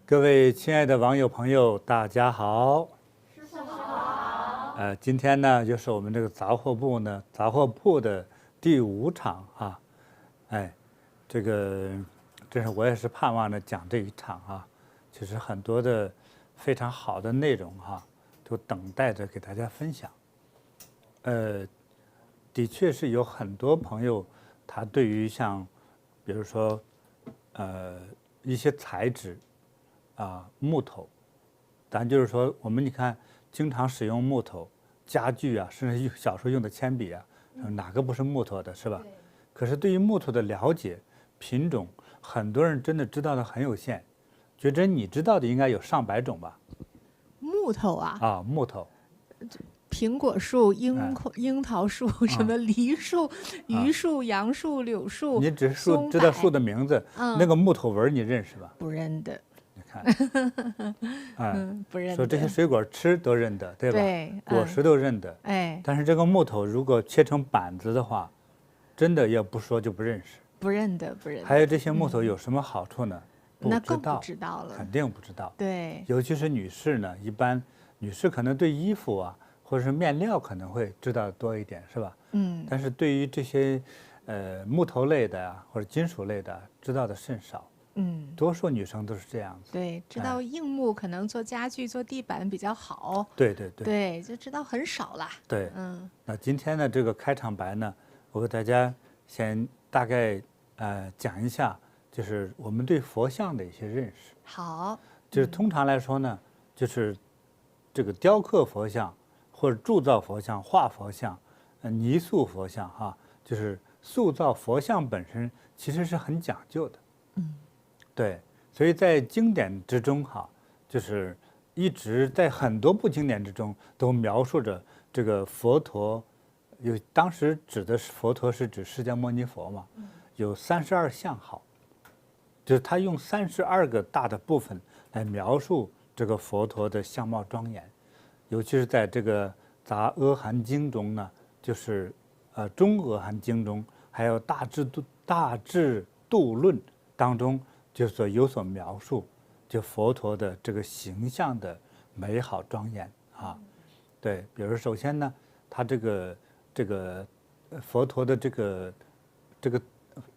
各位亲爱的网友朋友，大家好。师傅好。今天呢，就是我们这个杂货铺的第5场啊。这个真是我也是盼望着讲这一场啊。其实很多的非常好的内容都等待着给大家分享。的确是有很多朋友，他对于像，比如说，一些材质。木头，咱就是说，你看，经常使用木头家具啊，甚至小时候用的铅笔啊，哪个不是木头的，是吧？可是对于木头的了解、品种，很多人真的知道的很有限。觉着你知道的应该有上百种吧？木头啊？木头，苹果树、樱桃树、什么梨树、榆树、杨树、柳树，你只是知道树的名字，那个木头纹你认识吧？不认得。你看，不认得。说这些水果吃都认得，对吧？对，果实都认得。但是这个木头如果切成板子的话，真的要不说就不认识。不认得。还有这些木头有什么好处呢？那更不知道了。肯定不知道。对。尤其是女士呢，一般女士可能对衣服啊，或者是面料可能会知道多一点，是吧？但是对于这些木头类的呀，或者金属类的，知道的甚少。多数女生都是这样子。对，知道硬木可能做家具、做地板比较好。对，就知道很少啦。对，那今天呢，这个开场白呢，我给大家先大概讲一下，就是我们对佛像的一些认识。好。就是通常来说呢，就是这个雕刻佛像，或者铸造佛像、画佛像、泥塑佛像就是塑造佛像本身其实是很讲究的。对，所以在经典之中就是一直在很多部经典之中都描述着这个佛陀，当时指的是佛陀是指释迦牟尼佛嘛，有32相好，就是他用32个大的部分来描述这个佛陀的相貌庄严，尤其是在这个杂阿含经中呢，就是中阿含经中，还有大智度论当中。就是有所描述，就佛陀的这个形象的美好庄严对，比如首先呢，他这个佛陀的这个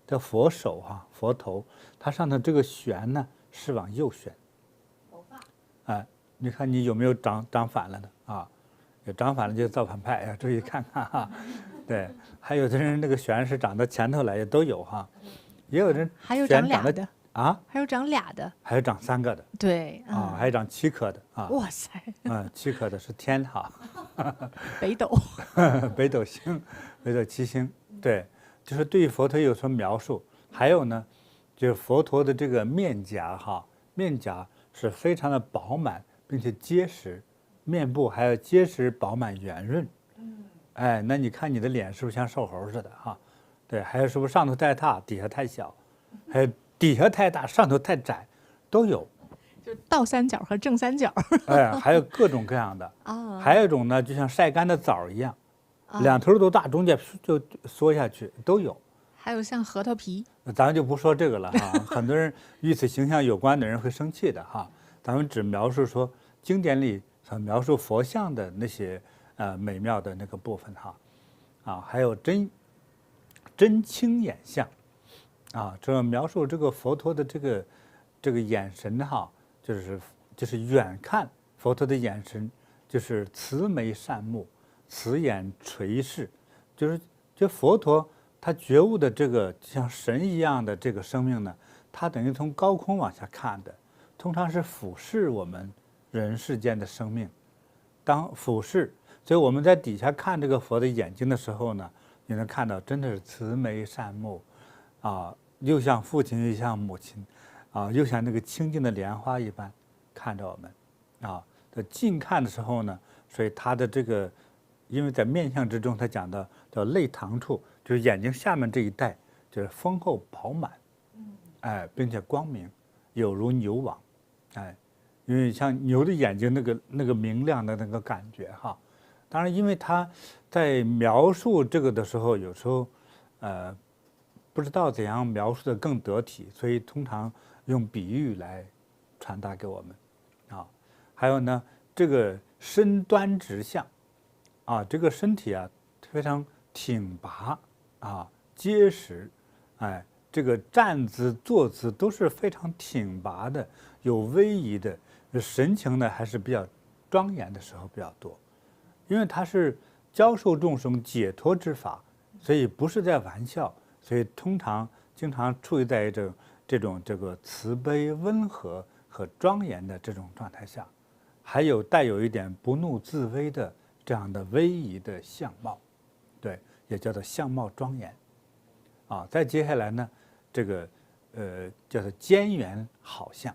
的佛手佛头，它上头这个旋呢是往右旋。头发。你看你有没有长反了的有长反了就造反派，要注意看看对，还有的人那个旋是长到前头来也都有也有人还有长俩的。还有长俩的，还有长3个的，对还有长7颗的哇塞，7颗的是天北斗北斗星，北斗七星，对，就是对于佛陀有所描述。还有呢，就是佛陀的这个面颊面颊是非常的饱满并且结实，面部还要结实饱满圆润。那你看你的脸是不是像瘦猴似的对，还有是不是上头太大，底下太小，还有。底下太大，上头太窄，都有，就倒三角和正三角。还有各种各样的还有一种呢，就像晒干的枣一样，两头都大，中间就缩下去，都有。还有像核桃皮，咱们就不说这个了很多人与此形象有关的人会生气的咱们只描述说经典里所描述佛像的那些美妙的那个部分还有真清眼相。这描述这个佛陀的这个眼神就是远看佛陀的眼神，就是慈眉善目，慈眼垂视，就佛陀他觉悟的这个像神一样的这个生命呢，他等于从高空往下看的，通常是俯视我们人世间的生命，当俯视，所以我们在底下看这个佛的眼睛的时候呢，你能看到真的是慈眉善目。又像父亲又像母亲，又像那个清净的莲花一般看着我们，在近看的时候呢，所以他的这个，因为在面相之中，他讲的叫泪堂处，就是眼睛下面这一带，就是丰厚饱满，并且光明，有如牛网，因为像牛的眼睛那个明亮的那个感觉当然，因为他在描述这个的时候，有时候，不知道怎样描述的更得体，所以通常用比喻传达给我们，啊，还有呢，这个身端直向，啊，这个身体啊非常挺拔啊，结实，哎，这个站姿、坐姿都是非常挺拔的，有威仪的，神情呢还是比较庄严的时候比较多，因为它是教授众生解脱之法，所以不是在玩笑，所以经常处于在这种这个慈悲、温和和庄严的这种状态下，还有带有一点不怒自威的这样的威仪的相貌，对，也叫做相貌庄严。啊，再接下来呢，这个叫做肩圆好相，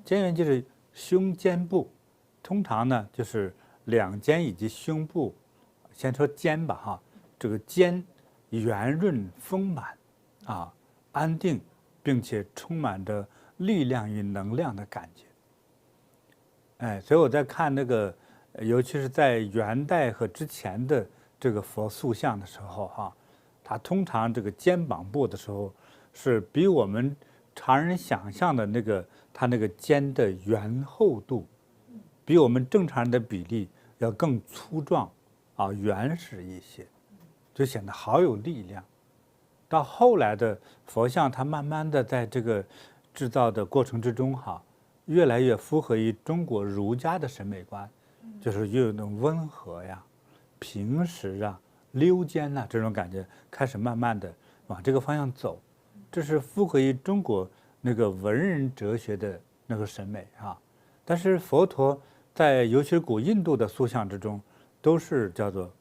肩圆就是胸肩部，通常呢就是两肩以及胸部，先说肩吧哈，这个肩圆润丰满啊，安定，并且充满着力量与能量的感觉。哎，所以我在看那个，尤其是在元代和之前的这个佛塑像的时候哈，它通常这个肩膀部的时候是比我们常人想象的那个它那个肩的圆厚度，比我们正常人的比例要更粗壮啊原始一些，就显得好有力量。到后来的佛像，它慢慢的在这个制造的过程之中哈，越来越符合于中国儒家的审美观，就是又有那种温和呀、平实啊、溜肩呐这种感觉，开始慢慢的往这个方向走，这是符合于中国那个文人哲学的那个审美啊。但是佛陀在尤其是古印度的塑像之中，都是叫做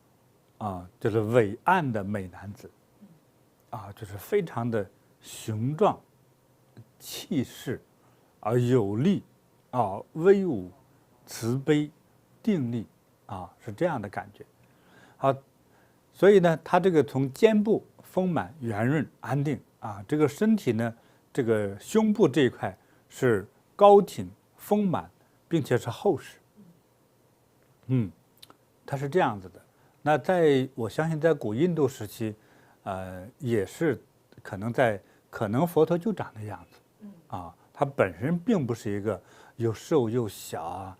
就是伟岸的美男子。就是非常的雄壮、气势，有力，威武、慈悲、定力，是这样的感觉。好，所以呢，他这个从肩部丰满、圆润、安定这个身体呢，这个胸部这一块是高挺、丰满，并且是厚实。它是这样子的。那我相信在古印度时期。也是可能佛陀就长那样子，他本身并不是一个又瘦又小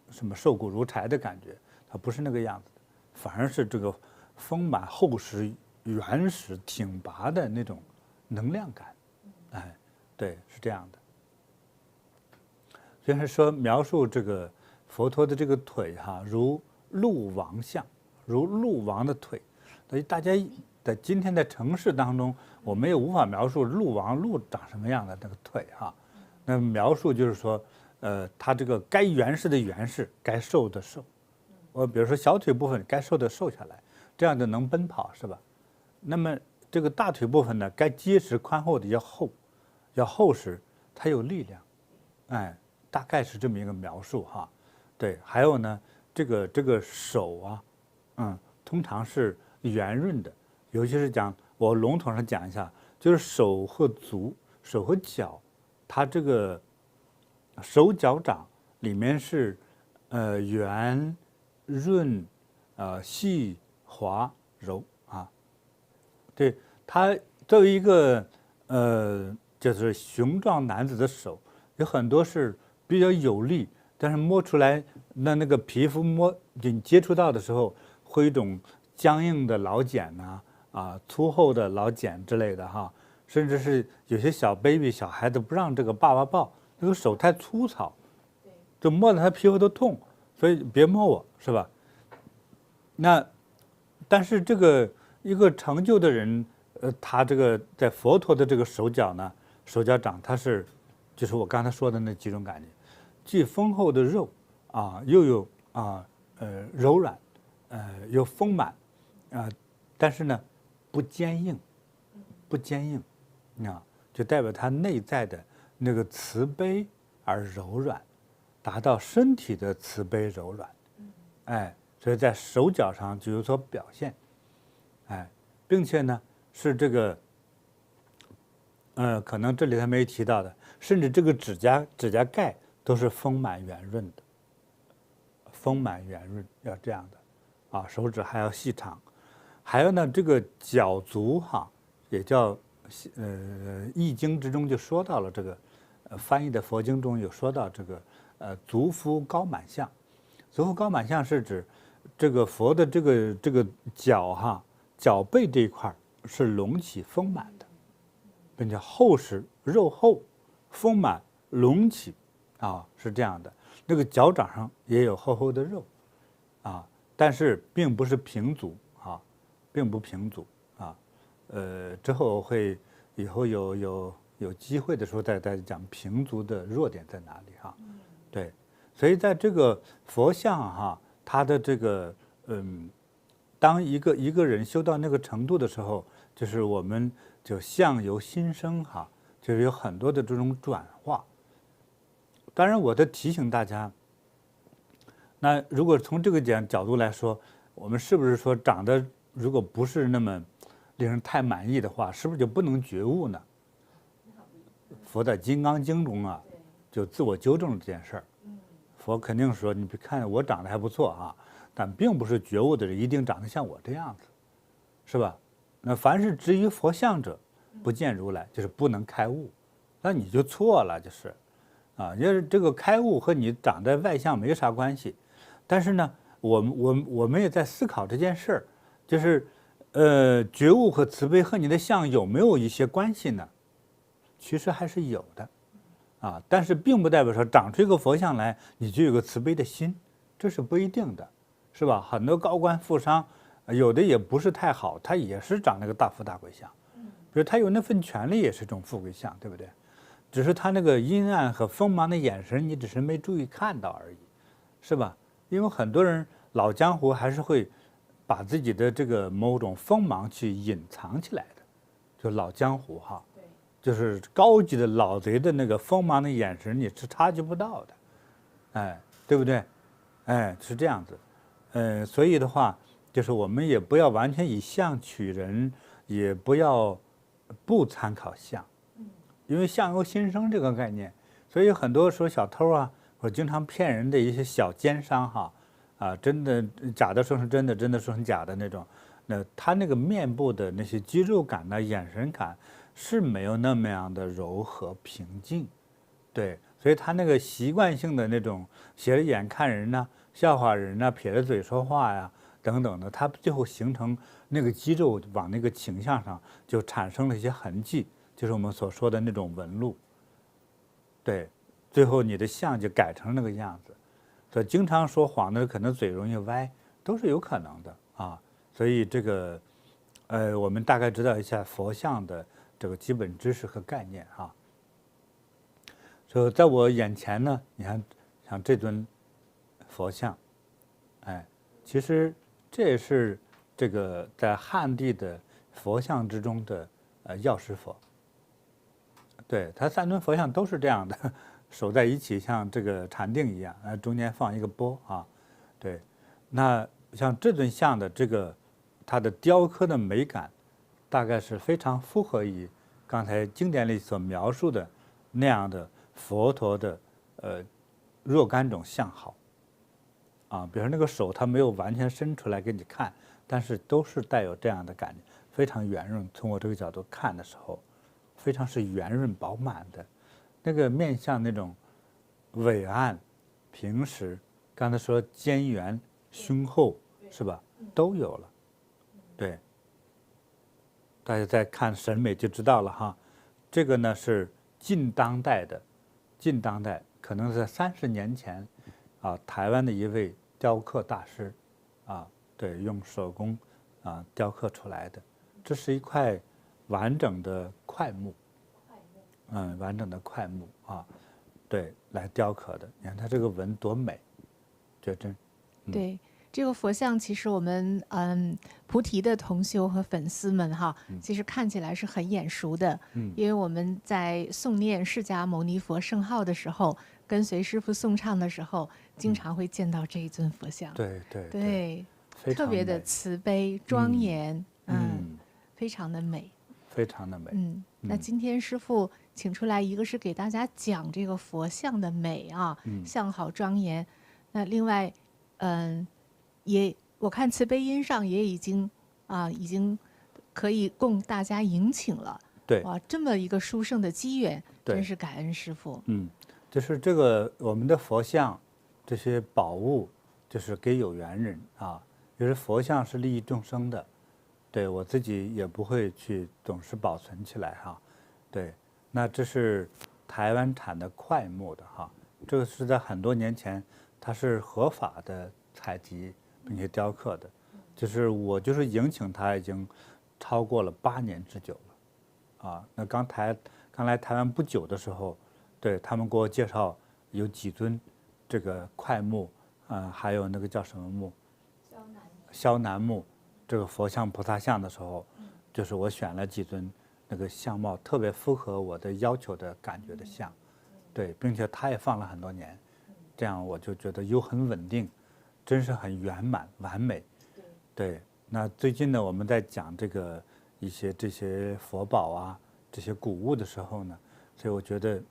什么瘦骨如柴的感觉，他不是那个样子的，反而是这个丰满厚实、原始挺拔的那种能量感，对，是这样的。就是说描述这个佛陀的这个腿如鹿王像。如鹿王的腿，所以大家在今天的城市当中，我们也无法描述鹿长什么样的那个腿那描述就是说，它这个该原始的原始，该瘦的瘦。比如说小腿部分该瘦的瘦下来，这样就能奔跑，是吧？那么这个大腿部分呢，该结实宽厚的要厚实，它有力量，大概是这么一个描述对，还有呢，这个手通常是圆润的，尤其是我笼统上讲一下，就是手和脚，它这个手脚掌里面是圆润细滑柔对，它作为一个就是雄壮男子的手，有很多是比较有力，但是摸出来那个皮肤你接触到的时候。会有一种僵硬的老茧粗厚的老茧之类的甚至是有些小 baby 小孩子不让这个爸爸抱，这个手太粗糙，就摸到他皮肤都痛，所以别摸我，是吧？但是这个一个成就的人，他这个在佛陀的这个手脚掌，它就是我刚才说的那几种感觉，既丰厚的肉又有柔软。又丰满，但是呢，不坚硬，就代表他内在的那个慈悲而柔软，达到身体的慈悲柔软，所以在手脚上就有所表现，并且呢是这个，可能这里他没提到的，甚至这个指甲盖都是丰满圆润的，要这样的。手指还要细长，还有呢，这个脚足也叫易经之中就说到了这个，翻译的佛经中有说到这个足福高满相。足福高满相是指这个佛的这个脚哈，脚背这一块是隆起丰满的，并且厚实肉厚丰满隆起啊，是这样的。那个脚掌上也有厚厚的肉啊，但是并不是平足啊，并不平足啊。之后以后有机会的时候再讲平足的弱点在哪里哈。对，所以在这个佛像哈，它的这个当一个人修到那个程度的时候，就是我们就相由心生哈，就是有很多的这种转化。当然，我的提醒大家，那如果从这个角度来说，我们是不是说长得如果不是那么令人太满意的话，是不是就不能觉悟呢？佛在《金刚经》中啊，就自我纠正了这件事儿。佛肯定说，你看我长得还不错啊，但并不是觉悟的人一定长得像我这样子，是吧？那凡是执于佛像者，不见如来，就是不能开悟，那你就错了，就是啊，因为这个开悟和你长得外相没啥关系。但是呢，我们也在思考这件事儿，就是觉悟和慈悲和你的相有没有一些关系呢？其实还是有的。啊，但是并不代表说长出一个佛像来，你就有个慈悲的心，这是不一定的，是吧？很多高官富商，有的也不是太好，他也是长那个大富大贵相，比如他有那份权利，也是一种富贵相，对不对？只是他那个阴暗和锋芒的眼神，你只是没注意看到而已，是吧？因为很多人老江湖还是会把自己的这个某种锋芒去隐藏起来的，就老江湖哈。就是高级的老贼的那个锋芒的眼神，你是察觉不到的，哎，对不对？哎，是这样子，所以的话，就是我们也不要完全以相取人，也不要不参考相，因为相由心生这个概念，所以很多说小偷啊，或经常骗人的一些小奸商哈，啊，真的假的说成真的，真的说成假的那种，那他那个面部的那些肌肉感呢，眼神感。是没有那么样的柔和平静，对，所以他那个习惯性的那种斜着眼看人呐、笑话人呐、撇着嘴说话呀等等的，他最后形成那个肌肉往那个形象上就产生了一些痕迹，就是我们所说的那种纹路。对，最后你的相就改成那个样子。所以经常说谎的可能嘴容易歪，都是有可能的啊。所以这个，我们大概知道一下佛像的这个基本知识和概念哈。所以在我眼前呢，你看像这尊佛像，哎，其实这也是这个在汉地的佛像之中的药师佛。对，它三尊佛像都是这样的，守在一起，像这个禅定一样，中间放一个钵啊。对，那像这尊像的这个它的雕刻的美感，大概是非常符合于刚才经典里所描述的那样的佛陀的若干种相好啊。比如那个手，它没有完全伸出来给你看，但是都是带有这样的感觉，非常圆润。从我这个角度看的时候，非常是圆润饱满的，那个面相那种伟岸、平实，刚才说尖圆、胸厚，是吧？都有了。对。大家再看审美就知道了哈，这个呢是近当代可能是30年前，啊，台湾的一位雕刻大师，啊，对，用手工啊雕刻出来的，这是一块完整的块木，完整的块木啊，对，来雕刻的。你看它这个纹多美，这真，对。这个佛像其实我们菩提的同修和粉丝们哈，其实看起来是很眼熟的，因为我们在诵念释迦牟尼佛圣号的时候，跟随师父诵唱的时候，经常会见到这一尊佛像。对，特别的慈悲庄严，非常的美，非常的美。那今天师父请出来，一个是给大家讲这个佛像的美啊，相好庄严，那另外，我看慈悲音上也已经可以供大家迎请了。对，哇，这么一个殊胜的机缘，对真是感恩师父。就是这个我们的佛像这些宝物，就是给有缘人啊。就是佛像是利益众生的，对我自己也不会去总是保存起来哈。对，那这是台湾产的快木的哈，这个是在很多年前它是合法的采集并且雕刻的，就是我就是迎请它已经超过了8年之久了啊。那刚来台湾不久的时候，对他们给我介绍有几尊这个快木，还有那个叫什么木？萧楠木，这个佛像菩萨像的时候，就是我选了几尊那个相貌特别符合我的要求的感觉的像，对，并且它也放了很多年，这样我就觉得又很稳定，真是很圆满完美。对，那最近呢，我们在讲这个这些佛宝啊，这些古物的时候呢，所以我觉得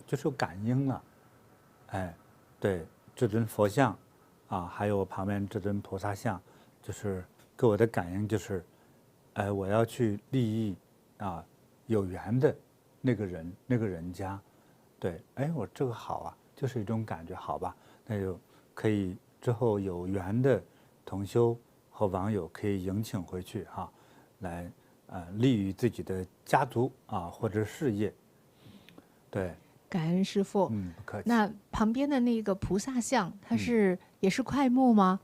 就是感应了，哎，对，这尊佛像。还有我旁边这尊菩萨像，就是给我的感应就是，我要去利益有缘的那个人家，对，我这个好啊，就是一种感觉，好吧，那就可以之后有缘的同修和网友可以迎请回去哈，来利于自己的家族或者事业，对。感恩师父。不客气。那旁边的那个菩萨像，它也是快木吗？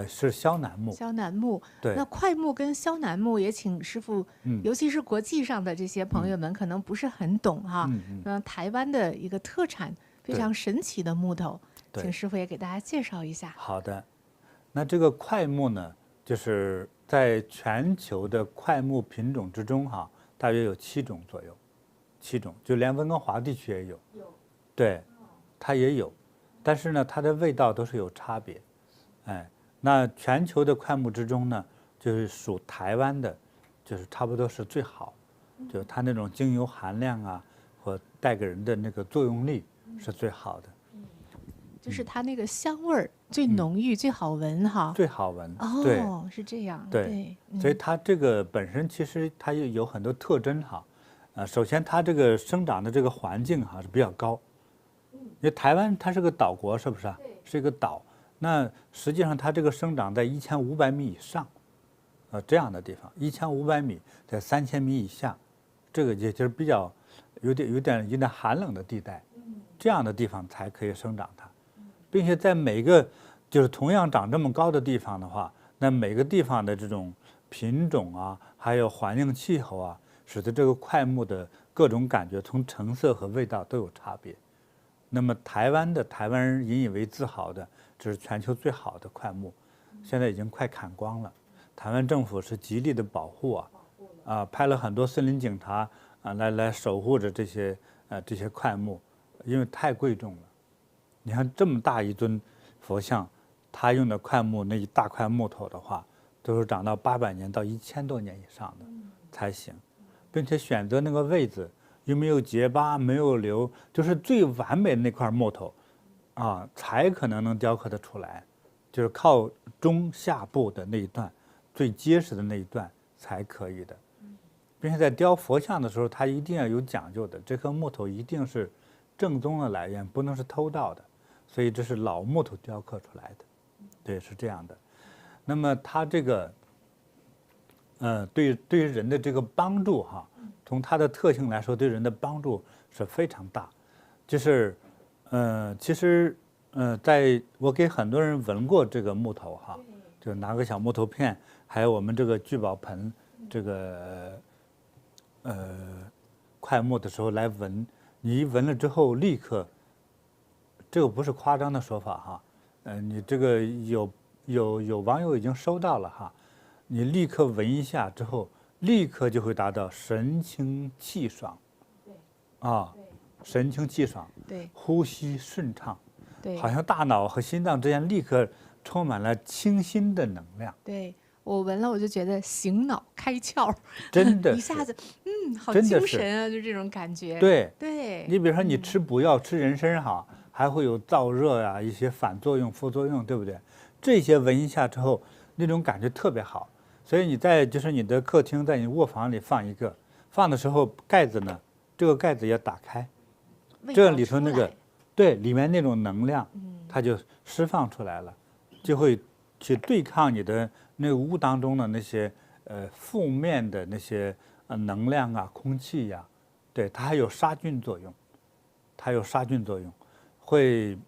是萧楠木。萧楠木。对。那快木跟萧楠木，也请师父，尤其是国际上的这些朋友们，可能不是很懂哈。台湾的一个特产，非常神奇的木头，请师父也给大家介绍一下。好的。那这个快木呢，就是在全球的快木品种之中哈，大约有7种左右。7种，就连温哥华地区也有，对，它也有，但是呢，它的味道都是有差别，那全球的快木之中呢，就是属台湾的，就是差不多是最好，就是它那种精油含量啊，或带给人的那个作用力是最好的，就是它那个香味儿最浓郁、最好闻哈，最好闻，对，是这样，对，所以它这个本身其实它有很多特征哈。首先，它这个生长的这个环境是比较高，因为台湾它是个岛国，是不是啊？是一个岛。那实际上它这个生长在1500米以上，这样的地方，1500米在3000米以下，这个也就是比较有点寒冷的地带，这样的地方才可以生长它，并且在每个就是同样长这么高的地方的话，那每个地方的这种品种还有环境气候使得这个快木的各种感觉，从成色和味道都有差别。那么台湾人引以为自豪的，这是全球最好的快木，现在已经快砍光了。台湾政府是极力的保护派了很多森林警察来守护着这些快木，因为太贵重了。你看这么大一尊佛像，它用的快木那一大块木头的话，都是长到800年到1000多年以上的才行。并且选择那个位置又没有结疤，没有瘤，就是最完美的那块木头，才可能雕刻得出来，就是靠中下部的那一段最结实的那一段才可以的。并且在雕佛像的时候，它一定要有讲究的，这颗木头一定是正宗的来源，不能是偷盗的，所以这是老木头雕刻出来的，对，是这样的。那么它这个。对于人的这个帮助从它的特性来说，对人的帮助是非常大。就是，其实，在我给很多人闻过这个木头就拿个小木头片，还有我们这个聚宝盆，这个快木的时候来闻，你一闻了之后，立刻，这个不是夸张的说法你这个有网友已经收到了你立刻闻一下之后，立刻就会达到神清气爽，神清气爽，对，呼吸顺畅，对，好像大脑和心脏之间立刻充满了清新的能量。对，我闻了我就觉得醒脑开窍，真的一下子好精神啊，就这种感觉。对，你比如说你吃补药、吃人参还会有燥热一些反作用、副作用，对不对？这些闻一下之后，那种感觉特别好。所以你在就是你的客厅，在你卧房里放一个，放的时候盖子呢，这个盖子要打开，味这道出里头那个来对里面那种能量，它就释放出来了，就会去对抗你的那个屋当中的那些负面的那些能量啊、空气呀、对，它还有杀菌作用，它有杀菌作用，会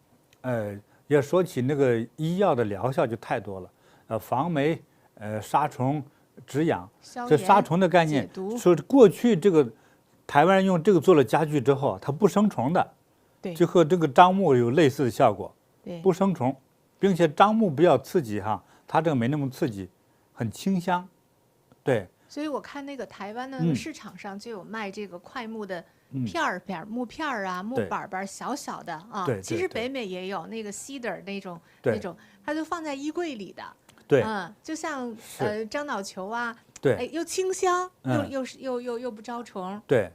要说起那个医药的疗效就太多了，防霉、杀虫、止痒，消这杀炎虫的概念解毒，说过去这个台湾人用这个做了家具之后，它不生虫的，对就和这个樟木有类似的效果，对不生虫，并且樟木比较刺激哈，它这个没那么刺激，很清香，对，所以我看那个台湾的那嗯个市场上就有卖这个快木的嗯木片儿啊、木对板板小小的啊。对对对其实北美也有那个 cedar 对那种，它就放在衣柜里的。对就像是樟脑球啊，对哎，又清香，嗯又不招虫。对，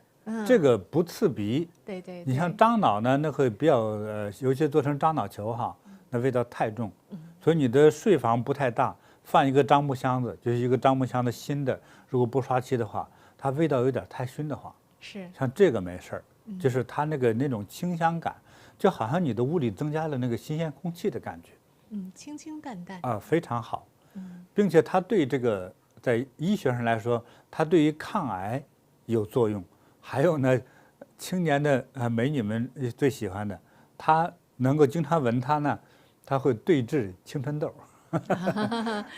这个不刺鼻。对对，你像对樟脑呢，那会比较尤其做成樟脑球哈，那味道太重，所以你的睡房不太大，放一个樟木箱子，就是一个樟木箱的新的，如果不刷漆的话，它味道有点太熏得慌。是像这个没事儿，就是它那种清香感，就好像你的屋里增加了那个新鲜空气的感觉清清淡淡。啊，非常好。并且它对这个在医学上来说，它对于抗癌有作用。还有呢，青年的美女们最喜欢的，它能够经常闻它呢，它会对治青春痘。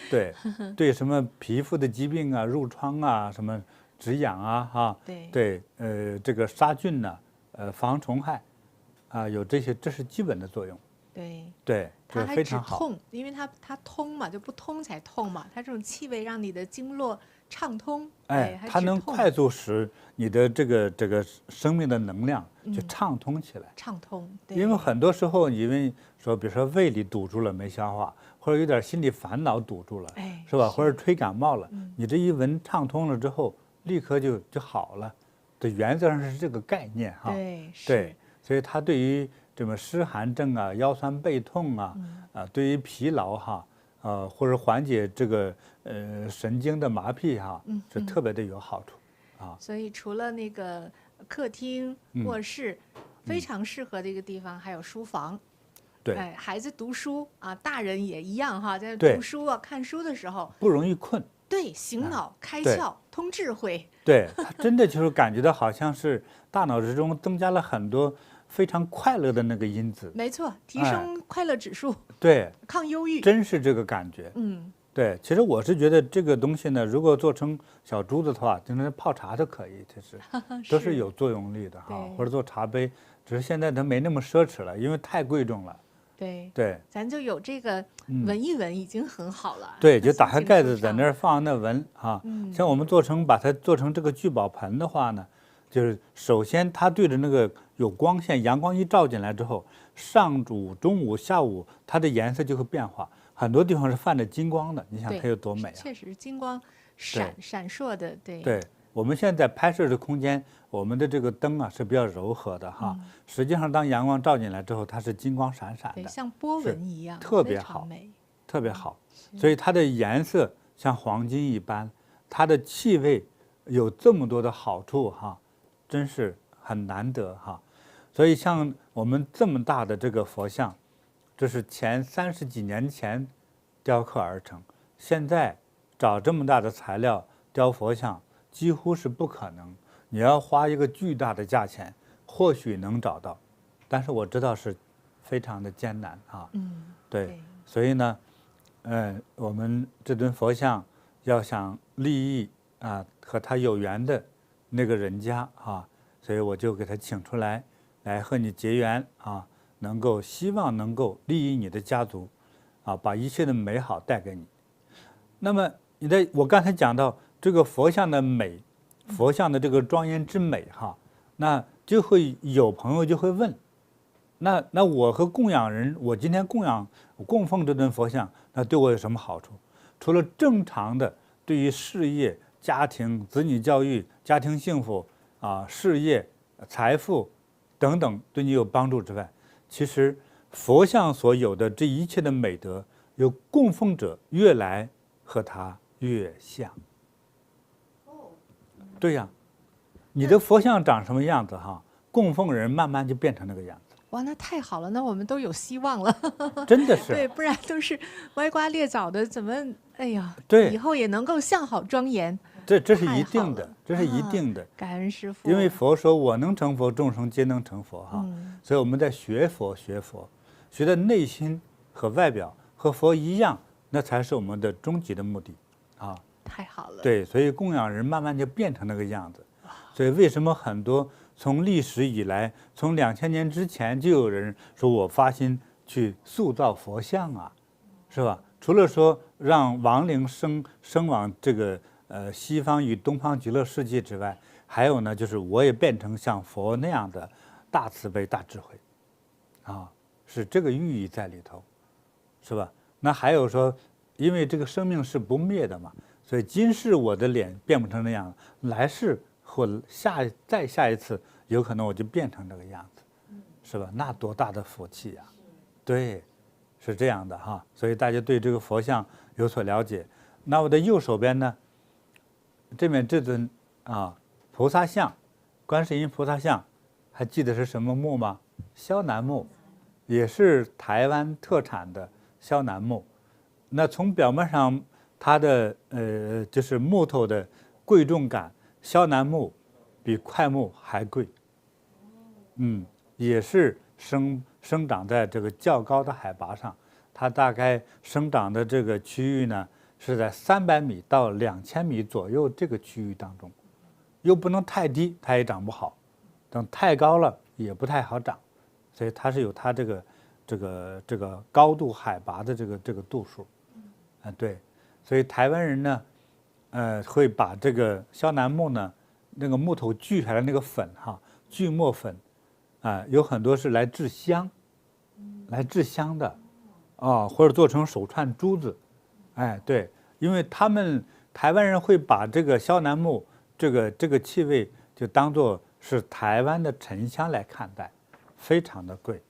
对，对什么皮肤的疾病啊、褥疮啊、什么止痒啊，哈，对这个杀菌呢、防虫害，啊，有这些，这是基本的作用。对，对，这它还止非常好。痛，因为它通嘛，就不通才痛嘛。它这种气味让你的经络畅通，哎，还它止痛能快速使你的这个生命的能量就畅通起来。畅通。对因为很多时候，因为说，比如说胃里堵住了没消化，或者有点心理烦恼堵住了，哎是吧？是或者吹感冒了，你这一闻畅通了之后，立刻就好了。这原则上是这个概念哈。对对，所以它对于这么湿寒症啊、腰酸背痛啊，对于疲劳哈，或者缓解这个神经的麻痹哈，是特别的有好处啊。所以除了那个客厅、卧室，非常适合的一个地方，还有书房。对，哎，孩子读书啊，大人也一样哈，在对读书啊、看书的时候，不容易困。对，醒脑、开对窍、通智慧。对，它真的就是感觉到好像是大脑之中增加了很多非常快乐的那个因子。没错，提升快乐指数，对，抗忧郁。真是这个感觉。对，其实我是觉得这个东西呢，如果做成小珠子的话，就那泡茶都可以，其实都是有作用力的哈，对或者做茶杯，只是现在它没那么奢侈了，因为太贵重了。对，对咱就有这个闻一闻已经很好了。对，就打开盖子在那儿。儿放那闻哈。像我们把它做成这个聚宝盆的话呢，就是首先它对着那个有光线，阳光一照进来之后，上午、中午、下午，它的颜色就会变化。很多地方是泛着金光的，你想它有多美啊！确实金光闪烁的，对。对，我们现在拍摄的空间，我们的这个灯啊是比较柔和的哈。实际上，当阳光照进来之后，它是金光闪闪对，的，像波纹一样，特别非常好美。特别好。所以它的颜色像黄金一般，它的气味有这么多的好处哈，真是很难得哈。所以像我们这么大的这个佛像，这是前30几年前雕刻而成，现在找这么大的材料雕佛像几乎是不可能，你要花一个巨大的价钱，或许能找到，但是我知道是非常的艰难啊。对，所以呢，我们这尊佛像要想利益啊和他有缘的那个人家啊，所以我就给他请出来，来和你结缘啊，希望能够利益你的家族，啊，把一切的美好带给你。那么我刚才讲到这个佛像的美，佛像的这个庄严之美哈，那就会有朋友就会问，那我和供养人，我今天供奉这尊佛像，那对我有什么好处？除了正常的对于事业、家庭、子女教育、家庭幸福啊、事业、财富等等对你有帮助之外，其实佛像所有的这一切的美德，有供奉者越来和它越像。对呀，你的佛像长什么样子哈，供奉人慢慢就变成那个样子。哇，那太好了，那我们都有希望了。真的是。对，不然都是歪瓜裂枣的，怎么？哎呀，对，以后也能够相好庄严。这是一定的，这是一定的。感恩师父。因为佛说我能成佛，众生皆能成佛哈。所以我们在学佛，学的内心和外表和佛一样，那才是我们的终极的目的啊。太好了。对，所以供养人慢慢就变成那个样子。所以为什么很多从历史以来，从2000年之前就有人说我发心去塑造佛像啊，是吧？除了说让亡灵升往这个西方与东方极乐世界之外，还有呢，就是我也变成像佛那样的大慈悲、大智慧，啊，是这个寓意在里头，是吧？那还有说，因为这个生命是不灭的嘛，所以今世我的脸变不成那样，来世或再下一次，有可能我就变成这个样子，是吧？那多大的福气呀！对，是这样的哈。所以大家对这个佛像有所了解。那我的右手边呢，这边这尊菩萨像，观世音菩萨像，还记得是什么木吗？萧楠木，也是台湾特产的萧楠木。那从表面上，它的就是木头的贵重感，萧楠木比块木还贵。也是生长在这个较高的海拔上，它大概生长的这个区域呢，是在300米到2000米左右这个区域当中，又不能太低，它也长不好，等太高了也不太好长，所以它是有它这个高度海拔的这个度数，对，所以台湾人呢，会把这个萧楠木呢，那个木头锯下来那个粉锯末粉，有很多是来制香的，或者做成手串珠子，对，因为他们台湾人会把这个萧楠木这个气味就当做是台湾的沉香来看待，非常的贵，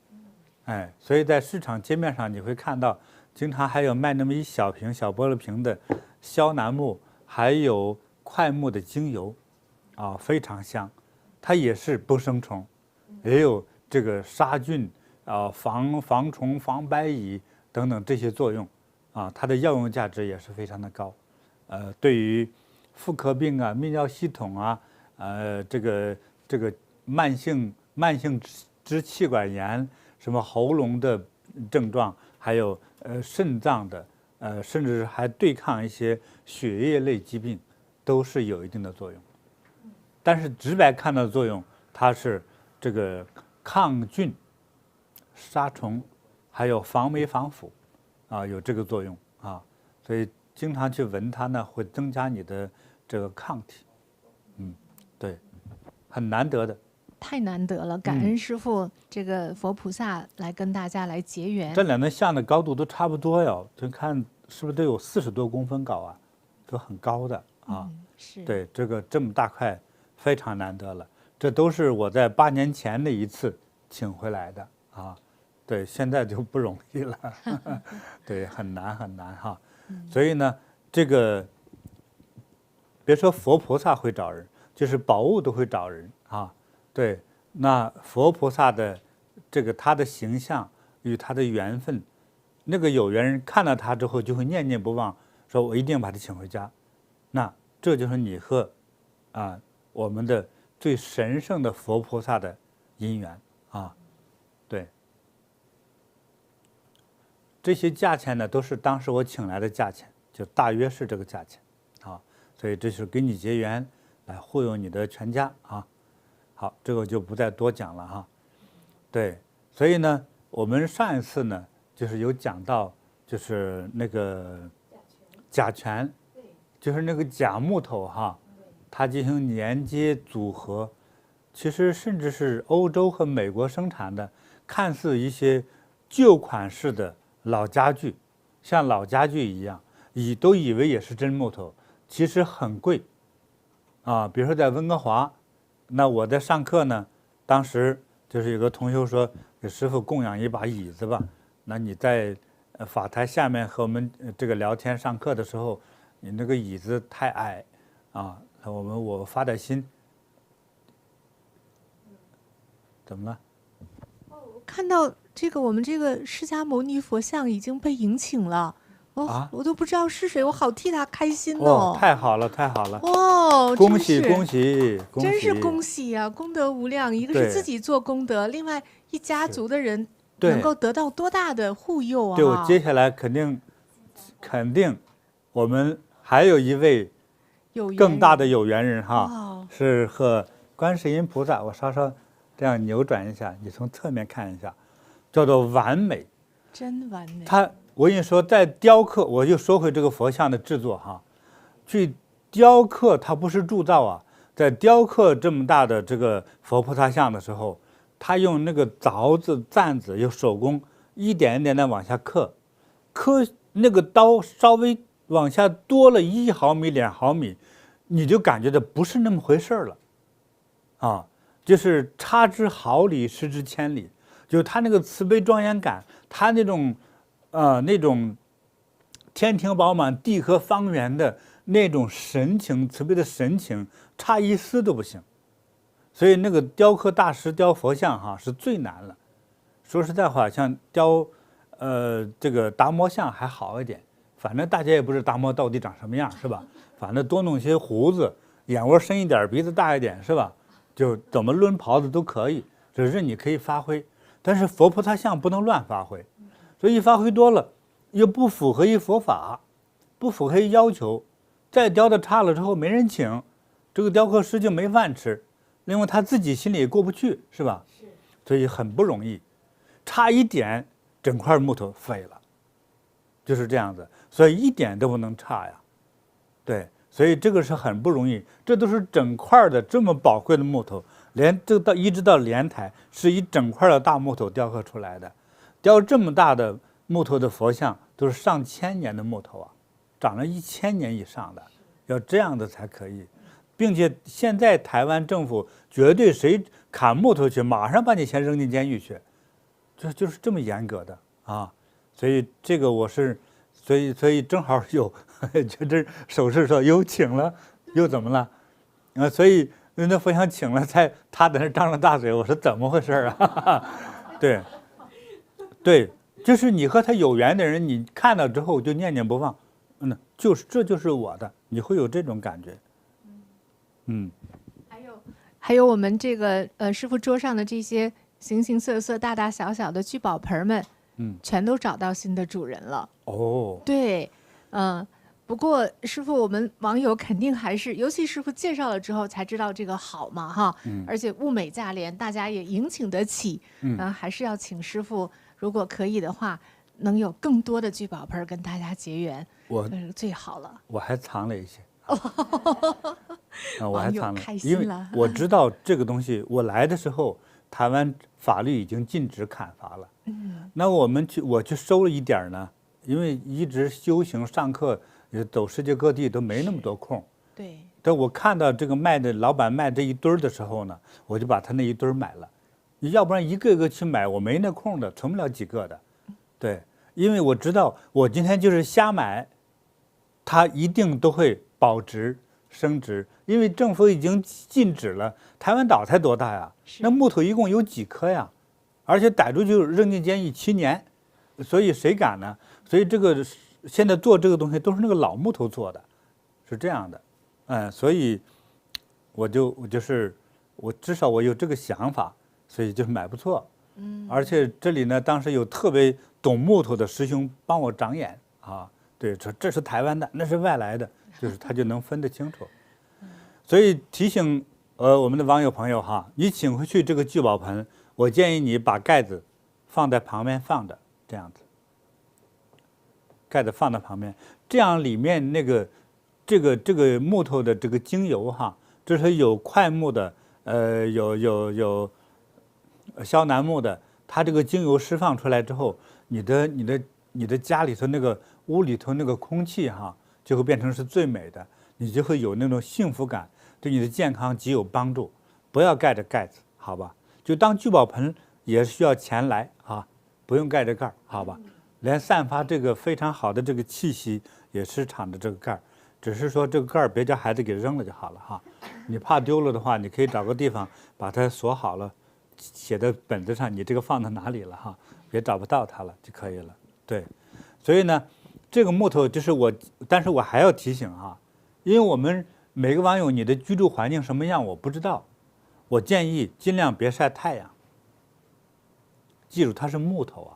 所以在市场街面上你会看到，经常还有卖那么一小瓶小玻璃瓶的萧楠木，还有块木的精油，非常香，它也是不生虫，也有这个杀菌防虫、防白蚁等等这些作用，它的药用价值也是非常的高，对于妇科病泌尿系统这个慢性支气管炎，什么喉咙的症状，还有肾脏的，甚至还对抗一些血液类疾病，都是有一定的作用。但是直白看到的作用，它是这个抗菌、杀虫，还有防霉防腐，有这个作用所以经常去闻它呢，会增加你的这个抗体，对，很难得的。太难得了，感恩师父这个佛菩萨来跟大家来结缘。这两尊像的高度都差不多哟，就看是不是都有40多公分高啊，都很高的是。对，这么大块非常难得了，这都是我在8年前的一次请回来的对，现在就不容易了，对，很难哈。所以呢，这个别说佛菩萨会找人，就是宝物都会找人对，那佛菩萨的他的形象与他的缘分，那个有缘人看到他之后就会念念不忘，说我一定把他请回家。那这就是你和我们的最神圣的佛菩萨的因缘对。这些价钱呢，都是当时我请来的价钱，就大约是这个价钱所以这是给你结缘，来护佑你的全家好，这个就不再多讲了对，所以呢，我们上一次呢，就是有讲到，就是那个甲醛，就是那个假木头它进行粘接组合，其实甚至是欧洲和美国生产的，看似一些旧款式的老家具，像老家具一样，都以为也是真木头，其实很贵比如说在温哥华。那我在上课呢，当时就是有个同学说给师父供养一把椅子吧。那你在法台下面和我们这个聊天上课的时候，你那个椅子太矮我发点心，怎么了？看到这个我们这个释迦牟尼佛像已经被迎请了，我都不知道是谁，我好替他开心哦！太好了，太好了！恭喜恭喜恭喜！真是恭喜呀，功德无量。一个是自己做功德，另外一家族的人能够得到多大的护佑啊！对，我接下来肯定，我们还有一位更大的有缘人哈，是和观世音菩萨。我稍稍这样扭转一下，你从侧面看一下，叫做完美，真完美。我跟你说，在雕刻，我就说回这个佛像的制作哈，去雕刻它不是铸造啊，在雕刻这么大的这个佛菩萨像的时候，他用那个凿子、钻子，用手工一点一点的往下刻那个刀稍微往下多了1毫米、2毫米，你就感觉到不是那么回事了，啊，就是差之毫厘，失之千里，就是他那个慈悲庄严感，他那种天庭饱满、地阁方圆的那种神情，慈悲的神情，差一丝都不行。所以那个雕刻大师雕佛像哈是最难了。说实在话，像雕这个达摩像还好一点，反正大家也不知道达摩到底长什么样，是吧？反正多弄些胡子，眼窝深一点，鼻子大一点，是吧？就怎么抡袍子都可以，只是你可以发挥。但是佛菩萨像不能乱发挥，所以一发挥多了又不符合一佛法，不符合一要求，再雕的差了之后没人请，这个雕刻师就没饭吃，另外他自己心里也过不去，是吧？所以很不容易，差一点整块木头废了，就是这样子，所以一点都不能差呀。对，所以这个是很不容易，这都是整块的这么宝贵的木头，一直到莲台是一整块的大木头雕刻出来的，雕这么大的木头的佛像都是上千年的木头啊，长了1000年以上的，要这样的才可以。并且现在台湾政府绝对谁砍木头去，马上把你钱扔进监狱去，就是这么严格的啊。所以这个我是，所以正好有就这手势说有请了，又怎么了？所以那佛像请了，他在那张着大嘴，我说怎么回事啊？对，就是你和他有缘的人，你看到之后就念念不忘，这就是我的，你会有这种感觉。还有我们这个师父桌上的这些形形色色、大大小小的聚宝盆们，全都找到新的主人了。对，不过师父，我们网友肯定还是，尤其师父介绍了之后才知道这个好嘛哈，而且物美价廉，大家也迎请得起，还是要请师父，如果可以的话，能有更多的聚宝盆跟大家结缘，这是最好了。我还藏了一些。我还藏了，因为我知道这个东西。我来的时候，台湾法律已经禁止砍伐了。那我去收了一点呢，因为一直修行上课，走世界各地都没那么多空。对。但我看到这个老板卖这一堆的时候呢，我就把他那一堆买了。要不然一个一个去买，我没那空的，存不了几个的。对，因为我知道我今天就是瞎买，它一定都会保值升值，因为政府已经禁止了。台湾岛才多大呀？那木头一共有几棵呀？而且逮住就扔进监狱7年，所以谁敢呢？所以这个现在做这个东西都是那个老木头做的，是这样的。所以我至少我有这个想法，所以就是买不错。而且这里呢，当时有特别懂木头的师兄帮我长眼啊。对，说这是台湾的，那是外来的，就是他就能分得清楚。所以提醒我们的网友朋友哈，你请回去这个聚宝盆，我建议你把盖子放在旁边放着，这样子，盖子放在旁边，这样里面这个木头的这个精油哈，这是有块木的，有肖楠木的，它这个精油释放出来之后，你的家里头那个屋里头那个空气哈，就会变成是最美的，你就会有那种幸福感，对你的健康极有帮助。不要盖着盖子，好吧？就当聚宝盆也需要钱来啊，不用盖着盖儿，好吧？连散发这个非常好的这个气息也是敞着这个盖儿，只是说这个盖儿别叫孩子给扔了就好了哈。你怕丢了的话，你可以找个地方把它锁好了，写在本子上，你这个放到哪里了哈，别找不到它了就可以了。对，所以呢，这个木头就是但是我还要提醒哈，因为我们每个网友你的居住环境什么样我不知道，我建议尽量别晒太阳。记住，它是木头啊，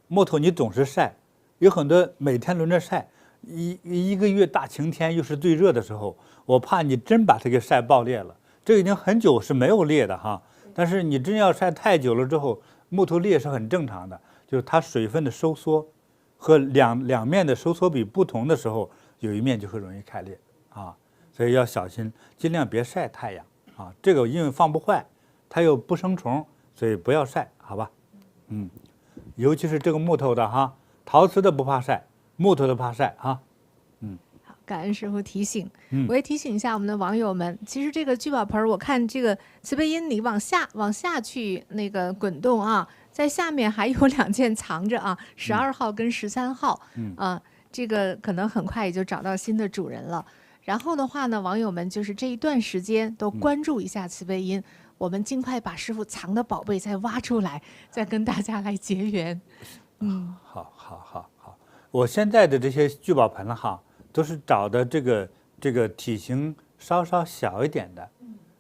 木头你总是晒，有很多每天轮着晒，一个月大晴天又是最热的时候，我怕你真把它给晒爆裂了。这已经很久是没有裂的哈，但是你真要晒太久了之后，木头裂是很正常的，就是它水分的收缩和两面的收缩比不同的时候，有一面就会容易开裂啊，所以要小心，尽量别晒太阳啊。这个因为放不坏，它又不生虫，所以不要晒，好吧？尤其是这个木头的哈，陶瓷的不怕晒，木头的怕晒哈。好，感恩师傅提醒。我也提醒一下我们的网友们，其实这个聚宝盆，我看这个慈悲音你往下去那个滚动啊，在下面还有2件藏着啊，12号跟13号，这个可能很快也就找到新的主人了。然后的话呢，网友们就是这一段时间都关注一下慈悲音。我们尽快把师傅藏的宝贝再挖出来，再跟大家来结缘。好，我现在的这些聚宝盆哈，都是找的这个体型稍稍小一点的，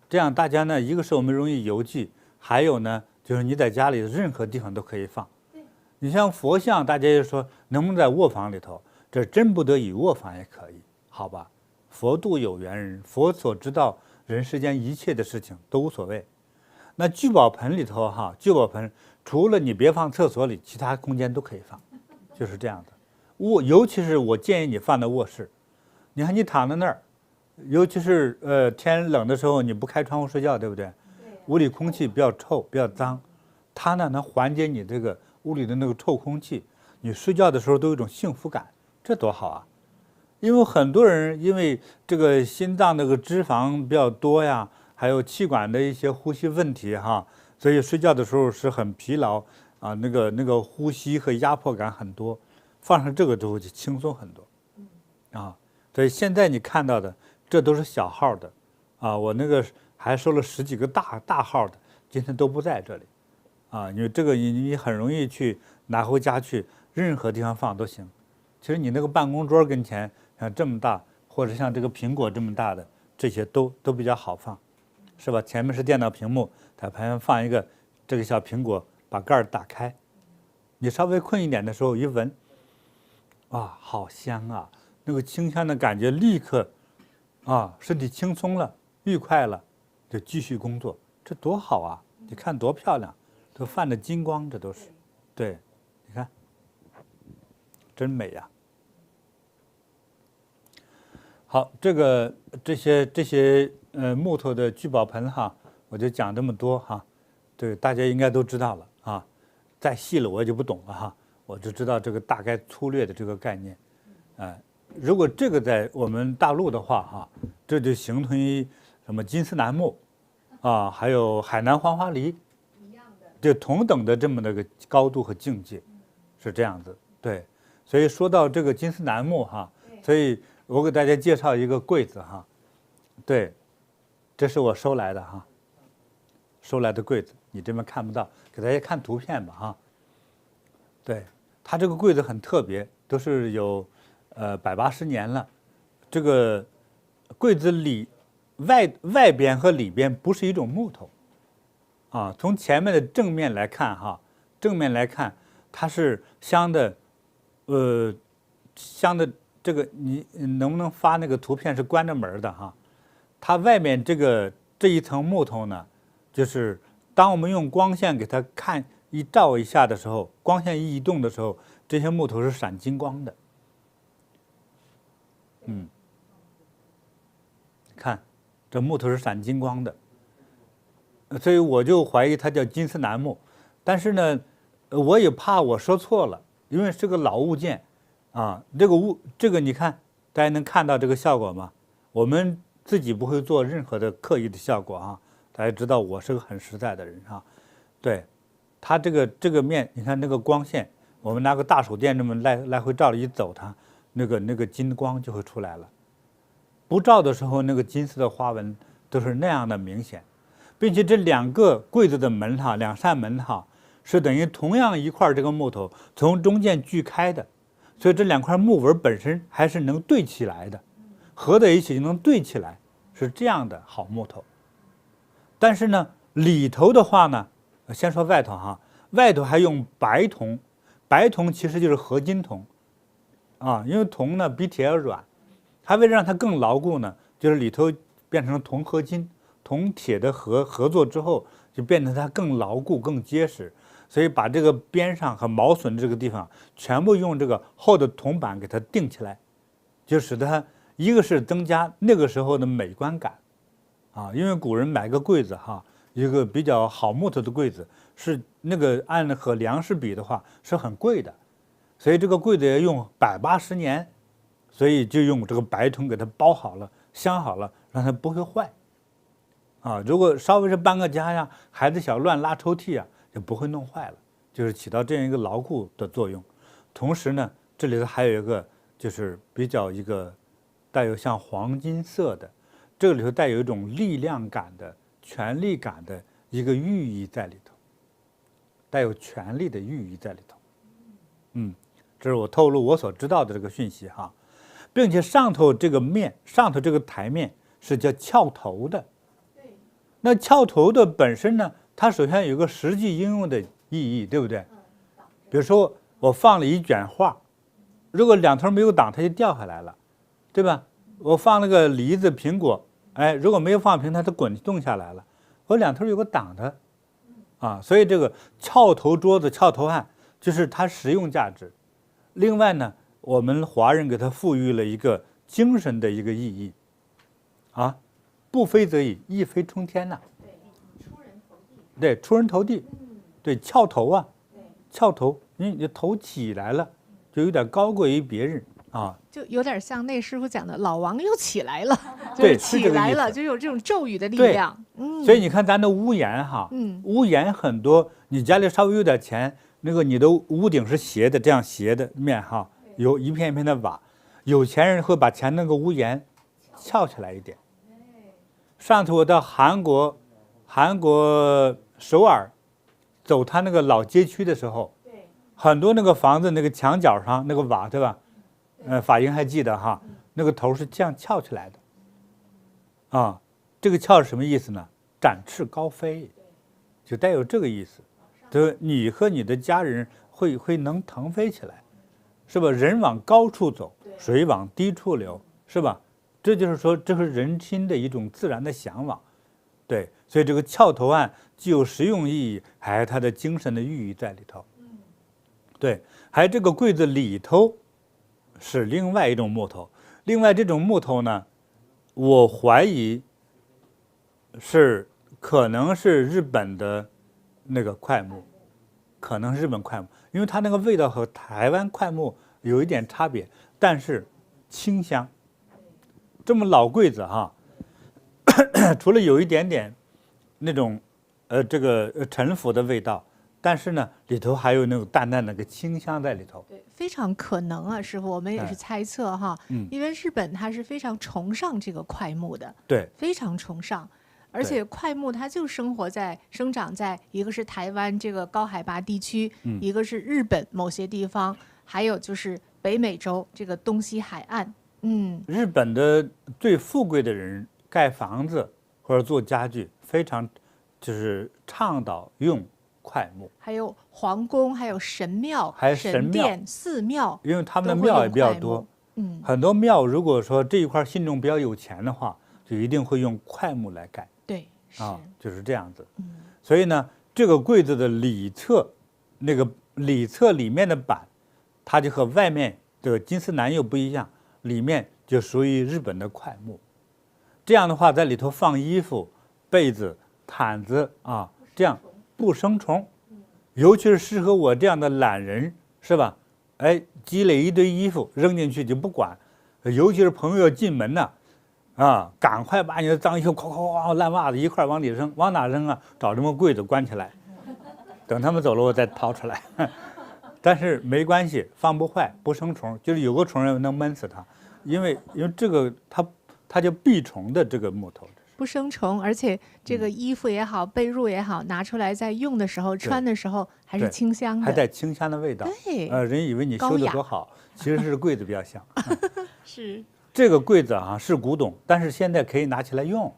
这样大家呢，一个是我们容易邮寄，还有呢，就是你在家里任何地方都可以放。你像佛像，大家就说能不能在卧房里头？这真不得已，卧房也可以，好吧？佛度有缘人，佛所知道人世间一切的事情都无所谓。那聚宝盆里头哈，聚宝盆除了你别放厕所里，其他空间都可以放，就是这样的。尤其是我建议你放在卧室。你看你躺在那儿，尤其是天冷的时候，你不开窗户睡觉，对不对？屋里空气比较臭，比较脏，它呢能缓解你这个屋里的那个臭空气，你睡觉的时候都有一种幸福感，这多好啊！因为很多人因为这个心脏那个脂肪比较多呀，还有气管的一些呼吸问题哈，所以睡觉的时候是很疲劳啊，那个呼吸和压迫感很多，放上这个之后就轻松很多啊。所以现在你看到的这都是小号的啊，我那个还收了10几个大号的，今天都不在这里啊，因为这个你很容易去拿回家去，任何地方放都行。其实你那个办公桌跟前像这么大，或者像这个苹果这么大的，这些都比较好放。是吧？前面是电脑屏幕，在旁边放一个这个小苹果，把盖儿打开。你稍微困一点的时候，一闻，啊，好香啊！那个清香的感觉，立刻，啊，身体轻松了，愉快了，就继续工作，这多好啊！你看多漂亮，都泛着金光，这都是，对，你看，真美呀！好，这些木头的聚宝盆哈，我就讲这么多哈，对，大家应该都知道了啊。再细了我也就不懂了哈，我只知道这个大概粗略的这个概念。如果这个在我们大陆的话哈，这就形同于什么金丝楠木啊，还有海南黄花梨一样的，就同等的这么的个高度和境界，是这样子。对，所以说到这个金丝楠木哈，所以我给大家介绍一个柜子哈，对，这是我收来的哈，收来的柜子，你这边看不到，给大家看图片吧哈。对，它这个柜子很特别，都是有180年了。这个柜子外边和里边不是一种木头啊，从前面的正面来看哈，正面来看它是镶的，这个你能不能发那个图片是关着门的哈？它外面这一层木头呢，就是当我们用光线给它一照一下的时候，光线一移动的时候，这些木头是闪金光的。看，这木头是闪金光的，所以我就怀疑它叫金丝楠木。但是呢，我也怕我说错了，因为是个老物件。啊，这个你看，大家能看到这个效果吗？我们自己不会做任何的刻意的效果啊。大家知道我是个很实在的人啊。对，它这个面，你看那个光线，我们拿个大手电这么来回照了一走它，那个金光就会出来了。不照的时候，那个金丝的花纹都是那样的明显。并且这2个柜子的门哈，2扇门哈，是等于同样一块这个木头从中间锯开的，所以这2块木纹本身还是能对起来的，合在一起就能对起来，是这样的好木头。但是呢，里头的话呢，先说外头哈，外头还用白铜，白铜其实就是合金铜啊，因为铜呢比铁要软，它为了让它更牢固呢，就是里头变成铜合金，铜铁的合作之后，就变成它更牢固、更结实，所以把这个边上和毛榫这个地方全部用这个厚的铜板给它钉起来，就使得它一个是增加那个时候的美观感啊，因为古人买个柜子哈，一个比较好木头的柜子是那个按和粮食比的话是很贵的，所以这个柜子要用180年，所以就用这个白铜给它包好了、镶好了，让它不会坏。啊，如果稍微是搬个家呀，孩子小乱拉抽屉啊，就不会弄坏了，就是起到这样一个牢固的作用。同时呢，这里头还有一个就是比较一个带有像黄金色的，这个里头带有一种力量感的、权力感的一个寓意在里头，带有权力的寓意在里头。这是我透露我所知道的这个讯息哈，并且上头这个面，上头这个台面是叫翘头的。那翘头的本身呢，它首先有一个实际应用的意义，对不对？比如说我放了一卷画，如果2头没有挡，它就掉下来了，对吧？我放了个梨子、苹果，哎，如果没有放平，它就滚动下来了。我2头有个挡的，啊，所以这个翘头桌子、翘头案就是它实用价值。另外呢，我们华人给它赋予了一个精神的一个意义，啊。不飞则已，一飞冲天呐。对，出人头地。对，翘头啊，翘头，你的头起来了，就有点高过于别人啊。就有点像那师傅讲的，老王又起来了，对，起来了，就有这种咒语的力量。所以你看咱的屋檐哈，屋檐很多，你家里稍微有点钱，那个你的屋顶是斜的，这样斜的面哈，有一片一片的瓦，有钱人会把前那个屋檐翘起来一点。上次我到韩国首尔，走他那个老街区的时候，很多那个房子那个墙角上那个瓦，对吧？法英还记得哈，那个头是这样翘起来的，啊，这个翘是什么意思呢？展翅高飞，就带有这个意思，就是你和你的家人会能腾飞起来，是吧？人往高处走，水往低处流，是吧？这就是说，这是人心的一种自然的向往，对，所以这个翘头案既有实用意义，还有它的精神的寓意在里头。对，还有这个柜子里头是另外一种木头，另外这种木头呢，我怀疑可能是日本的那个檜木，可能是日本檜木，因为它那个味道和台湾檜木有一点差别，但是清香。这么老柜子哈，除了有一点点那种这个陈腐的味道，但是呢里头还有那种淡淡的个清香在里头。对，非常可能啊，师傅，我们也是猜测哈，因为日本它是非常崇尚这个檜木的，对，非常崇尚。而且檜木它就生长在一个是台湾这个高海拔地区，一个是日本某些地方，还有就是北美洲这个东西海岸。日本的最富贵的人盖房子或者做家具，非常就是倡导用檜木。还有皇宫，还有神庙、还有神殿、寺庙，因为他们的庙也比较多。很多庙如果说这一块信众比较有钱的话，就一定会用檜木来盖。对，啊，就是这样子。所以呢，这个柜子的里侧，那个里侧里面的板，它就和外面的金丝楠又不一样。里面就属于日本的檜木，这样的话在里头放衣服、被子、毯子啊，这样不生虫，尤其是适合我这样的懒人，是吧？哎，积累一堆衣服扔进去就不管，尤其是朋友要进门呢，啊，赶快把你的脏衣服哐哐哐烂袜子一块往里扔，往哪扔啊？找这么柜子关起来，等他们走了我再掏出来。但是没关系，放不坏，不生虫，就是有个虫能闷死它，因为这个它叫避虫的这个木头。不生虫，而且这个衣服也好，被褥也好，拿出来在用的时候、穿的时候还是清香的，还带清香的味道。对，人以为你修的多好，其实是柜子比较香。是这个柜子啊是古董，但是现在可以拿起来用，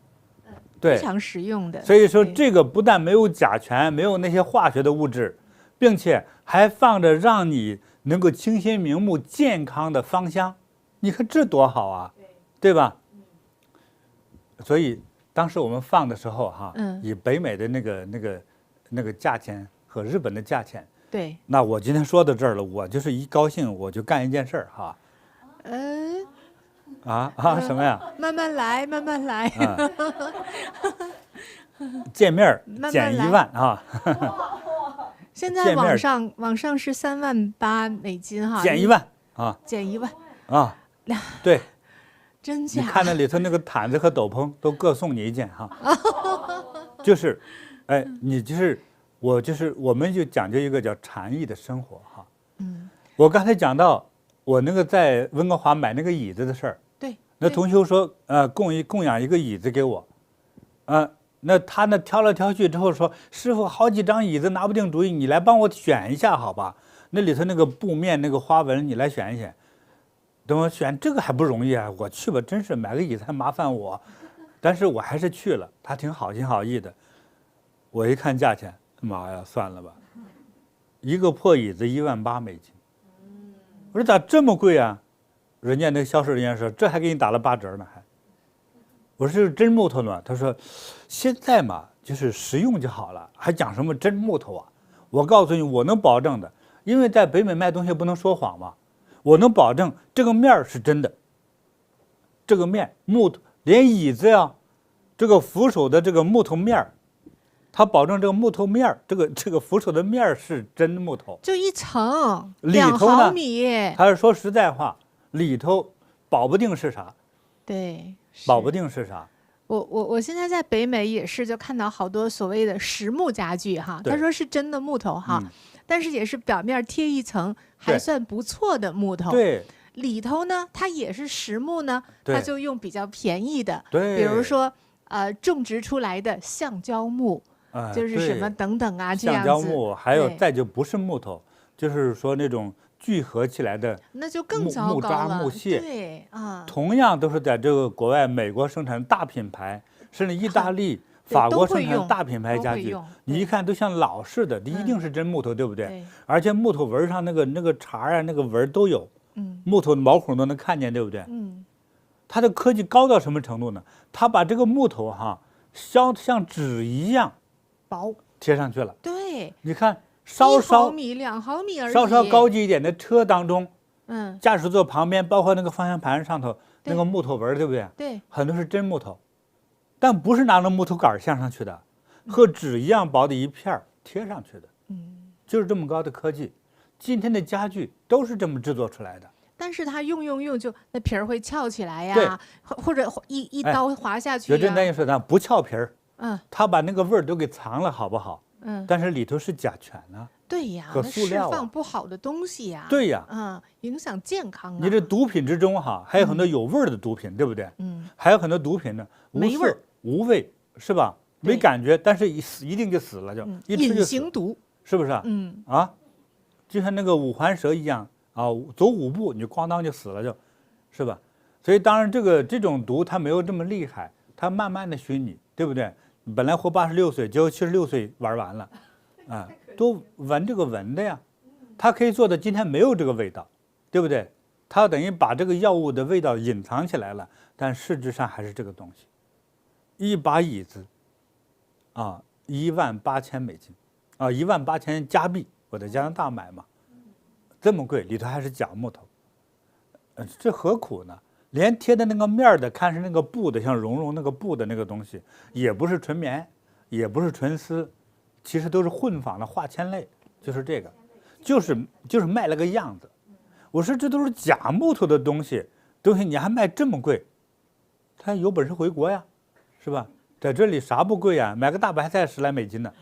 对，非常实用的。所以说这个不但没有甲醛，没有那些化学的物质，并且还放着让你能够清心明目、健康的芳香，你看这多好啊，对吧？所以当时我们放的时候哈，以北美的那个价钱和日本的价钱，对。那我今天说到这儿了，我就是一高兴我就干一件事儿哈。什么呀？慢慢来，慢慢来。见面减1万啊！现在网上是$38,000哈，减1万啊！减1万啊！对，真假？你看那里头那个毯子和斗篷都各送你一件哈。就是，哎，我们就讲究一个叫禅意的生活哈。我刚才讲到我那个在温哥华买那个椅子的事儿。对。那同修说，供养一个椅子给我，那他那挑来挑去之后说，师傅好几张椅子拿不定主意，你来帮我选一下好吧？那里头那个布面那个花纹你来选一选。等我选这个还不容易啊，我去吧，真是买个椅子还麻烦我，但是我还是去了，他挺好心好意的。我一看价钱，妈呀，算了吧，一个破椅子$18,000。我说咋这么贵啊？人家那个销售人员说，这还给你打了8折呢，还。我说是真木头呢，他说现在嘛就是实用就好了，还讲什么真木头啊？我告诉你，我能保证的，因为在北美卖东西不能说谎嘛，我能保证这个面是真的，这个面木头，连椅子呀，这个扶手的这个木头面，他保证这个木头面，这个扶手的面是真木头，就一层，2毫米。他是说实在话，里头保不定是啥，对，保不定是啥。我现在在北美也是，就看到好多所谓的实木家具哈，他说是真的木头哈，但是也是表面贴一层还算不错的木头，对，里头呢它也是实木呢，它就用比较便宜的，对，比如说种植出来的橡胶木，就是什么等等啊这样子，橡胶木，还有再就不是木头，就是说那种聚合起来的，那就更糟糕了。木渣、木屑，对啊，同样都是在这个国外，美国生产的大品牌，甚至意大利、法国生产的大品牌家具，你一看都像老式的，一定是真木头，对不对？而且木头纹上那个茬啊，那个纹都有，木头的毛孔都能看见，对不对？它的科技高到什么程度呢？它把这个木头像纸一样薄贴上去了。对，你看。1毫米、2毫米而已。稍稍高级一点的车当中，驾驶座旁边，包括那个方向盘上头那个木头纹，对不对？对，很多是真木头，但不是拿那木头杆镶上去的，和纸一样薄的一片贴上去的。就是这么高的科技，今天的家具都是这么制作出来的。但是它用就那皮儿会翘起来呀，或者一刀划下去。学真担心说，咱不翘皮儿，他把那个味儿都给藏了，好不好？但是里头是甲醛啊，对呀，和塑料释放不好的东西呀，对呀，影响健康啊。你这毒品之中还有很多有味儿的毒品，对不对？还有很多毒品呢，没味儿、无味，是吧？没感觉，但是一定就死了，就一吃就死。隐形毒，是不是？就像那个五环蛇一样啊，走5步你就咣当就死了，是吧？所以当然这种毒它没有这么厉害，它慢慢的熏你，对不对？本来活86岁，结果76岁玩完了，都闻这个闻的呀，它可以做的今天没有这个味道，对不对？它等于把这个药物的味道隐藏起来了，但实质上还是这个东西。一把椅子，$18,000，$18,000加币，我在加拿大买嘛，这么贵，里头还是假木头，这何苦呢？连贴的那个面的，看是那个布的，像绒那个布的那个东西，也不是纯棉，也不是纯丝，其实都是混纺的化纤类，就是这个，就是卖了个样子。我说这都是假木头的东西你还卖这么贵，他有本事回国呀，是吧？在这里啥不贵呀？买个大白菜$10来呢，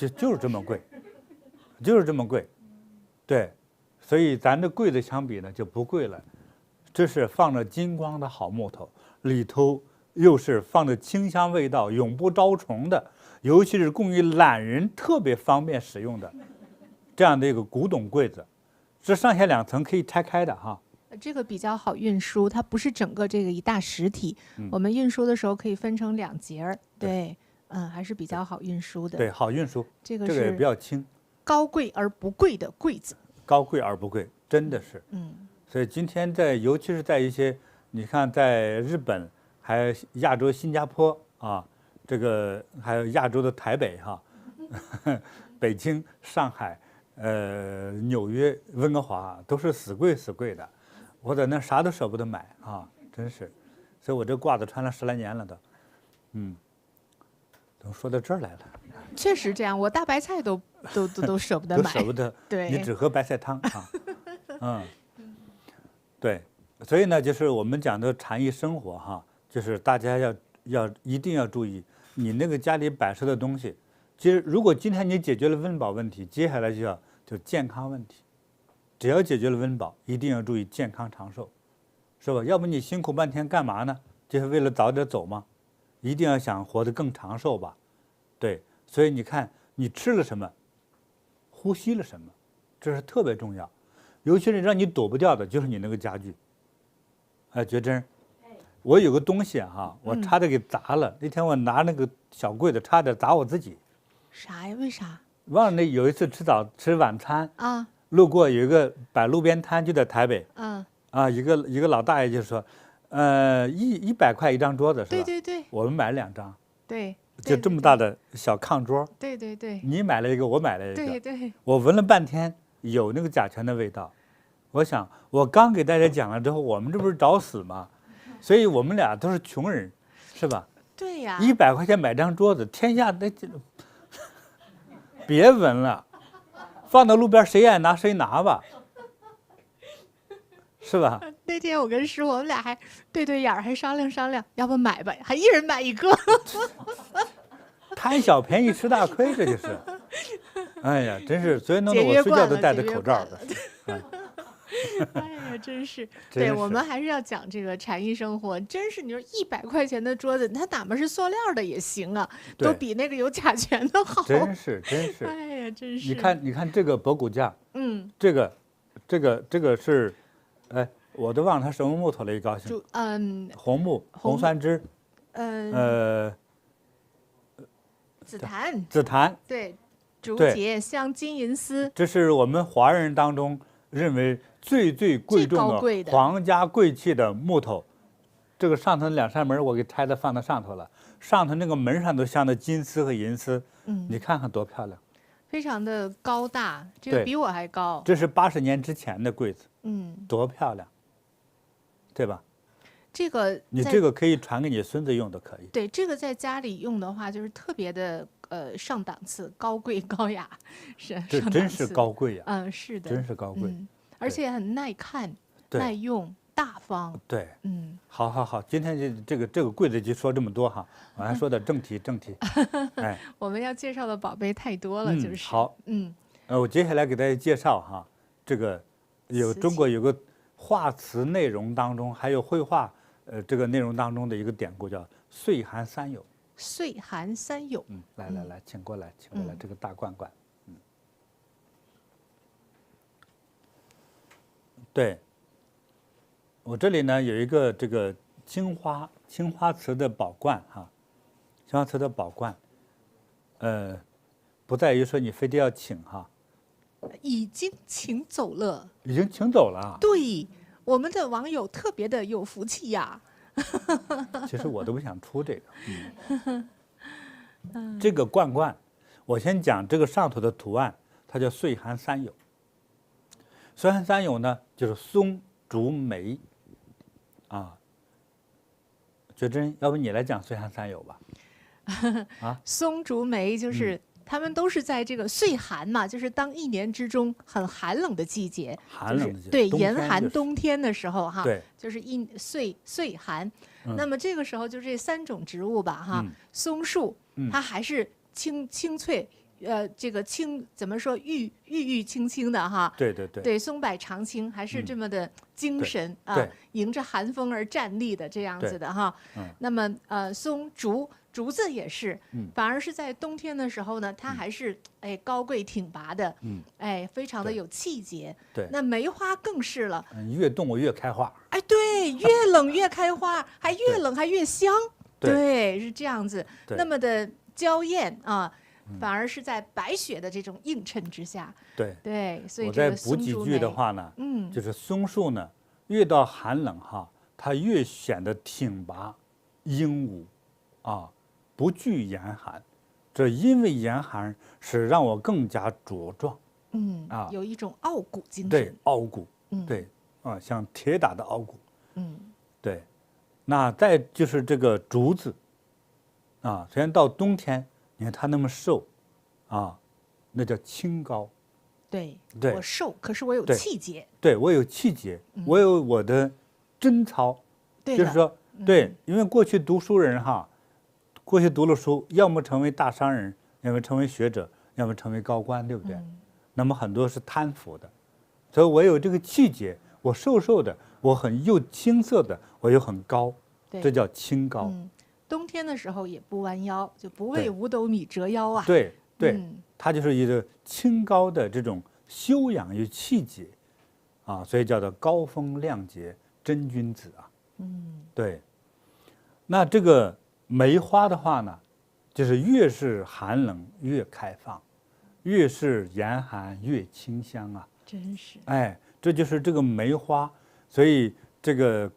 就是这么贵，就是这么贵，对，所以咱这柜子相比呢就不贵了。这是放着金光的好木头，里头又是放着清香味道，永不招虫的，尤其是供于懒人特别方便使用的这样的一个古董柜子。这上下2层可以拆开的哈。这个比较好运输，它不是整个这个一大实体，我们运输的时候可以分成2节儿，对，还是比较好运输的。对，好运输，这个也比较轻，高贵而不贵的柜子。高贵而不贵，真的是。所以今天尤其是在一些，你看在日本，还有亚洲新加坡啊，这个还有亚洲的台北哈，北京、上海。纽约、温哥华都是死贵的，我在那啥都舍不得买啊，真是，所以我这褂子穿了10来年了都，怎么说到这儿来了？确实这样，我大白菜都舍不得买，都舍不得，对，你只喝白菜汤啊，对，所以呢，就是我们讲的禅意生活哈，就是大家一定要注意，你那个家里摆设的东西。其实，如果今天你解决了温饱问题，接下来就健康问题。只要解决了温饱，一定要注意健康长寿，是吧？要不你辛苦半天干嘛呢？就是为了早点走吗？一定要想活得更长寿吧。对，所以你看，你吃了什么，呼吸了什么，这是特别重要。尤其是让你躲不掉的，就是你那个家具。觉珍，我有个东西哈，我差点给砸了。那天我拿那个小柜子，差点砸我自己。啥呀？为啥？忘了那有一次吃晚餐啊，路过有一个摆路边摊，就在台北。一个老大爷就说，100块一张桌子是吧？对对对。我们买了2张。对。就这么大的小炕桌。对对对。你买了一个，我买了一个。对对。我闻了半天，有那个甲醛的味道。我想，我刚给大家讲了之后，我们这不是找死吗？所以我们俩都是穷人，是吧？对呀。100块钱买张桌子，天下那别闻了，放到路边谁爱拿谁拿吧，是吧？那天我跟师傅，我们俩还对眼儿，还商量，要不买吧，还一人买一个。贪小便宜吃大亏，这就是。哎呀，真是，所以弄得我睡觉都戴着口罩的。哎呀，真是，对，我们还是要讲这个禅意生活。真是，你说100块钱的桌子，它哪怕是塑料的也行啊，都比那个有甲醛的好。真是。哎呀，真是。你看这个博古架，这个是，哎，我都忘了它什么木头了，一高兴。红木、红酸枝，紫檀，对，竹节、镶金银丝，这是我们华人当中认为最贵重的皇家贵气的木头。这个上头2扇门我给拆的放到上头了，上头那个门上都镶的金丝和银丝，你看看多漂亮，非常的高大，这个比我还高。这是80年之前的柜子，多漂亮，对吧？这个你这个可以传给你孙子用都可以。对，这个在家里用的话，就是特别的上档次、高贵高雅，是。这真是高贵呀！是的，真是高贵，而且很耐看、耐用、大方。对，好，今天这个柜子就说这么多哈，我还说点正题。哎，我们要介绍的宝贝太多了，就是。好，我接下来给大家介绍哈，这个中国有个画词内容当中，还有绘画这个内容当中的一个典故叫岁寒三友。岁寒三友。来，请过来，这个大罐罐。对，我这里呢有一个这个青花瓷的宝罐哈，青花瓷的宝罐，不在于说你非得要请哈。已经请走了。已经请走了。对，我们的网友特别的有福气呀。其实我都不想出这个。这个罐，我先讲这个上头的图案，它叫岁寒三友。岁寒三友呢，就是松、竹、梅。觉珍，要不你来讲岁寒三友吧？松、竹、梅就是。他们都是在这个岁寒嘛，就是当1年之中很寒冷的季节，对，严寒冬天的时候哈，就是岁寒。那么这个时候就这3种植物吧哈，松树它还是青翠这个怎么说郁青青的哈，对对对，对，松柏长青，还是这么的精神啊，对，迎着寒风而站立的这样子的哈。那么竹子也是，反而是在冬天的时候呢，它还是高贵挺拔的，非常的有气节。对，那梅花更是了，越冻越开花。哎，对，越冷越开花，还越冷还越香。对，是这样子，那么的娇艳啊。反而是在白雪的这种映衬之下，对，所以我再补几句的话呢，就是松树呢，越到寒冷哈，它越显得挺拔、英武，啊，不惧严寒。这因为严寒是让我更加茁壮，有一种傲骨精神，对，傲骨，对，像铁打的傲骨，对。那再就是这个竹子，虽然到冬天。你看它那么瘦，那叫清高。对，我瘦，可是我有气节。对，我有气节，我有我的贞操。就是说，对，因为过去读书人哈，过去读了书，要么成为大商人，要么成为学者，要么成为高官，对不对？那么很多是贪腐的，所以我有这个气节，我瘦瘦的，我很又青涩的，我又很高，这叫清高。冬天的时候也不弯腰，就不为五斗米折腰啊。对，它就是一个清高的这种修养与气节，所以叫做高风亮节真君子啊。对。那这个梅花的话呢，就是越是寒冷越开放，越是严寒越清香啊。真是。这就是这个梅花，所以这个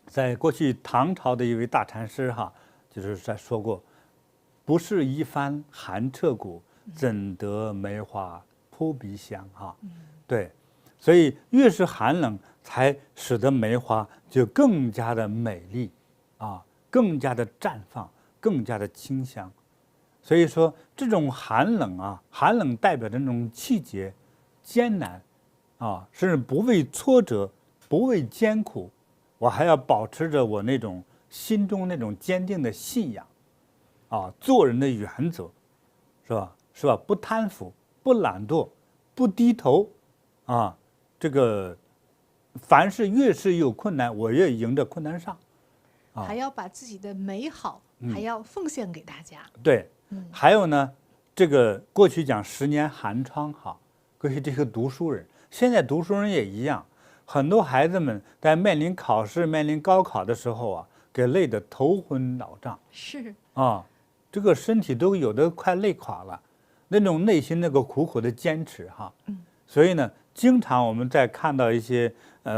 在过去唐朝的一位大禅师哈，就是在说过，不是一番寒彻骨，怎得梅花扑鼻香哈。对，所以越是寒冷，才使得梅花就更加的美丽更加的绽放，更加的清香。所以说这种寒冷寒冷代表着那种气节、艰难甚至不畏挫折，不畏艰苦。我还要保持着我那种心中那种坚定的信仰，做人的原则，是吧？不贪腐，不懒惰，不低头，这个凡是越是有困难，我越迎着困难上，还要把自己的美好还要奉献给大家。对，还有呢，这个过去讲10年寒窗过去这个读书人，现在读书人也一样。很多孩子们在面临考试、面临高考的时候给累得头昏脑胀，是这个身体都有的快累垮了，那种内心那个苦苦的坚持所以呢，经常我们在看到一些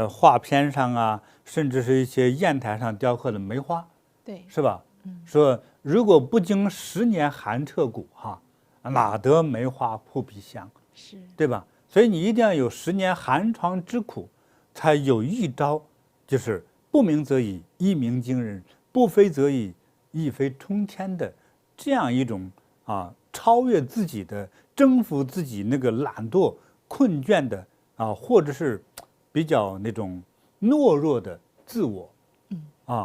画片上甚至是一些砚台上雕刻的梅花，对，是吧？说如果不经10年寒彻骨哪得梅花扑鼻香？是，对吧？所以你一定要有10年寒窗之苦。才有一招，就是不鸣则已，一鸣惊人；不飞则已，一飞冲天的这样一种超越自己的、征服自己那个懒惰、困倦的或者是比较那种懦弱的自我，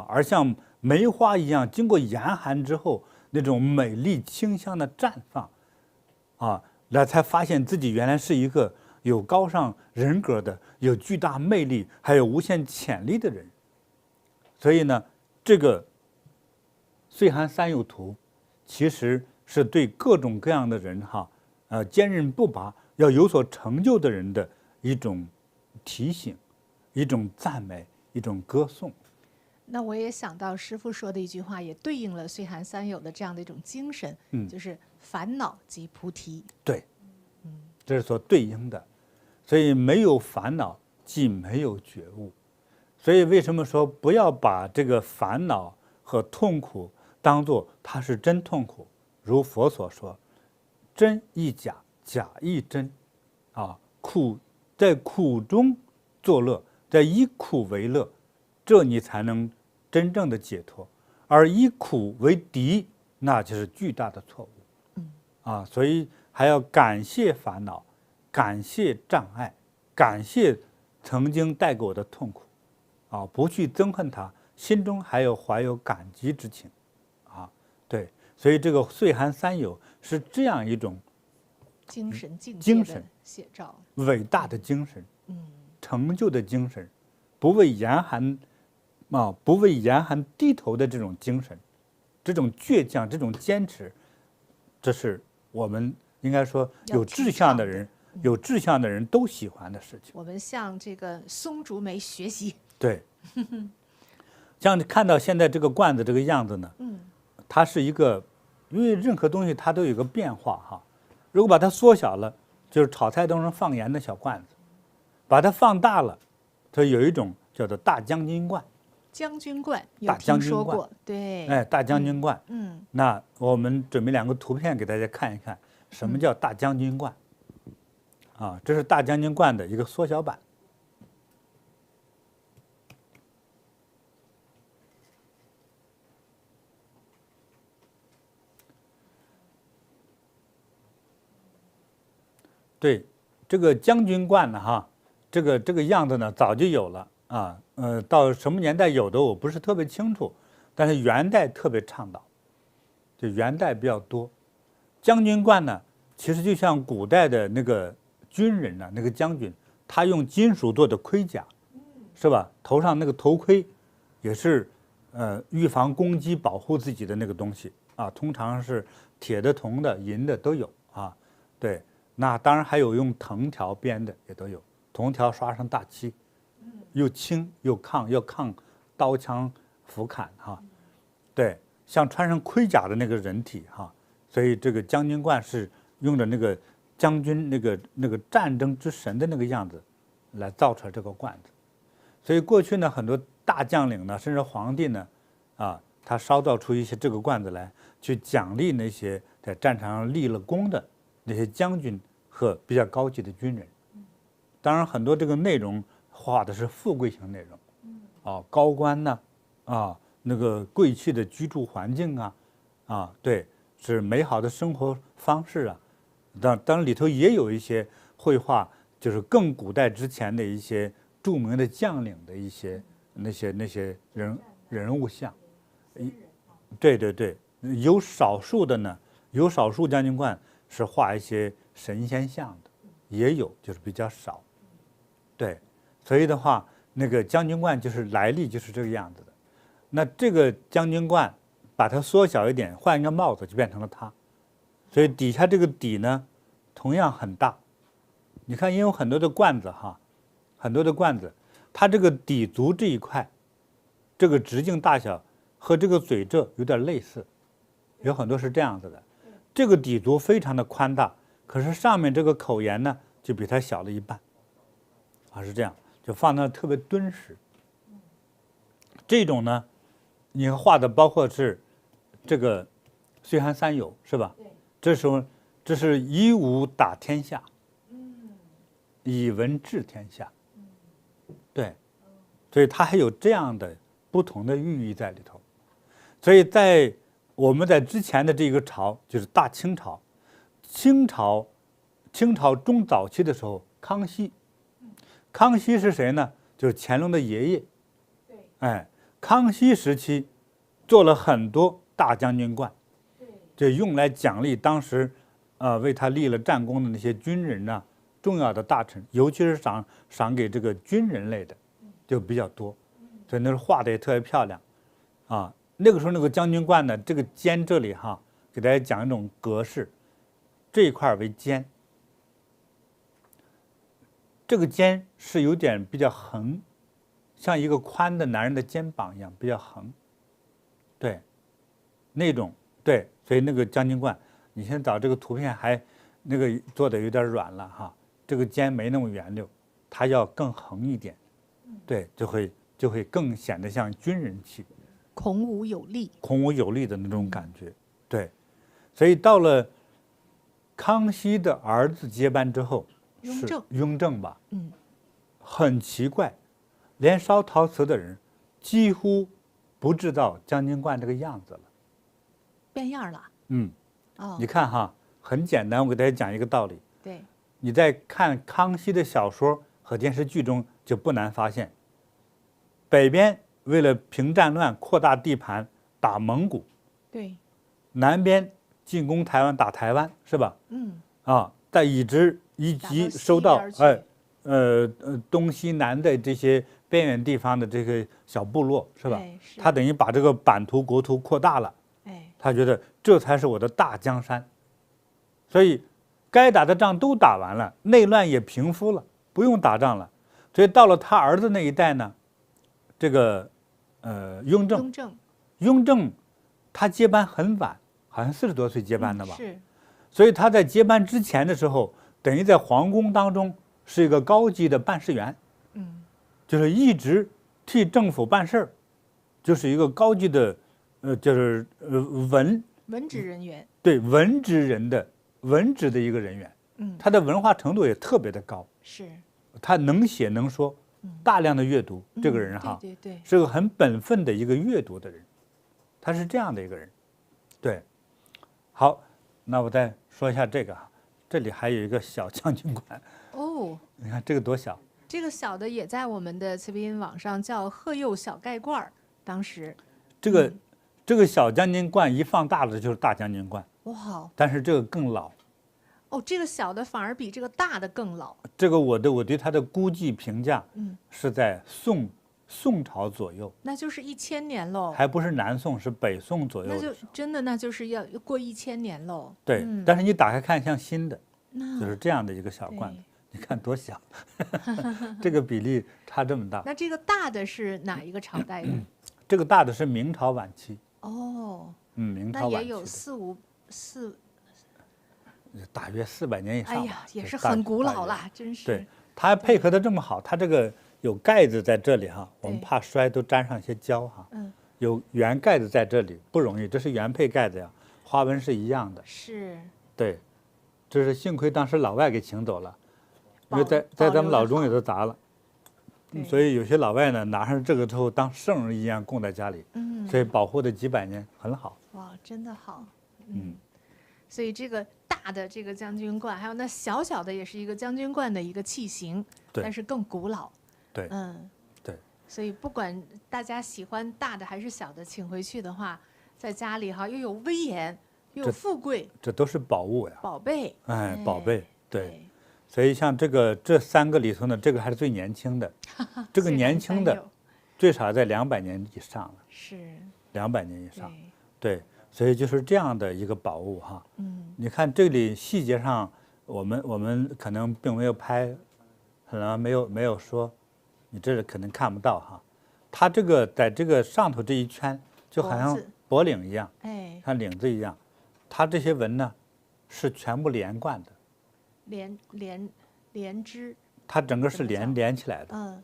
而像梅花一样，经过严寒之后那种美丽清香的绽放，来才发现自己原来是一个有高尚人格的、有巨大魅力、还有无限潜力的人。所以呢，这个岁寒三有图，其实是对各种各样的人坚韧不拔、要有所成就的人的一种提醒、一种赞美、一种歌颂。那我也想到师父说的一句话，也对应了岁寒三有的这样的一种精神，就是烦恼即菩提。对，这是所对应的。所以没有烦恼，即没有觉悟。所以为什么说不要把这个烦恼和痛苦当作它是真痛苦？如佛所说，真亦假，假亦真，苦在苦中作乐，在以苦为乐，这你才能真正的解脱。而以苦为敌，那就是巨大的错误。所以还要感谢烦恼。感谢障碍，感谢曾经带给我的痛苦，不去憎恨它，心中还有怀有感激之情，对，所以这个岁寒三有是这样一种精神境界精神的写照，伟大的精神，成就的精神，不为严寒不为严寒低头的这种精神，这种倔强，这种坚持，这是我们应该说有志向的人，有志向的人都喜欢的事情。我们向这个松竹梅学习。对，像你看到现在这个罐子这个样子呢，它是一个，因为任何东西它都有一个变化哈。如果把它缩小了，就是炒菜都能放盐的小罐子；把它放大了，它有一种叫做大将军罐。将军罐有大将听军罐说过，对，哎，大将军罐。嗯，那我们准备2个图片给大家看一看，什么叫大将军罐？这是大将军罐的一个缩小版。对，这个将军罐呢，哈，这个样子呢早就有了啊，到什么年代有的我不是特别清楚，但是元代特别倡导，就元代比较多。将军罐呢，其实就像古代的那个军人呢，那个将军，他用金属做的盔甲，是吧？头上那个头盔，也是预防攻击、保护自己的那个东西啊，通常是铁的、铜的、银的都有啊，对。那当然还有用藤条编的也都有，铜条刷上大漆，又轻又抗，要抗刀枪斧砍哈。对，像穿上盔甲的那个人体哈，所以这个将军罐是用的那个将军那个战争之神的那个样子来造出来这个罐子。所以过去呢，很多大将领呢，甚至皇帝呢，他烧造出一些这个罐子来，去奖励那些在战场上立了功的那些将军和比较高级的军人。当然，很多这个内容画的是富贵型内容，高官呢，那个贵气的居住环境对，是美好的生活方式啊。当然里头也有一些绘画，就是更古代之前的一些著名的将领的一些那些人物像。对对对，有少数的呢，有少数将军罐是画一些神仙像的，也有，就是比较少。对，所以的话，那个将军罐就是来历就是这个样子的。那这个将军罐把它缩小一点，换一个帽子就变成了它，所以底下这个底呢，同样很大。你看，因为有很多的罐子很多的罐子，它这个底足这一块，这个直径大小和这个嘴这有点类似，有很多是这样子的。这个底足非常的宽大，可是上面这个口沿呢，就比它小了一半，是这样，就放那特别敦实。这种呢，你画的包括是这个岁寒三友是吧？这时候这是以武打天下，以文治天下，对，所以它还有这样的不同的寓意在里头。所以在我们在之前的这个朝，就是大清朝，清朝中早期的时候，康熙是谁呢？就是乾隆的爷爷。康熙时期做了很多大将军罐，就用来奖励当时为他立了战功的那些军人呐，重要的大臣，尤其是赏给这个军人类的就比较多，所以那时候画的也特别漂亮那个时候那个将军罐呢，这个尖这里给大家讲一种格式，这一块为尖，这个尖是有点比较横，像一个宽的男人的肩膀一样比较横，对，那种对，所以那个将军罐，你先找这个图片还那个做的有点软了这个尖没那么圆溜，它要更横一点，对，就会更显得像军人气。孔武有力的那种感觉，对，所以到了康熙的儿子接班之后，雍正吧，很奇怪，连烧陶瓷的人几乎不知道将军罐这个样子了，变样了。你看很简单，我给大家讲一个道理。对，你在看康熙的小说和电视剧中就不难发现，北边为了平战乱、扩大地盘、打蒙古，对，南边进攻台湾打台湾是吧？嗯，再一级收到东西南的这些边远地方的这个小部落是吧？他等于把这个版图国土扩大了，他觉得这才是我的大江山，所以该打的仗都打完了，内乱也平复了，不用打仗了。所以到了他儿子那一代呢，这个雍正他接班很晚，好像40多岁接班的吧？是。所以他在接班之前的时候，等于在皇宫当中是一个高级的办事员，就是一直替政府办事儿，就是一个高级的，就是文职人员。对，文职的一个人员，他的文化程度也特别的高，是。他能写能说，大量的阅读，这个人哈，对，是个很本分的一个阅读的人，他是这样的一个人，对。好，那我再说一下这个哈，这里还有一个小将军馆。哦，你看这个多小。这个小的也在我们的慈悲音网上叫鹤釉小盖罐，当时。这个小将军罐一放大了就是大将军罐。哇！但是这个更老。哦，这个小的反而比这个大的更老。这个我对它的估计评价，是在宋朝左右。那就是1000年喽。还不是南宋，是北宋左右。那就真的那就是要过1000年喽。对，但是你打开看像新的，就是这样的一个小罐子，你看多小，这个比例差这么大。那这个大的是哪一个朝代的？这个大的是明朝晚期。哦。明朝晚期。那也有4大约400年以上。哎呀，也是很古老啦，真是。对，它还配合的这么好，它这个有盖子在这里哈，我们怕摔都沾上一些胶哈。有圆盖子在这里不容易，这是原配盖子呀，花纹是一样的。是。对，这是幸亏当时老外给请走了，因为在咱们老中也都砸了，所以有些老外呢拿上这个之后当圣人一样供在家里，所以保护的几百年很好。哇，真的好。所以这个大的这个将军罐，还有那小小的也是一个将军罐的一个器型，但是更古老。对，对。所以不管大家喜欢大的还是小的，请回去的话，在家里哈又有威严又有富贵，这都是宝物呀，宝贝。宝贝。对，所以像这3个里头呢，这个还是最年轻的，这个年轻的最少在200年以上了。是。200年以上。对。所以就是这样的一个宝物哈，你看这里细节上，我们可能并没有拍，可能没有说，你这可能看不到哈。它这个在这个上头这一圈，就好像脖领一样，像领子一样，它这些纹呢是全部连贯的，连枝，它整个是连起来的。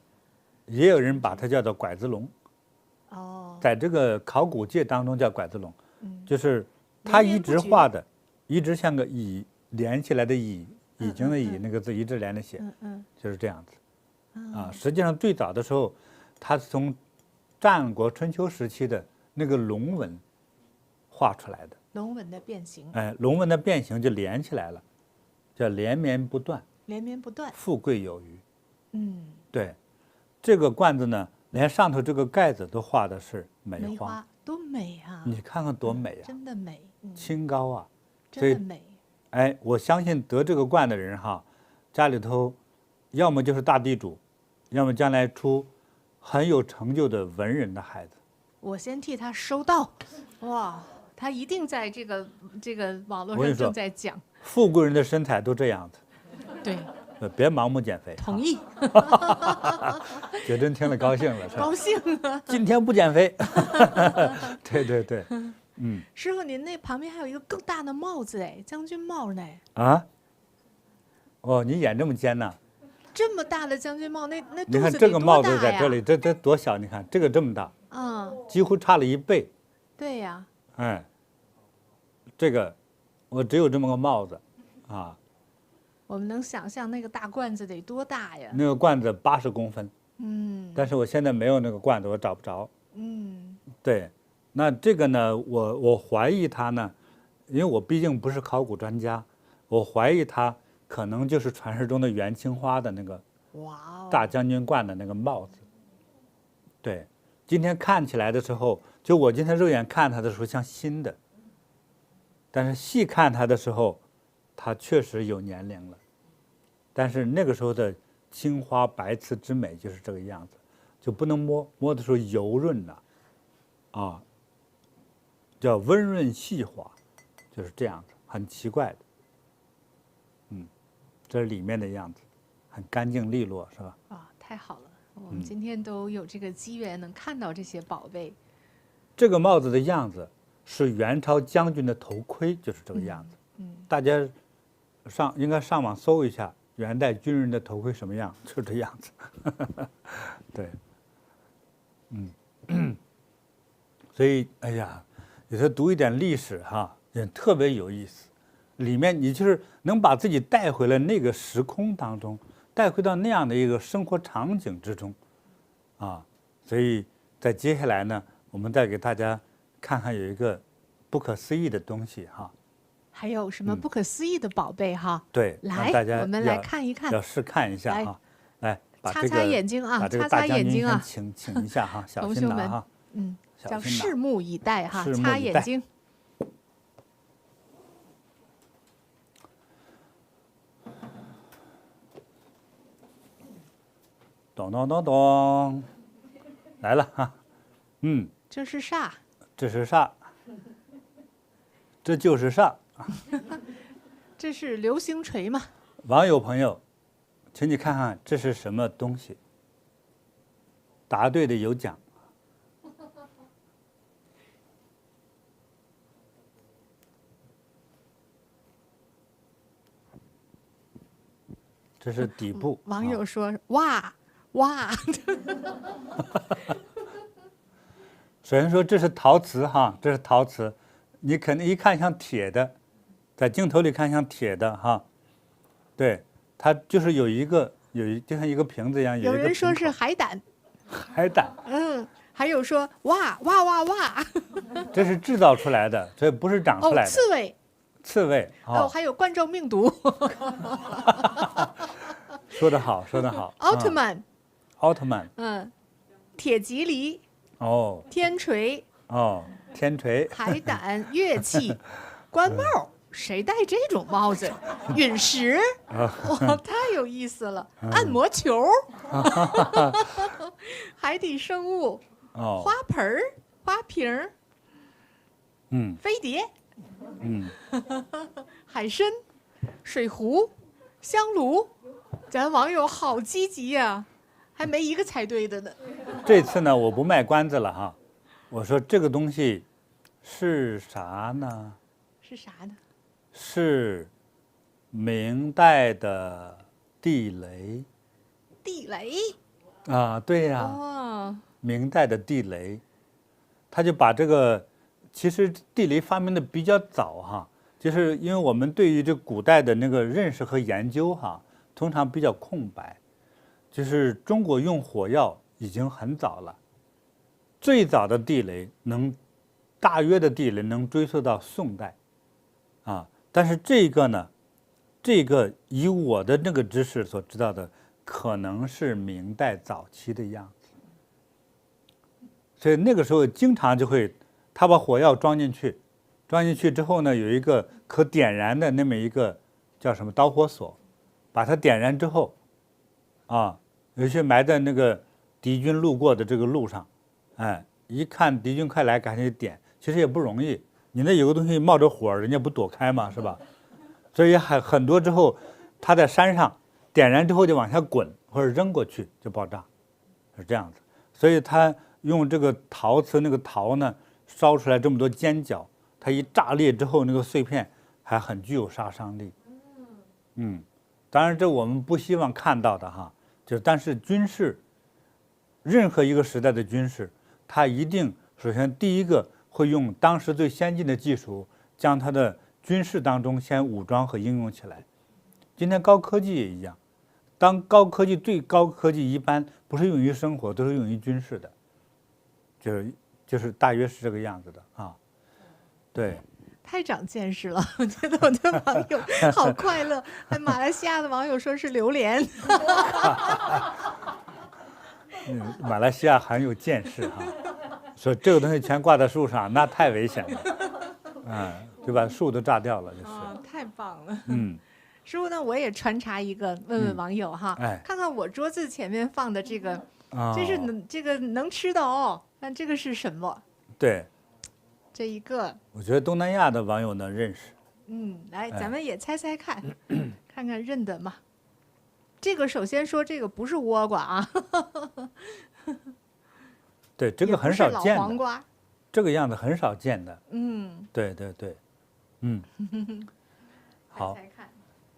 也有人把它叫做拐子龙。在这个考古界当中叫拐子龙。就是他一直画的，一直像个蚁连起来的蚁，已经的蚁那个字一直连着写，就是这样子。实际上最早的时候，他是从战国春秋时期的那个龙纹画出来的。龙纹的变形。龙纹的变形就连起来了，叫连绵不断。连绵不断。富贵有余。对，这个罐子呢，连上头这个盖子都画的是梅花。多美啊！你看看多美啊！真的美，清高啊，真的美。我相信得这个罐的人哈，家里头要么就是大地主，要么将来出很有成就的文人的孩子。我先替他收到，哇，他一定在这个网络上正在讲。富贵人的身材都这样子。对。别盲目减肥。同意。觉真听了高兴了，是吧？高兴啊！今天不减肥。对。师傅，您那旁边还有一个更大的帽子将军帽呢。你眼这么尖呢？这么大的将军帽，那肚子你看这个帽子在这里，这多小？你看这个这么大，几乎差了1倍。对呀。这个我只有这么个帽子啊。我们能想象那个大罐子得多大呀？那个罐子80公分。但是我现在没有那个罐子，我找不着。对，那这个呢，我怀疑它呢，因为我毕竟不是考古专家，我怀疑它可能就是传说中的元青花的那个大将军罐的那个帽子。对，今天看起来的时候，就我今天肉眼看它的时候像新的，但是细看它的时候，它确实有年龄了。但是那个时候的青花白瓷之美就是这个样子，就不能摸，摸的时候油润呐，啊，叫温润细滑，就是这样子，很奇怪的。这是里面的样子，很干净利落，是吧？啊，太好了！我们今天都有这个机缘能看到这些宝贝。这个帽子的样子是元朝将军的头盔，就是这个样子。大家应该上网搜一下元代军人的头盔什么样，就这样子。对，所以哎呀，有时候读一点历史哈，也特别有意思。里面你就是能把自己带回了那个时空当中，带回到那样的一个生活场景之中，啊，所以在接下来呢，我们再给大家看看有一个不可思议的东西哈。还有什么不可思议的宝贝哈？对，来，大家我们来看一看，要试看一下哈。来，把这个擦擦眼睛啊，把这个擦擦大将军眼睛啊，请一下哈，小同学们心拿哈。叫小心拿拭目以待哈，拭目以待擦眼睛。咚咚咚咚，来了哈。这是啥？这是啥？这就是啥？这是流星锤吗？网友朋友，请你看看这是什么东西？答对的有奖。这是底部。网友说：“哇哇！”首先说这是陶瓷哈，这是陶瓷，你肯定一看像铁的，在镜头里看像铁的哈。对，它就是就像一个瓶子一样，有人说是瓶口海胆，海胆，还有说哇哇哇哇，这是制造出来的，这不是长出来的。刺猬，刺猬还有冠状病毒。说得好，说得好。奥特曼，奥特曼，铁蒺藜，天锤，天锤，海胆，乐器，官帽。谁戴这种帽子？陨石，哇，太有意思了！按摩球，海底生物，花盆儿、花瓶儿，飞碟，海参，水壶，香炉。咱网友好积极呀，还没一个猜对的呢。这次呢，我不卖关子了哈，我说这个东西是啥呢？是啥呢？是明代的地雷。地雷啊，对呀，明代的地雷，他就把这个，其实地雷发明的比较早哈，就是因为我们对于这古代的那个认识和研究哈，通常比较空白，就是中国用火药已经很早了，最早的地雷大约的地雷能追溯到宋代，但是这个呢，以我的那个知识所知道的，可能是明代早期的样子，所以那个时候经常就会，他把火药装进去之后呢，有一个可点燃的那么一个叫什么导火索，把它点燃之后，有些埋在那个敌军路过的这个路上，一看敌军快来，赶紧点，其实也不容易。你那有个东西冒着火，人家不躲开吗？是吧？所以很多之后，他在山上点燃之后就往下滚，或者扔过去就爆炸，是这样子。所以他用这个陶瓷那个陶呢，烧出来这么多尖角，它一炸裂之后，那个碎片还很具有杀伤力。当然这我们不希望看到的哈，但是军事，任何一个时代的军事，它一定首先第一个会用当时最先进的技术，将它的军事当中先武装和应用起来。今天高科技也一样，当最高科技一般不是用于生活，都是用于军事的，就是大约是这个样子的啊。对，太长见识了，我觉得我的网友好快乐。还马来西亚的网友说是榴莲。马来西亚很有见识哈，说这个东西全挂在树上，那太危险了。就把树都炸掉了，就是。哦，太棒了。嗯，师傅呢，我也穿插一个，问问网友哈，哎看看我桌子前面放的这个，哦这是这个能吃的哦，那这个是什么？对，这一个，我觉得东南亚的网友呢认识。来，咱们也猜猜看，看看认得吗？这个首先说这个不是倭瓜啊，对，这个很也不是老少见的，黄瓜，这个样子很少见的。嗯，对对对，嗯，好猜猜看，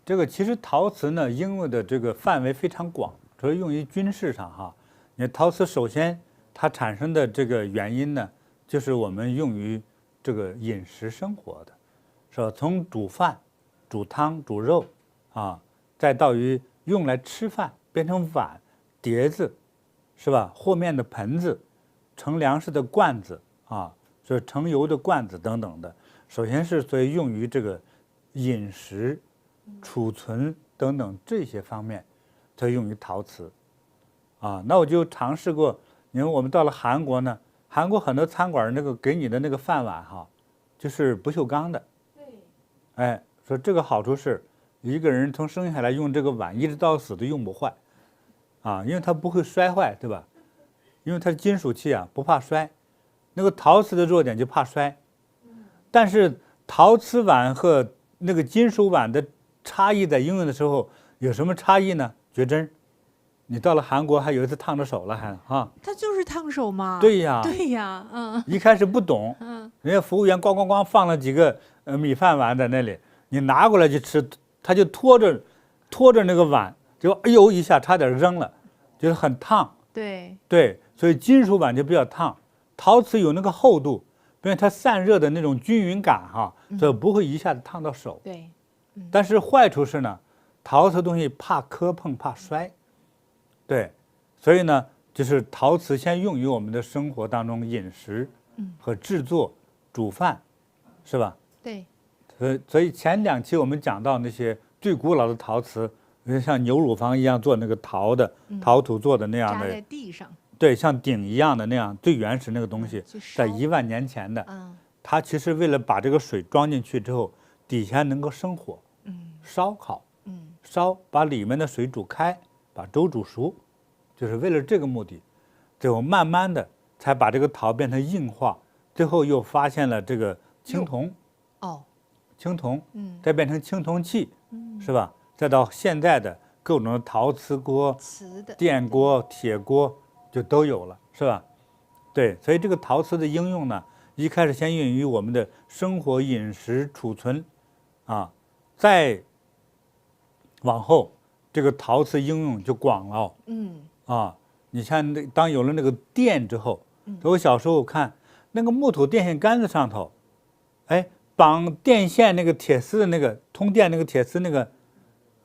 这个其实陶瓷呢，应用的这个范围非常广，主要用于军事上哈。你看陶瓷首先它产生的这个原因呢，就是我们用于这个饮食生活的，是吧？从煮饭、煮汤、煮肉啊，再到于用来吃饭，变成碗、碟子，是吧？和面的盆子、盛粮食的罐子啊，就是盛油的罐子等等的。首先是所以用于这个饮食、储存等等这些方面，才用于陶瓷。啊，那我就尝试过，因为我们到了韩国呢，韩国很多餐馆那个给你的那个饭碗哈，就是不锈钢的。对，哎，说这个好处是，一个人从生下来用这个碗，一直到死都用不坏，啊，因为它不会摔坏，对吧？因为它是金属器啊，不怕摔。那个陶瓷的弱点就怕摔，但是陶瓷碗和那个金属碗的差异在应用的时候有什么差异呢？觉真，你到了韩国还有一次烫着手了还啊？它就是烫手嘛。对呀，对呀，一开始不懂，人家服务员咣咣咣放了几个米饭碗在那里，你拿过来去吃，他就拖着那个碗，就哎呦一下差点扔了，就是很烫。对，所以金属碗就比较烫，陶瓷有那个厚度，因为它散热的那种均匀感哈，所以不会一下子烫到手。对，但是坏处是呢，陶瓷东西怕磕碰怕摔，对，所以呢，就是陶瓷先用于我们的生活当中饮食和制作、煮饭，是吧？对，所以前2期我们讲到那些最古老的陶瓷，像牛乳房一样做那个陶土做的那样扎在的，地上，对，像鼎一样的那样最原始那个东西，在1万年前的，它其实为了把这个水装进去之后，底下能够生火，烧烤，把里面的水煮开，把粥煮熟，就是为了这个目的。最后慢慢的才把这个陶变成硬化，最后又发现了这个青铜，青铜，再变成青铜器，是吧？再到现在的各种的陶瓷锅、电锅、铁锅就都有了，是吧？对，所以这个陶瓷的应用呢，一开始先用于我们的生活、饮食、储存，啊，再往后这个陶瓷应用就广了。你像当有了那个电之后，我小时候看那个木头电线杆子上头，哎，绑电线那个铁丝的那个通电那个铁丝那个，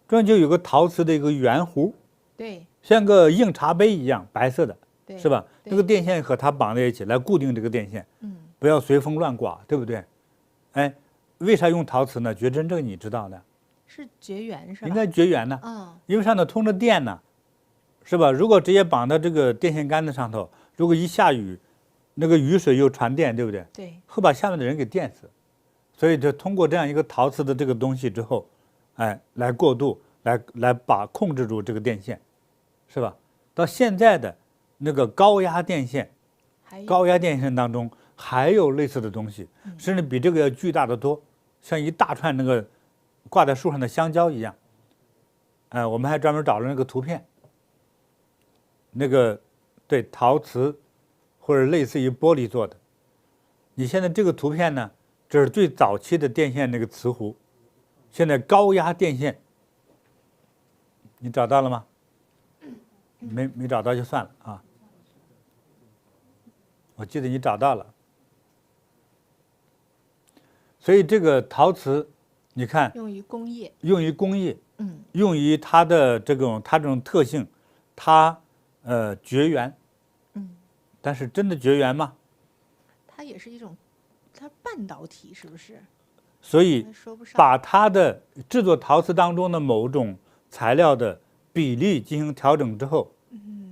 中间就有个陶瓷的一个圆弧，对，像个硬茶杯一样，白色的，是吧？对，那个电线和它绑在一起来固定这个电线，不要随风乱刮，对不对？哎，为啥用陶瓷呢？觉真这个你知道的？是绝缘是吧？应该绝缘呢，因为上头通着电呢，是吧？如果直接绑到这个电线杆子上头，如果一下雨，那个雨水又传电，对不对？对，会把下面的人给电死。所以就通过这样一个陶瓷的这个东西之后，哎，来过渡，来控制住这个电线，是吧？到现在的那个高压电线当中还有类似的东西，甚至比这个要巨大的多，像一大串那个挂在树上的香蕉一样。哎，我们还专门找了那个图片，那个对陶瓷或者类似于玻璃做的。你现在这个图片呢，这是最早期的电线那个磁壶，现在高压电线，你找到了吗？没找到就算了啊。我记得你找到了。所以这个陶瓷，你看，用于工业，用于它的这种特性，它绝缘，但是真的绝缘吗？它也是一种，它半导体是不是？所以把它的制作陶瓷当中的某种材料的比例进行调整之后，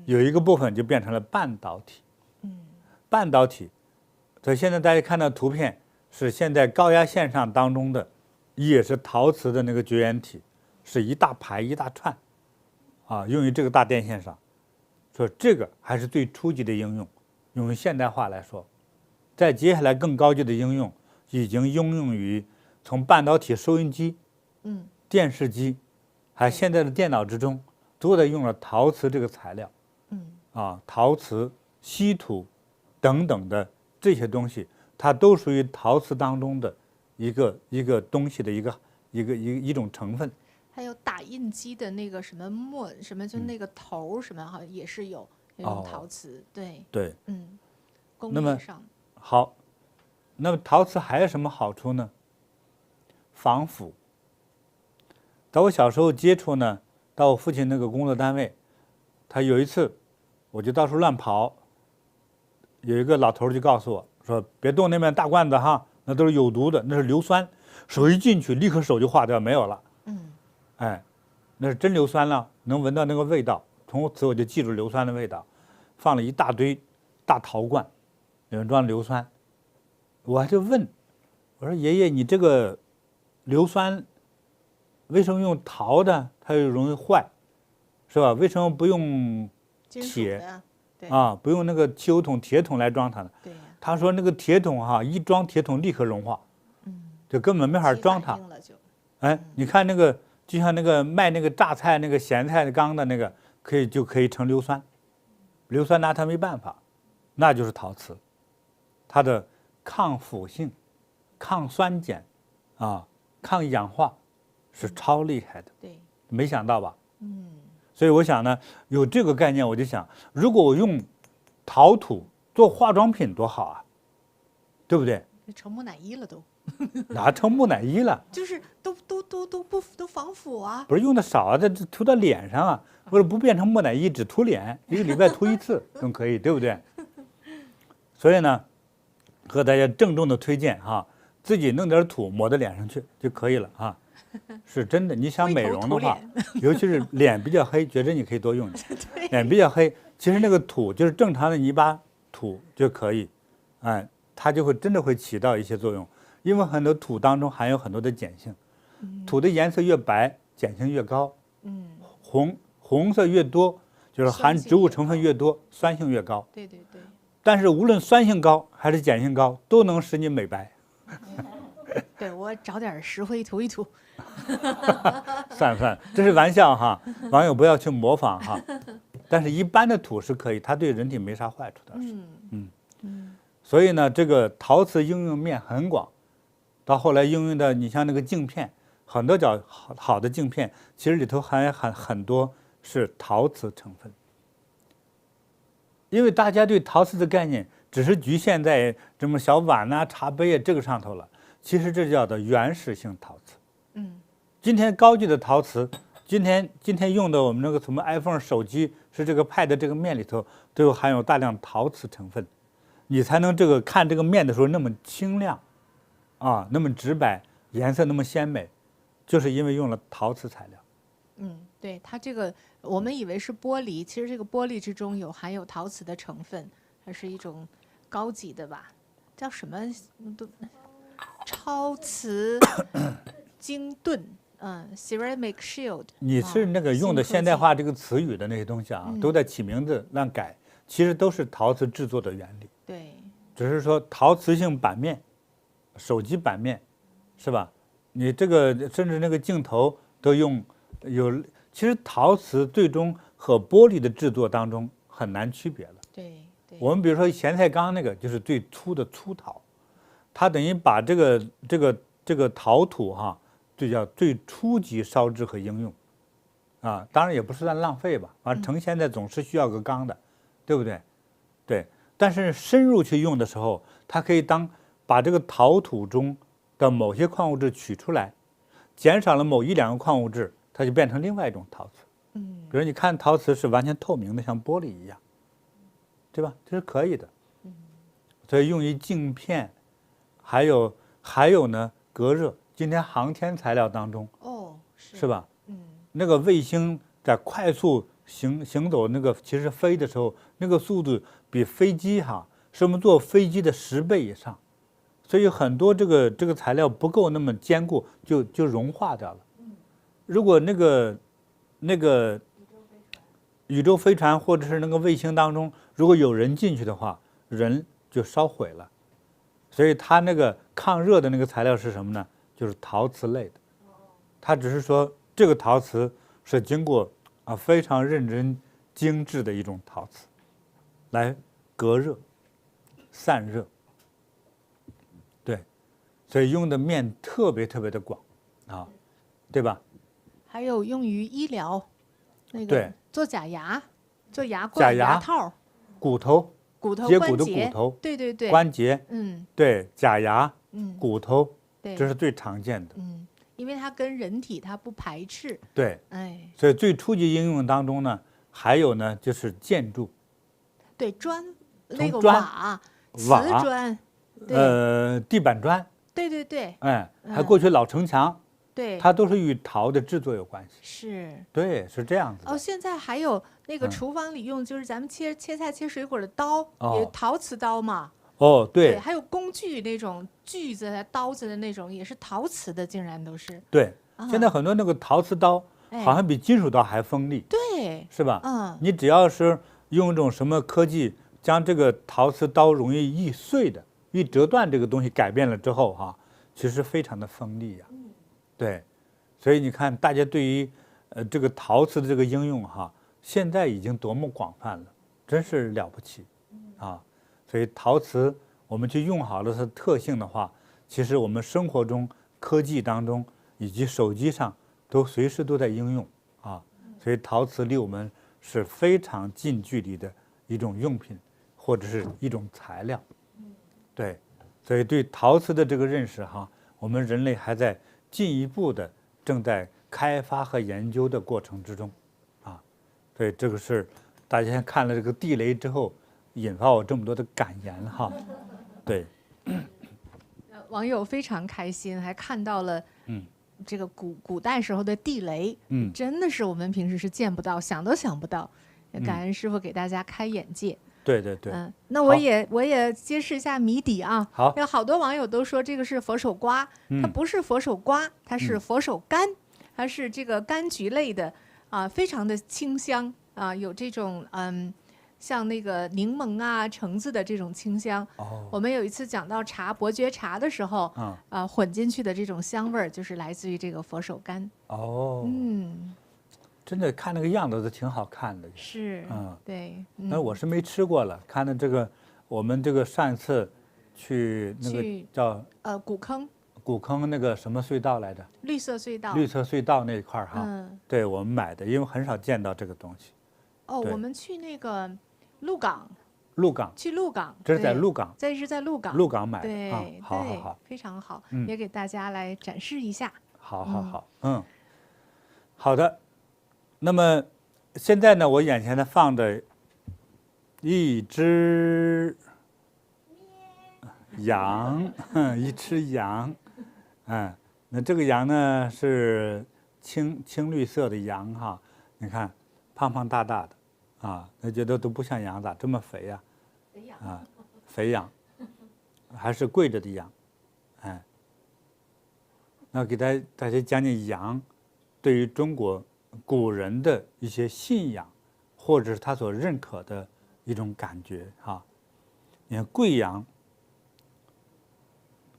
有一个部分就变成了半导体。半导体，所以现在大家看到图片，是现在高压线上当中的，也是陶瓷的那个绝缘体，是一大排一大串，用于这个大电线上。说这个还是最初级的应用，用现代化来说，再接下来更高级的应用，已经应用于从半导体收音机、电视机，还有现在的电脑之中，都在用了陶瓷这个材料。陶瓷、稀土等等的这些东西，它都属于陶瓷当中的一个东西的一种成分。还有打印机的那个什么墨什么，就那个头什么，好像也是有用陶瓷。对，工业上好。那么陶瓷还有什么好处呢？防腐。在我小时候接触呢，到我父亲那个工作单位，他有一次我就到处乱跑，有一个老头就告诉我说：“别动那面大罐子哈，那都是有毒的，那是硫酸，手一进去立刻手就化掉没有了。”那是真硫酸了，能闻到那个味道。从此我就记住硫酸的味道，放了一大堆大陶罐，里面装硫酸。我还就问我说：“爷爷，你这个硫酸为什么用陶的？它又容易坏，是吧？为什么不用铁不用那个汽油桶、铁桶来装它呢？”他说：“那个铁桶一装铁桶立刻融化，就根本没法装它。你看那个。”就像那个卖那个榨菜、那个咸菜的缸的那个，就可以成硫酸，硫酸拿它没办法，那就是陶瓷，它的抗腐性、抗酸碱，抗氧化是超厉害的。对，没想到吧？所以我想呢，有这个概念，我就想，如果我用陶土做化妆品多好啊，对不对？成木乃伊了都。哪成木乃伊了？就是都防腐啊！不是用的少啊，这涂到脸上啊，为了不变成木乃伊，只涂脸，一个礼拜涂一次更可以，对不对？所以呢，和大家郑重的推荐自己弄点土抹到脸上去就可以了是真的。你想美容的话，尤其是脸比较黑，觉得你可以多用一点。脸比较黑，其实那个土就是正常的泥巴土就可以，它就会真的会起到一些作用。因为很多土当中含有很多的碱性，土的颜色越白，碱性越高。红色越多，就是含植物成分越多，酸性越高。对。但是无论酸性高还是碱性高，都能使你美白。对，我找点石灰涂一涂。算了，这是玩笑网友不要去模仿但是一般的土是可以，它对人体没啥坏处的。所以呢，这个陶瓷应用面很广。到后来应用的，你像那个镜片，很多好的镜片，其实里头还很多是陶瓷成分。因为大家对陶瓷的概念只是局限在这么小碗茶杯这个上头了，其实这叫做原始性陶瓷。今天高级的陶瓷，今天用的我们那个什么 iPhone 手机是这个 Pad 这个面里头都含有大量陶瓷成分，你才能看这个面的时候那么清亮。那么直白，颜色那么鲜美，就是因为用了陶瓷材料。对，它这个我们以为是玻璃，其实这个玻璃之中含有陶瓷的成分，它是一种高级的吧，叫什么超瓷晶盾，ceramic shield。你是那个用的现代化这个词语的那些东西都在起名字乱改，其实都是陶瓷制作的原理。对，只是说陶瓷性版面。手机版面，是吧？你这个甚至那个镜头都有。其实陶瓷最终和玻璃的制作当中很难区别了。对。我们比如说咸菜缸那个，就是最粗的粗陶，它等于把这个陶土就叫最初级烧制和应用。当然也不是算浪费吧，成现在总是需要个缸的，对不对？对。但是深入去用的时候，它可以把这个陶土中的某些矿物质取出来，减少了某1、2个矿物质，它就变成另外一种陶瓷。比如你看陶瓷是完全透明的，像玻璃一样，对吧？这是可以的。所以用于镜片，还有呢隔热。今天航天材料当中，是吧？那个卫星在快速行走，那个其实飞的时候，那个速度比飞机是我们坐飞机的10倍以上。所以很多这个材料不够那么坚固，就融化掉了。如果那个宇宙飞船或者是那个卫星当中，如果有人进去的话，人就烧毁了。所以它那个抗热的那个材料是什么呢？就是陶瓷类的。它只是说这个陶瓷是经过非常认真精致的一种陶瓷，来隔热、散热。对，所以用的面特别的广对吧？还有用于医疗，那对个做假牙、做牙冠、假牙牙套、骨头、骨头接骨的关节，骨头、对对对，关节，对，假牙、骨头，对，这是最常见的。因为它跟人体它不排斥。对，哎，所以最初级应用当中呢，还有呢就是建筑，对砖，那个砖瓷瓦砖，对，地板砖，对对对，还过去老城墙，对，它都是与陶的制作有关系。是。对，是这样子的。哦，现在还有那个厨房里用，就是咱们切菜切水果的刀，也陶瓷刀嘛。哦，对，还有工具那种锯子、刀子的那种，也是陶瓷的，竟然都是。对，现在很多那个陶瓷刀好像比金属刀还锋利，对，是吧？你只要是用一种什么科技，将这个陶瓷刀容易易碎的、易折断这个东西改变了之后其实非常的锋利呀。对，所以你看大家对于这个陶瓷的这个应用现在已经多么广泛了，真是了不起所以陶瓷我们去用好了它的特性的话，其实我们生活中、科技当中以及手机上都随时都在应用所以陶瓷离我们是非常近距离的一种用品或者是一种材料。对，所以对陶瓷的这个认识我们人类还在进一步的正在开发和研究的过程之中所以这个是大家看了这个地雷之后引发我这么多的感言对，网友非常开心，还看到了这个古代时候的地雷，真的是我们平时是见不到，想都想不到。感恩师傅给大家开眼界。对对对，那我也揭示一下谜底好，有好多网友都说这个是佛手瓜，它不是佛手瓜，它是佛手柑，它是这个柑橘类的非常的清香有这种像那个柠檬橙子的这种清香。我们有一次讲到伯爵茶的时候，混进去的这种香味儿就是来自于这个佛手柑。真的看那个样子都挺好看的。是，对。那我是没吃过了，看的这个我们这个上一次去那个叫古坑那个什么隧道来着？绿色隧道那一块对我们买的，因为很少见到这个东西。我们去那个鹿港，去鹿港，这是在鹿港，这是在鹿港买的。对，好，非常好，也给大家来展示一下。好，好的。那么现在呢，我眼前呢放着一只羊，一只羊，那这个羊呢是青绿色的羊你看胖胖大大的那觉得都不像羊，咋这么肥呀？肥羊，还是跪着的羊，那给大家讲讲羊对于中国古人的一些信仰，或者是他所认可的一种感觉你看跪羊，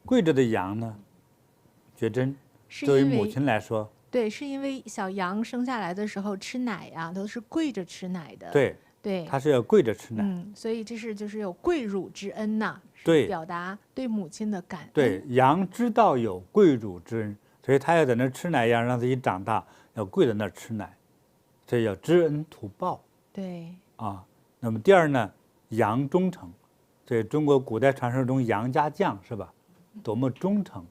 跪着的羊呢，觉真作为母亲来说，对，是因为小羊生下来的时候吃奶都是跪着吃奶的。对，它是要跪着吃奶。所以这是就是有跪乳之恩对，表达对母亲的感恩。对，羊知道有跪乳之恩，所以它要在那吃奶一样，让自己长大，要跪在那儿吃奶，所以要知恩图报。对那么第二呢，羊忠诚，所以中国古代传说中杨家将是吧？多么忠诚，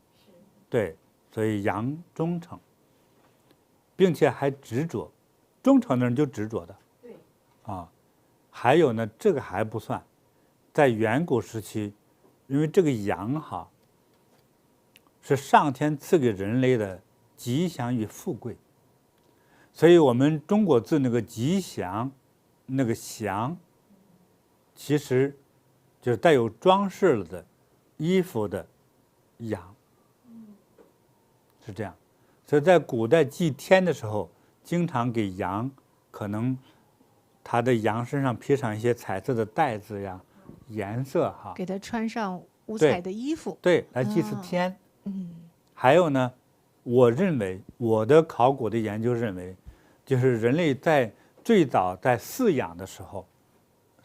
对，所以羊忠诚，并且还执着，忠诚的人就执着的。对还有呢，这个还不算，在远古时期，因为这个羊是上天赐给人类的吉祥与富贵，所以我们中国字那个吉祥，那个祥，其实就是带有装饰了的衣服的阳，是这样。所以在古代祭天的时候，经常给羊可能它的羊身上披上一些彩色的带子呀，颜色哈，给它穿上五彩的衣服，对，来祭祀天。嗯，还有呢，我认为我的考古的研究认为，就是人类在最早在饲养的时候，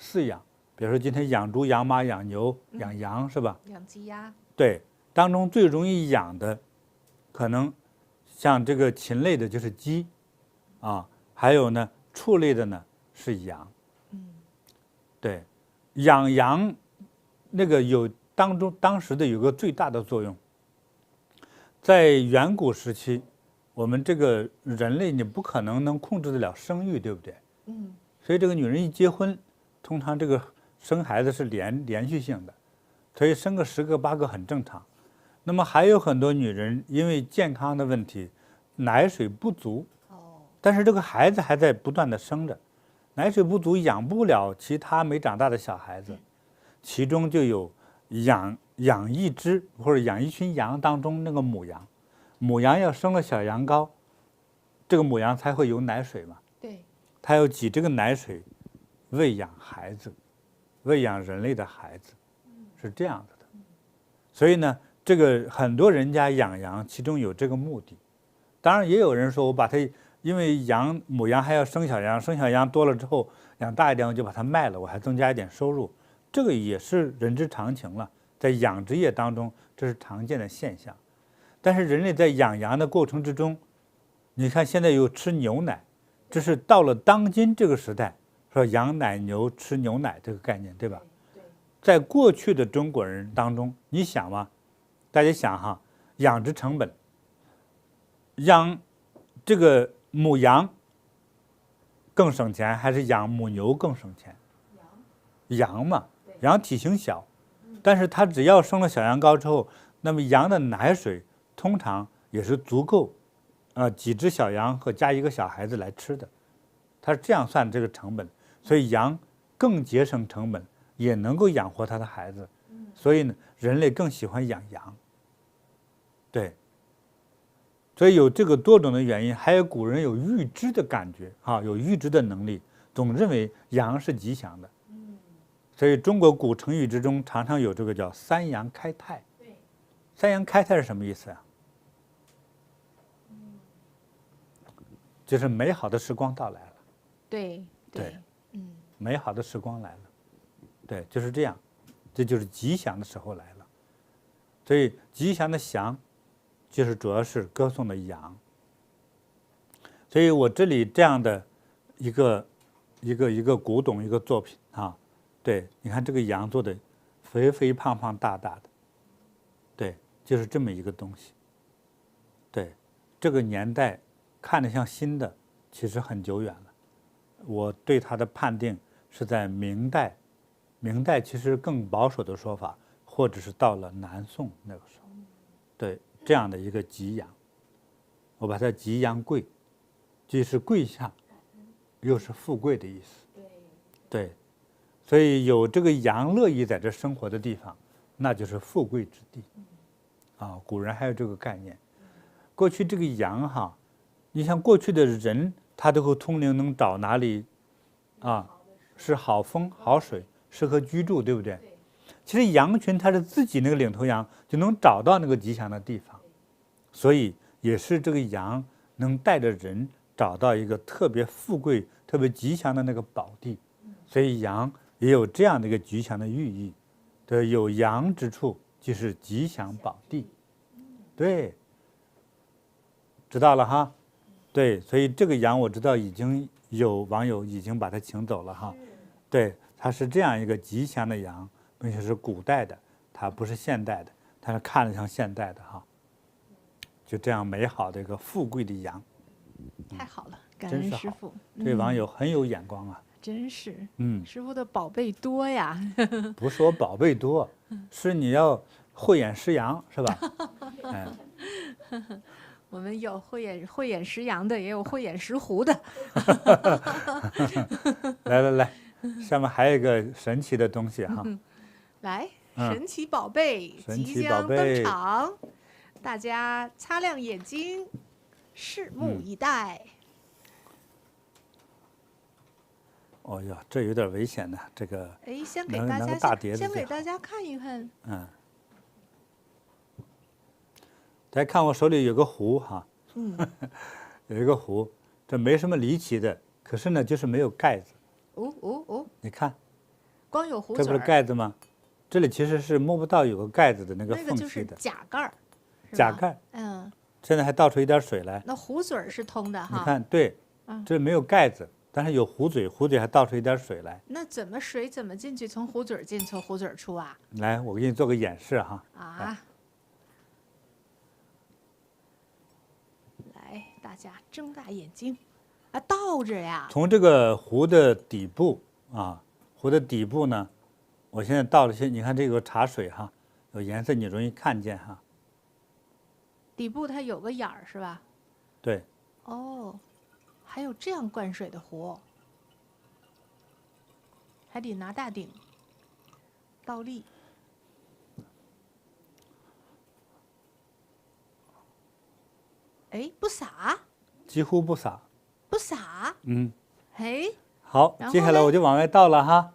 饲养，比如说今天养猪、养马、养牛、养羊，是吧？养鸡鸭，对，当中最容易养的，可能像这个禽类的就是鸡，啊，还有呢畜类的呢是羊。对，养羊那个有当时的有个最大的作用，在远古时期，我们这个人类你不可能控制得了生育，对不对？所以这个女人一结婚，通常这个生孩子是连续性的，所以生个10个8个很正常。那么还有很多女人因为健康的问题，奶水不足，但是这个孩子还在不断的生着，奶水不足养不了其他没长大的小孩子，其中就有养一只或者养一群羊当中那个母羊，母羊要生了小羊羔，这个母羊才会有奶水嘛。对，它要挤这个奶水喂养孩子，喂养人类的孩子，是这样子的。所以呢，这个很多人家养羊，其中有这个目的。当然也有人说，我把它，因为母羊还要生小羊，生小羊多了之后养大一点，我就把它卖了，我还增加一点收入，这个也是人之常情了。在养殖业当中，这是常见的现象。但是人类在养羊的过程之中，你看现在有吃牛奶，这是到了当今这个时代，说养奶牛吃牛奶这个概念，对吧？在过去的中国人当中，你想嘛，大家想哈，养殖成本，养这个母羊更省钱，还是养母牛更省钱？羊嘛，羊体型小，但是它只要生了小羊羔之后，那么羊的奶水通常也是足够，几只小羊和加一个小孩子来吃的，它是这样算这个成本，所以羊更节省成本，也能够养活它的孩子，所以呢，人类更喜欢养羊。对，所以有这个多种的原因，还有古人有预知的感觉啊，有预知的能力，总认为羊是吉祥的。所以中国古成语之中常常有这个叫三阳开泰。三阳开泰是什么意思啊？就是美好的时光到来了。对，美好的时光来了。对，就是这样，这就是吉祥的时候来了。所以吉祥的祥，就是主要是歌颂的羊。所以我这里这样的一个古董一个作品啊，对，你看这个羊做的肥肥胖胖大大的，对，就是这么一个东西。对，这个年代看着像新的，其实很久远了。我对它的判定是在明代，明代其实更保守的说法，或者是到了南宋那个时候，对，这样的一个吉羊，我把它吉羊贵，既是贵下，又是富贵的意思。对，所以有这个羊乐意在这生活的地方，那就是富贵之地。啊，古人还有这个概念。过去这个羊哈，你像过去的人，他都会通灵，能找哪里啊是好风好水，适合居住，对不对？其实羊群它是自己那个领头羊就能找到那个吉祥的地方，所以也是这个羊能带着人找到一个特别富贵、特别吉祥的那个宝地，所以羊也有这样的一个吉祥的寓意。对，有羊之处就是吉祥宝地。对，知道了哈。对，所以这个羊我知道已经有网友已经把它请走了哈。对，它是这样一个吉祥的羊，并且是古代的，它不是现代的，它是看着像现代的哈。就这样美好的一个富贵的羊，太好了，感恩师傅。这网友很有眼光啊。真是，师傅的宝贝多呀。不是我宝贝多，是你要慧眼识羊，是吧？我们有慧眼识羊的，也有慧眼识狐的。来，上面还有一个神奇的东西哈。来，神奇宝贝神即奇宝将登贝场，大家擦亮眼睛，拭目以待。哦呀，这有点危险呢，这个哎，先给能能大家个大碟子先给最好大家看一看。大家看我手里有个壶哈，嗯，有一个壶，这没什么离奇的，可是呢，就是没有盖子。哦哦哦，你看，光有壶这不是嘴儿，盖子吗？这里其实是摸不到有个盖子的那个那个就是缝隙的甲盖儿，是吧甲盖。嗯，现在还倒出一点水来，那壶嘴儿是通的哈。你看，对，这没有盖子，但是有壶嘴，壶嘴还倒出一点水来。那水怎么进去？从壶嘴儿进，从壶嘴儿出啊？来，我给你做个演示哈。啊！来，大家睁大眼睛，啊，倒着呀。从这个壶的底部啊，壶的底部呢，我现在倒了些，你看这个茶水哈，有颜色，你容易看见哈。底部它有个眼儿是吧？对，哦，还有这样灌水的壶，还得拿大鼎倒立。哎，不洒，几乎不洒。不洒。嗯，哎，好，然后接下来呢我就往外倒了哈。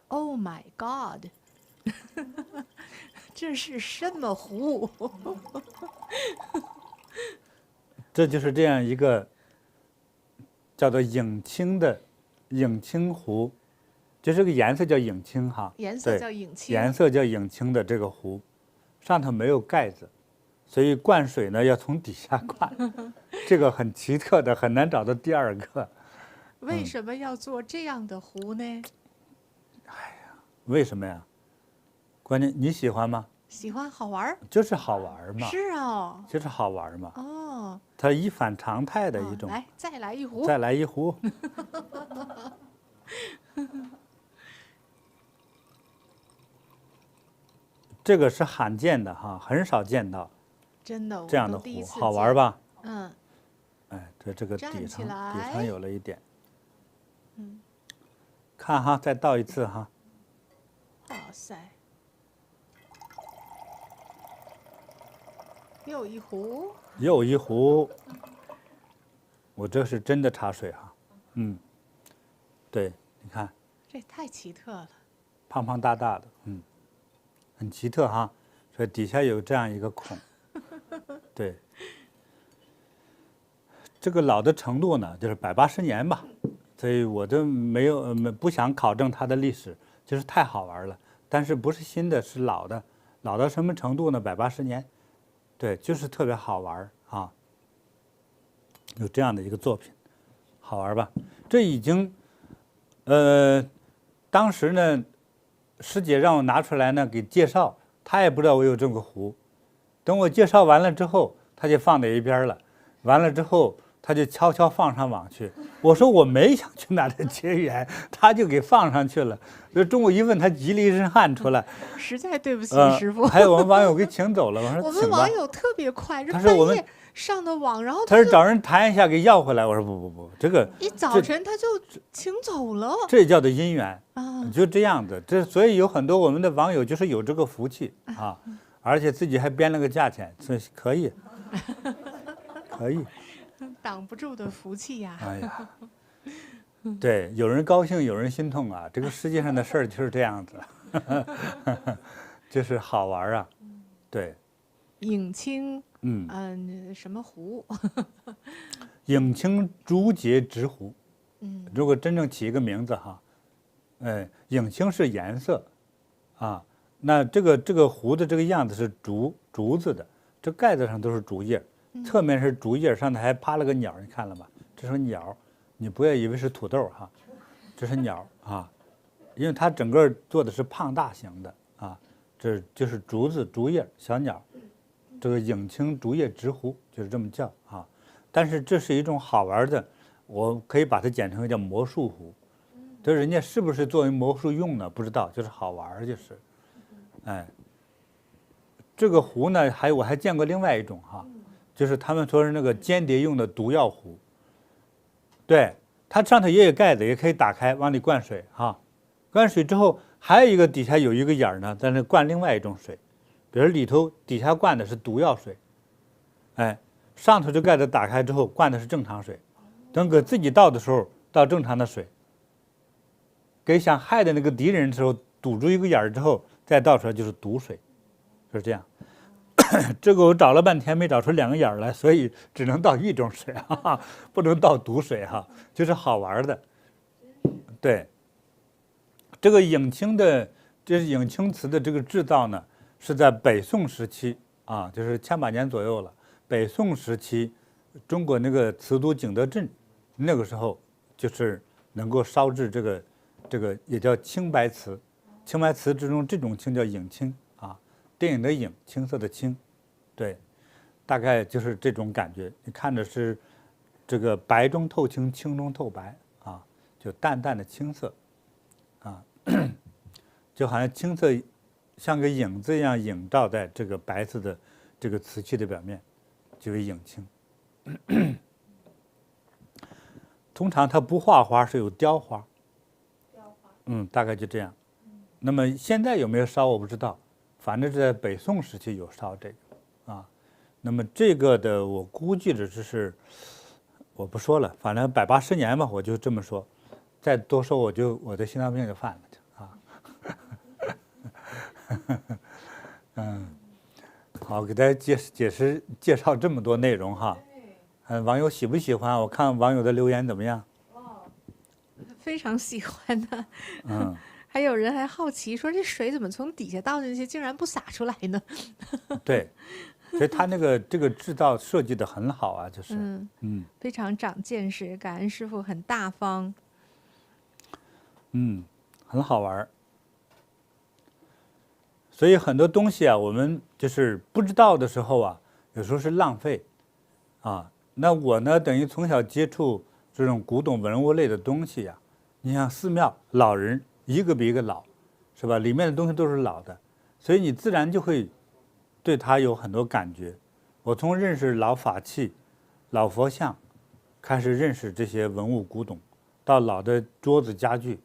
Oh my God！ 这是什么壶？这就是这样一个叫做影青的影青壶，就这个颜色叫影青哈，颜色对叫影青。颜色叫影青的这个壶，上头没有盖子，所以灌水呢要从底下灌，这个很奇特的，很难找到第二个。为什么要做这样的壶呢？为什么呀？关键你喜欢吗？喜欢好玩儿。就是好玩嘛，是哦。就是好玩嘛，哦。它一反常态的一种。来，再来一壶。再来一壶。这个是罕见的哈，很少见到真的，这样的壶，我都第一次好玩吧？嗯。哎，这个站底上起来底上有了一点。看哈，再倒一次哈。哇塞！又一壶。又一壶。我这是真的茶水哈，对，你看，这太奇特了。胖胖大大的，很奇特哈。所以底下有这样一个孔，对。这个老的程度呢，就是180年吧，所以我都没有不想考证它的历史，就是太好玩了。但是不是新的，是老的，老到什么程度呢？180年，对，就是特别好玩啊。有这样的一个作品，好玩吧？这已经，当时呢，师姐让我拿出来呢给介绍，她也不知道我有这个壶。等我介绍完了之后，她就放在一边了。完了之后。他就悄悄放上网去，我说我没想去拿它结缘，他就给放上去了。这中午一问，他急了一身汗出来。实在对不起师傅。还有我们网友给请走了，我说我们网友特别快，他说我们上的网，然后他是找人谈一下给要回来。我说不，这个一早晨他就请走了。这叫做姻缘啊，就这样的。这所以有很多我们的网友就是有这个福气啊，而且自己还编了个价钱，这可以，可以。挡不住的福气呀！哎呀，对，有人高兴，有人心痛啊。这个世界上的事儿就是这样子，就是好玩啊。对，影青，什么壶？影青竹节直壶。如果真正起一个名字哈，影青是颜色，啊，那这个壶的这个样子是竹子的，这盖子上都是竹叶。侧面是竹叶，上头还趴了个鸟，你看了吗？这是鸟，你不要以为是土豆哈，这是鸟啊，因为它整个做的是胖大型的啊，这就是竹叶小鸟，这个影青竹叶直壶就是这么叫啊。但是这是一种好玩的，我可以把它简称叫魔术壶，这人家是不是作为魔术用呢？不知道，就是好玩就是，哎，这个壶呢，我还见过另外一种哈。就是他们说是那个间谍用的毒药壶，对，它上头也有盖子，也可以打开往里灌水哈。灌水之后，还有一个底下有一个眼儿呢，在那灌另外一种水，比如里头底下灌的是毒药水，哎，上头这盖子打开之后灌的是正常水，等给自己倒的时候倒正常的水。给想害的那个敌人的时候堵住一个眼儿之后再倒出来就是毒水，是这样。这个我找了半天没找出2个眼儿来，所以只能倒一种水哈，不能倒毒水哈，就是好玩的。对，这个影青的，就是影青瓷的这个制造呢，是在北宋时期啊，就是1800年左右了。北宋时期，中国那个瓷都景德镇，那个时候就是能够烧制这个也叫青白瓷。青白瓷之中，这种青叫影青啊，电影的影，青色的青，对，大概就是这种感觉。你看着是这个白中透青，青中透白啊，就淡淡的青色啊，就好像青色像个影子一样映照在这个白色的这个瓷器的表面，就为影青。通常它不画花，是有雕花。大概就这样。那么现在有没有烧我不知道，反正是在北宋时期有烧这个啊。那么这个的我估计的是，我不说了，反正180年吧，我就这么说。再多说我的心脏病就犯了啊。好，给大家介绍这么多内容哈。网友喜不喜欢？我看网友的留言怎么样？非常喜欢的。还有人还好奇说，这水怎么从底下倒进去，竟然不洒出来呢？对，所以他这个制造设计的很好啊，就是非常长见识，感恩师傅很大方。很好玩。所以很多东西啊，我们就是不知道的时候啊，有时候是浪费啊。那我呢，等于从小接触这种古董文物类的东西呀，你像寺庙老人一个比一个老，是吧？里面的东西都是老的，所以你自然就会对它有很多感觉。我从认识老法器、老佛像，开始认识这些文物古董，到老的桌子家具，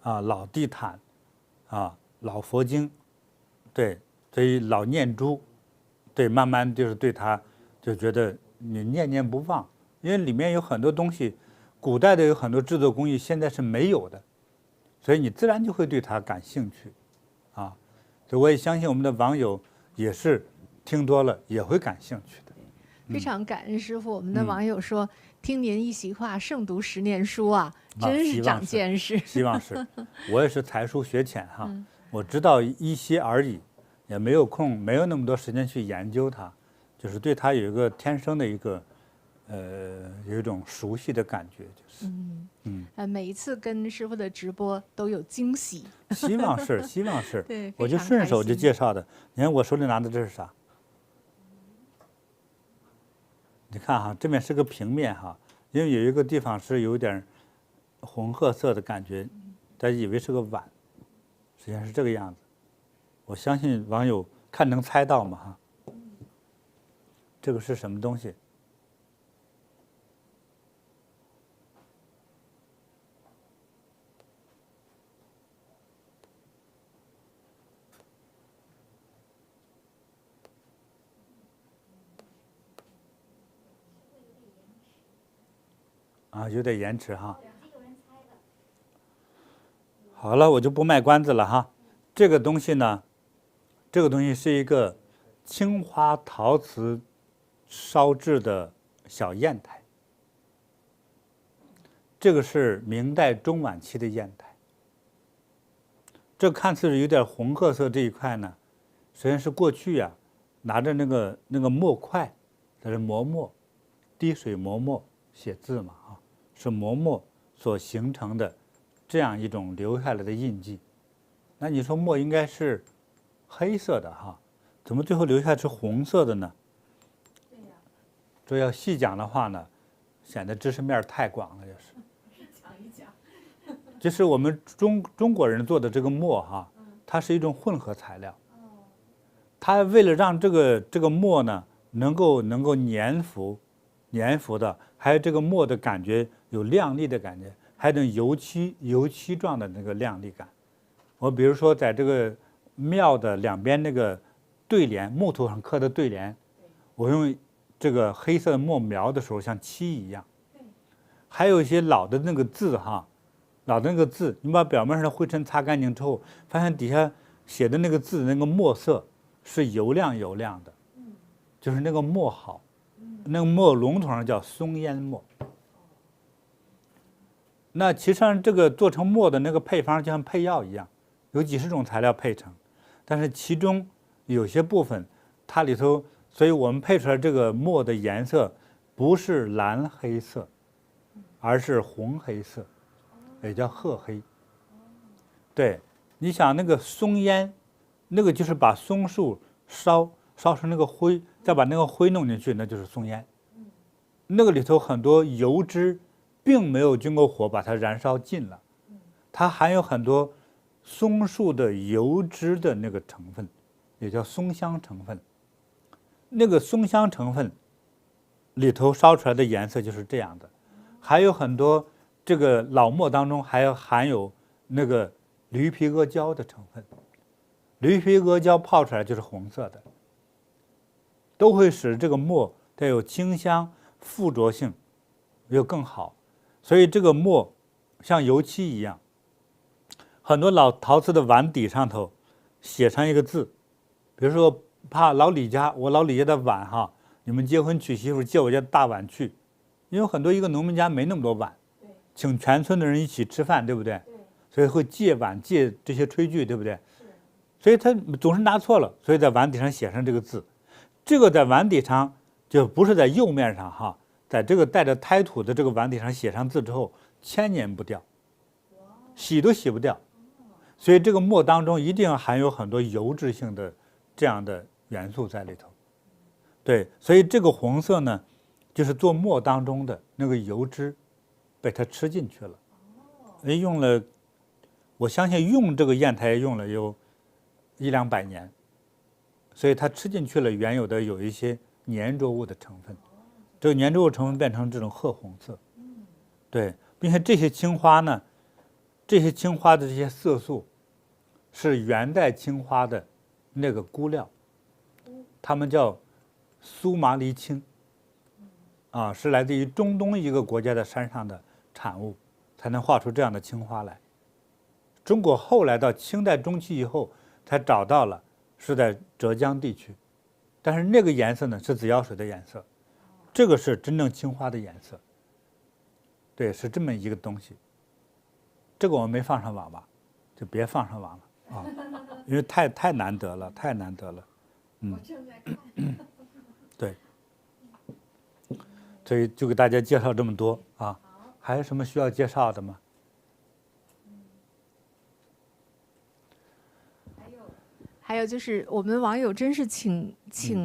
啊，老地毯，啊，老佛经，对，所以老念珠，对，慢慢就是对它就觉得你念念不忘，因为里面有很多东西，古代的有很多制作工艺现在是没有的，所以你自然就会对它感兴趣，啊，所以我也相信我们的网友也是听多了也会感兴趣的。非常感恩师傅，我们的网友说，听您一席话，胜读10年书啊，真是长见识。希望是，我也是才疏学浅哈，我知道一些而已，也没有空，没有那么多时间去研究它，就是对它有一个天生的一个，有一种熟悉的感觉，就是每一次跟师傅的直播都有惊喜。希望是，希望是，对，我就顺手就介绍的。你看我手里拿的这是啥？你看哈，这面是个平面哈，因为有一个地方是有点红褐色的感觉，大家以为是个碗，实际上是这个样子。我相信网友看能猜到吗？哈，这个是什么东西？啊，有点延迟哈。好了，我就不卖关子了哈。这个东西呢，这个东西是一个青花陶瓷烧制的小砚台。这个是明代中晚期的砚台。这看似是有点红褐色这一块呢，实际上是过去呀，拿着那个墨块，在这磨墨，滴水磨墨写字嘛啊。是磨墨所形成的这样一种留下来的印记。那你说墨应该是黑色的哈，怎么最后留下是红色的呢？对呀。这要细讲的话呢，显得知识面太广了，就是。讲一讲。就是我们中国人做的这个墨哈，它是一种混合材料。它为了让这个墨呢能够粘粘服的，还有这个墨的感觉有亮丽的感觉，还有那种油漆状的那个亮丽感。我比如说在这个庙的两边那个对联，木头上刻的对联，我用这个黑色的墨描的时候像漆一样。还有一些老的那个字哈，老的那个字，你把表面上的灰尘擦干净之后，发现底下写的那个字那个墨色是油亮的，就是那个墨好，那个墨笼统上叫松烟墨。那其实上这个做成墨的那个配方就像配药一样，有几十种材料配成，但是其中有些部分它里头，所以我们配出来这个墨的颜色不是蓝黑色，而是红黑色，也叫褐黑。对，你想那个松烟，那个就是把松树烧成那个灰，再把那个灰弄进去，那就是松烟。那个里头很多油脂并没有经过火把它燃烧尽了，它含有很多松树的油脂的那个成分，也叫松香成分。那个松香成分里头烧出来的颜色就是这样的。还有很多这个老墨当中还含有那个驴皮阿胶的成分，驴皮阿胶泡出来就是红色的，都会使这个墨带有清香，附着性又更好。所以这个墨像油漆一样，很多老陶瓷的碗底上头写上一个字，比如说怕老李家，我老李家的碗哈，你们结婚娶媳妇借我家大碗去，因为很多一个农民家没那么多碗，请全村的人一起吃饭，对不对？所以会借碗借这些炊具，对不对？所以他总是拿错了，所以在碗底上写上这个字。这个在碗底上就不是在釉面上哈，在这个带着胎土的这个碗底上写上字之后，千年不掉，洗都洗不掉。所以这个墨当中一定要含有很多油脂性的这样的元素在里头。对，所以这个红色呢，就是做墨当中的那个油脂被它吃进去了。用了，我相信用这个砚台用了有100-200年，所以它吃进去了原有的有一些粘着物的成分，这个粘着物成分变成这种褐红色。对，并且这些青花呢，这些青花的这些色素是元代青花的那个钴料，它们叫苏麻离青，是来自于中东一个国家的山上的产物，才能画出这样的青花来。中国后来到清代中期以后才找到了，是在浙江地区，但是那个颜色呢是紫药水的颜色，这个是真正青花的颜色。对，是这么一个东西。这个我们没放上网吧，就别放上网了因为太难得了，太难得了。我正在看。对，所以就给大家介绍这么多啊。还有什么需要介绍的吗？还有就是我们网友真是请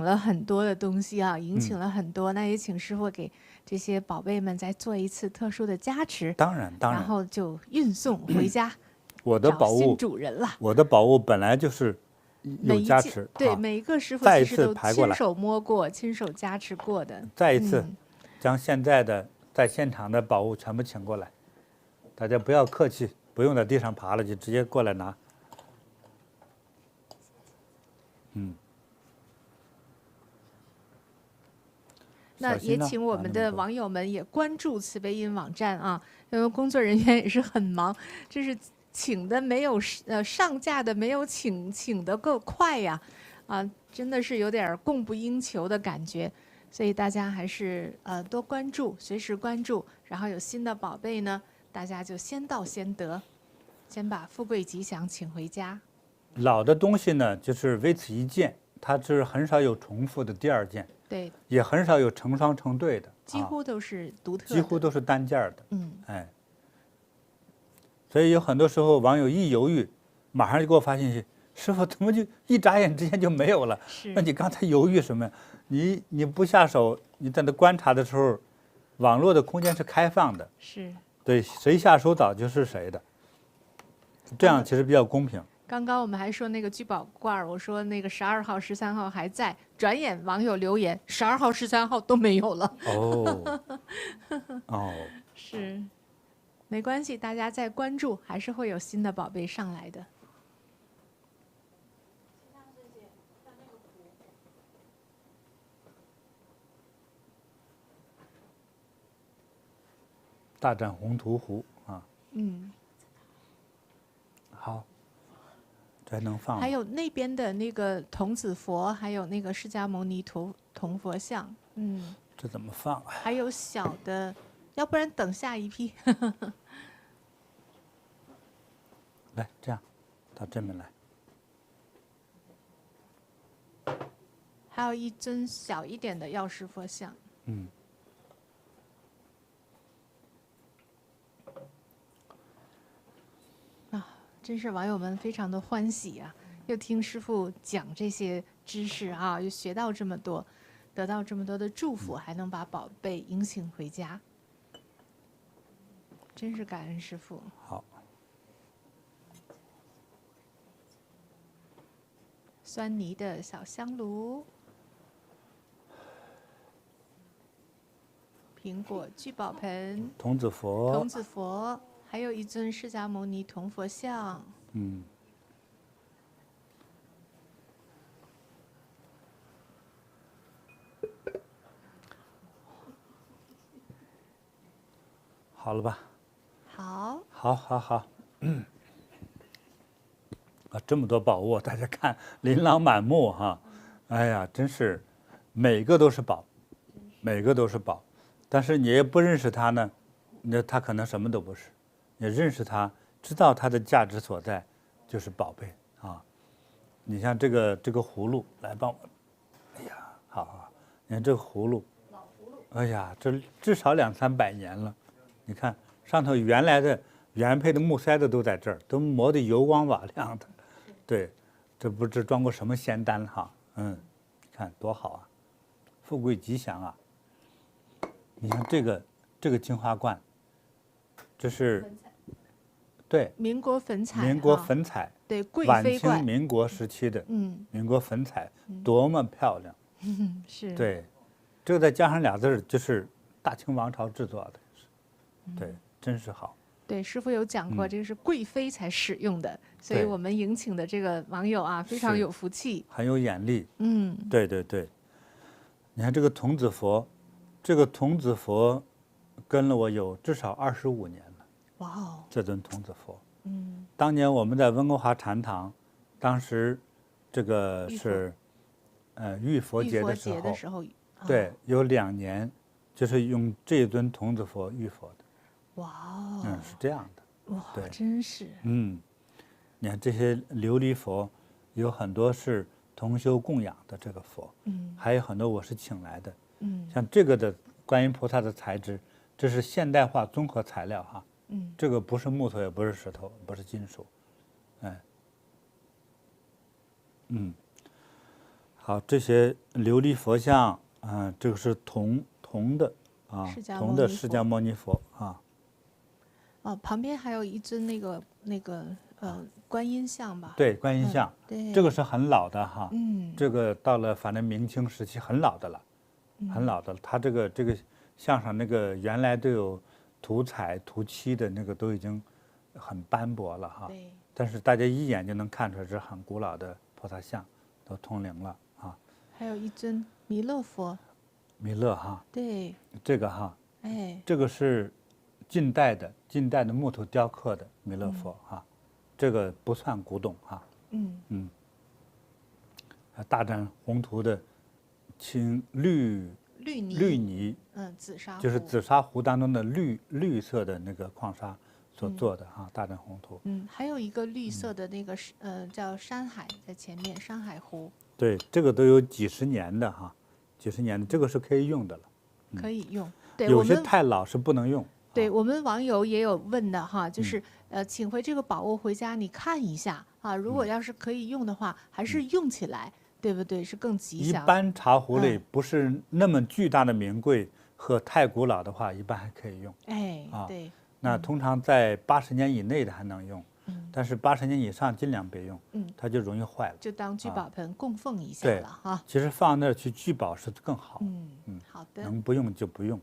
了很多的东西啊，迎请了很多，那也请师傅给这些宝贝们再做一次特殊的加持。当然，然后就运送回家，我的宝物找新主人了。我的宝物本来就是有加持，对，每一个师傅再一其实都次排过来亲手摸过、亲手加持过的。再一次将现在的在现场的宝物全部请过来，大家不要客气，不用在地上爬了，就直接过来拿。那也请我们的网友们也关注慈悲音网站啊，因为工作人员也是很忙，这是请的没有上架的没有请的够快呀，真的是有点供不应求的感觉，所以大家还是多关注，随时关注，然后有新的宝贝呢，大家就先到先得，先把富贵吉祥请回家。老的东西呢，就是唯此一件，它是很少有重复的第二件。对，也很少有成双成对的，几乎都是独特的，几乎都是单件的。所以有很多时候网友一犹豫，马上就给我发信息，师傅怎么就一眨眼之间就没有了？那你刚才犹豫什么呀？你不下手，你在那观察的时候，网络的空间是开放的，是对，谁下手早就是谁的，这样其实比较公平。刚刚我们还说那个聚宝罐儿，我说那个12号、13号还在，转眼网友留言12号、13号都没有了。哦，哦，是，没关系，大家在关注，还是会有新的宝贝上来的。大展宏图湖啊，嗯，好，这还能放吗？还有那边的那个童子佛，还有那个释迦牟尼铜佛像，嗯，这怎么放啊？还有小的，要不然等下一批。来，这样，到这边来。还有一尊小一点的药师佛像。嗯。真是网友们非常的欢喜啊！又听师傅讲这些知识啊，又学到这么多，得到这么多的祝福，还能把宝贝迎请回家，真是感恩师傅。好，酸泥的小香炉，苹果聚宝盆，童子佛，童子佛。还有一尊释迦牟尼铜佛像，嗯，好了吧？好，好，好，好，啊，这么多宝物，大家看琳琅满目哈，哎呀，真是每个都是宝，每个都是宝，但是你也不认识它呢，那它可能什么都不是。你认识它，知道它的价值所在，就是宝贝啊。你像这个葫芦，来帮我，哎呀，好好，你看这个葫芦，老葫芦，哎呀，这至少200-300年了。你看上头原来的原配的木塞子都在这儿，都磨得油光瓦亮的。对，这不知装过什么仙丹哈，嗯，看多好啊，富贵吉祥啊。你看这个金花冠，这是。对，民国粉彩，民国粉彩，对，贵晚清妃冠，民国时期的，民国粉彩多么漂亮，是，对，这个再加上俩字儿，就是大清王朝制作的，对，真是好。对，师傅有讲过，这个是贵妃才使用的，所以我们迎请的这个网友啊，非常有福气，很有眼力。嗯，对对对，你看这个童子佛，这个童子佛跟了我有至少25年了。哇哦，这尊童子佛，嗯，当年我们在温哥华禅堂，当时这个是浴佛节的时候，对，有2年，就是用这尊童子佛浴佛的。哇哦，是这样的。哇，对，真是。你看这些琉璃佛，有很多是同修供养的这个佛，还有很多我是请来的，像这个的观音菩萨的材质，这是现代化综合材料哈。这个不是木头，也不是石头，不是金属，好，这些琉璃佛像，这个是铜的啊，铜的释迦牟尼佛啊。哦，旁边还有一尊那个观音像吧？对，观音像，对，这个是很老的哈，这个到了反正明清时期很老的了，很老的了。它这个像上那个原来都有涂彩涂漆的那个都已经很斑驳了哈，但是大家一眼就能看出来是很古老的菩萨像，都通灵了啊。还有一尊弥勒佛，弥勒哈，对，这个哈，哎，这个是近代的木头雕刻的弥勒佛哈，这个不算古董哈，大展宏图的青绿泥，紫砂就是紫砂壶当中的绿色的那个矿砂所做的哈，大展宏图。还有一个绿色的那个叫山海在前面，山海湖。对，这个都有几十年的哈，几十年的这个是可以用的了。可以用，对，有些太老是不能用。对我们网友也有问的哈，就是请回这个宝物回家你看一下啊，如果要是可以用的话，还是用起来。对不对？是更吉祥。一般茶壶类不是那么巨大的名贵和太古老的话，一般还可以用。哎，对。那通常在80年以内的还能用，但是80年以上尽量别用，它就容易坏了。就当聚宝盆供奉一下对了哈。其实放那儿去聚宝是更好。好的。能不用就不用。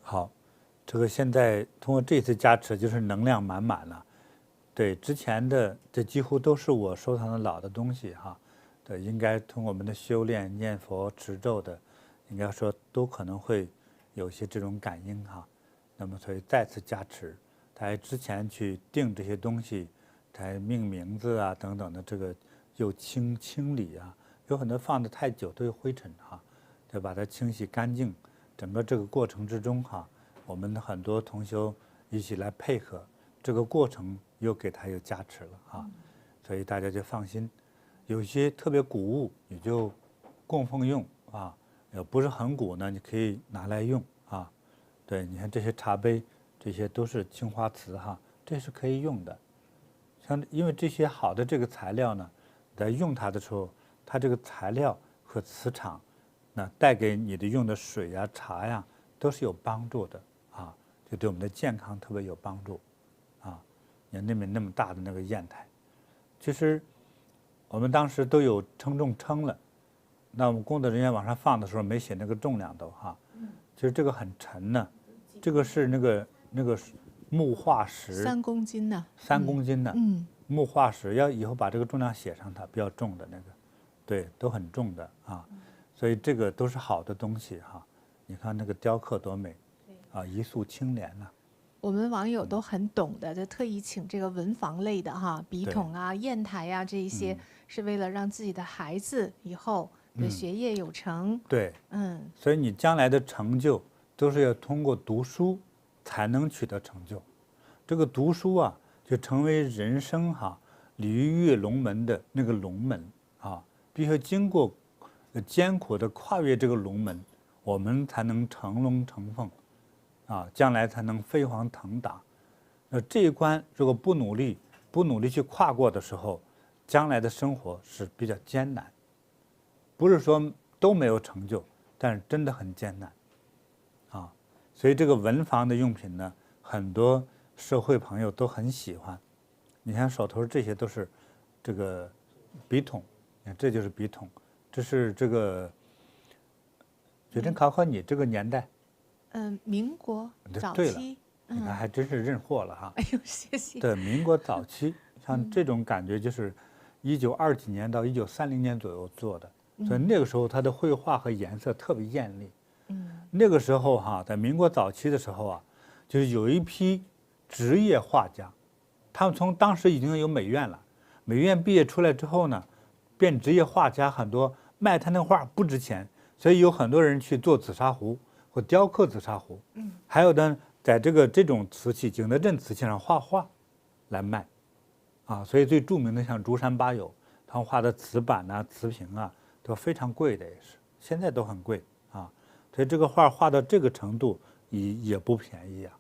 好，这个现在通过这次加持，就是能量满满了。对，之前的这几乎都是我收藏的老的东西哈。对，应该通过我们的修炼、念佛、持咒的，应该说都可能会有些这种感应哈。那么所以再次加持，在之前去定这些东西，才命名字啊等等的，这个又清理啊，有很多放的太久都有灰尘哈，就把它清洗干净。整个这个过程之中哈，我们的很多同修一起来配合，这个过程又给他又加持了哈，所以大家就放心。有些特别古物你就供奉用啊，不是很古呢，你可以拿来用啊。对，你看这些茶杯，这些都是青花瓷哈，这是可以用的。像因为这些好的这个材料呢，在用它的时候，它这个材料和磁场，那带给你的用的水呀、茶呀，都是有帮助的啊，就对我们的健康特别有帮助啊。你看那边那么大的那个砚台，其实我们当时都有称重称了，那我们工作人员往上放的时候没写那个重量都哈，其实这个很沉呢，这个是那个木化石3公斤呢，3公斤的，木化石要以后把这个重量写上它，比较重的那个，对，都很重的啊，所以这个都是好的东西哈。你看那个雕刻多美，啊，一束青莲呐。我们网友都很懂的，就特意请这个文房类的哈，笔筒啊、砚台啊这一些，是为了让自己的孩子以后的学业有成。对，所以你将来的成就都是要通过读书才能取得成就。这个读书啊，就成为人生哈鲤鱼跃龙门的那个龙门啊，必须经过艰苦的跨越这个龙门，我们才能成龙成凤。啊，将来才能飞黄腾达。这一关如果不努力去跨过的时候，将来的生活是比较艰难。不是说都没有成就，但是真的很艰难。啊，所以这个文房的用品呢，很多社会朋友都很喜欢。你看手头这些都是这个笔筒，你看这就是笔筒，这是这个。雪珍考考你这个年代。民国早对了，期，你看还真是认货了哈。哎呦，谢谢。对，民国早期，像这种感觉就是1920几年到1930年左右做的，所以那个时候它的绘画和颜色特别艳丽。那个时候哈，在民国早期的时候啊，就是有一批职业画家，他们从当时已经有美院了，美院毕业出来之后呢，变职业画家，很多卖他那画不值钱，所以有很多人去做紫砂壶。或雕刻紫砂壶，还有呢，在这种瓷器景德镇瓷器上画画，来卖，啊，所以最著名的像竹山八友，他们画的瓷板啊、瓷瓶啊，都非常贵的，也是现在都很贵啊。所以这个画画到这个程度也不便宜啊，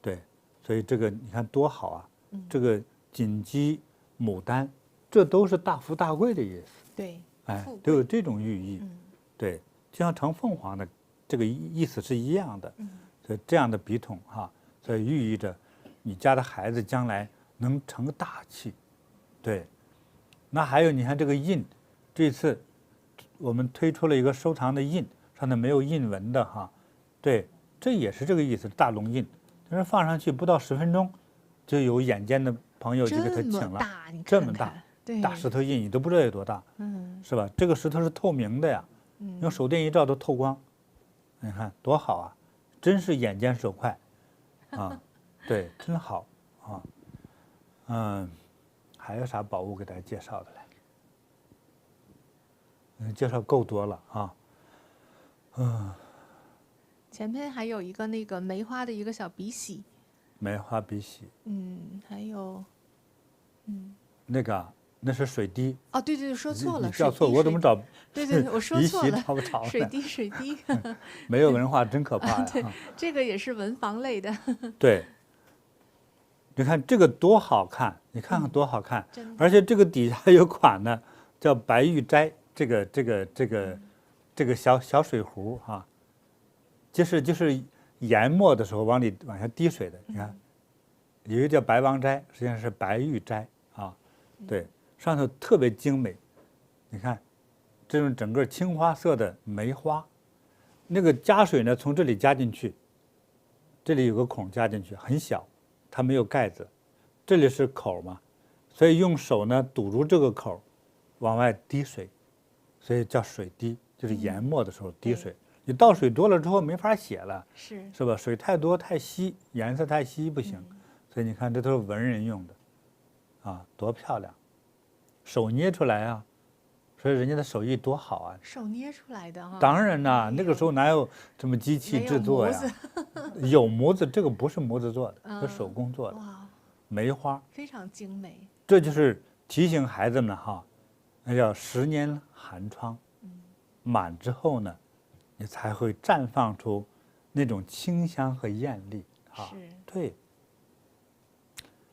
对，所以这个你看多好啊，这个锦鸡、牡丹，这都是大富大贵的意思，对，哎，都有这种寓意，对，就像成凤凰的。这个意思是一样的，所以这样的笔筒哈，所以寓意着你家的孩子将来能成大器。对，那还有你看这个印，这次我们推出了一个收藏的印，上头没有印纹的哈，对，这也是这个意思，大龙印，就是放上去不到10分钟，就有眼尖的朋友就给他请了，这么大，你这么大看看，对，大石头印，你都不知道有多大，是吧？这个石头是透明的呀，用手电一照都透光，你看多好啊，真是眼尖手快啊，对，真好啊，还有啥宝物给大家介绍的嘞？介绍够多了啊，前面还有一个那个梅花的一个小笔洗，梅花笔洗，还有，那个那是水滴，哦，对对，说错了，你叫错，水滴我怎么找？对对对，我说鼻息错了，找不着呢？水滴水滴，没有文化真可怕呀！对，这个也是文房类的，对，你看这个多好看，你看看多好看，真的，而且这个底下有款呢，叫白玉斋，这个小水壶哈，就是研墨的时候往下滴水的，你看，有一个叫白王斋，实际上是白玉斋啊，对，上头特别精美，你看，这种整个青花色的梅花，那个加水呢从这里加进去，这里有个孔加进去，很小，它没有盖子，这里是口嘛，所以用手呢堵住这个口，往外滴水，所以叫水滴，就是研墨的时候滴水。你倒水多了之后没法写了，是吧？水太多太稀，颜色太稀不行，所以你看这都是文人用的，啊，多漂亮，手捏出来啊，所以人家的手艺多好啊！手捏出来的哈。当然啦，那个时候哪有这么机器制作呀？有模子，这个不是模子做的，是手工做的。哇，梅花非常精美。这就是提醒孩子们哈，那叫10年寒窗，满之后呢，你才会绽放出那种清香和艳丽啊。对，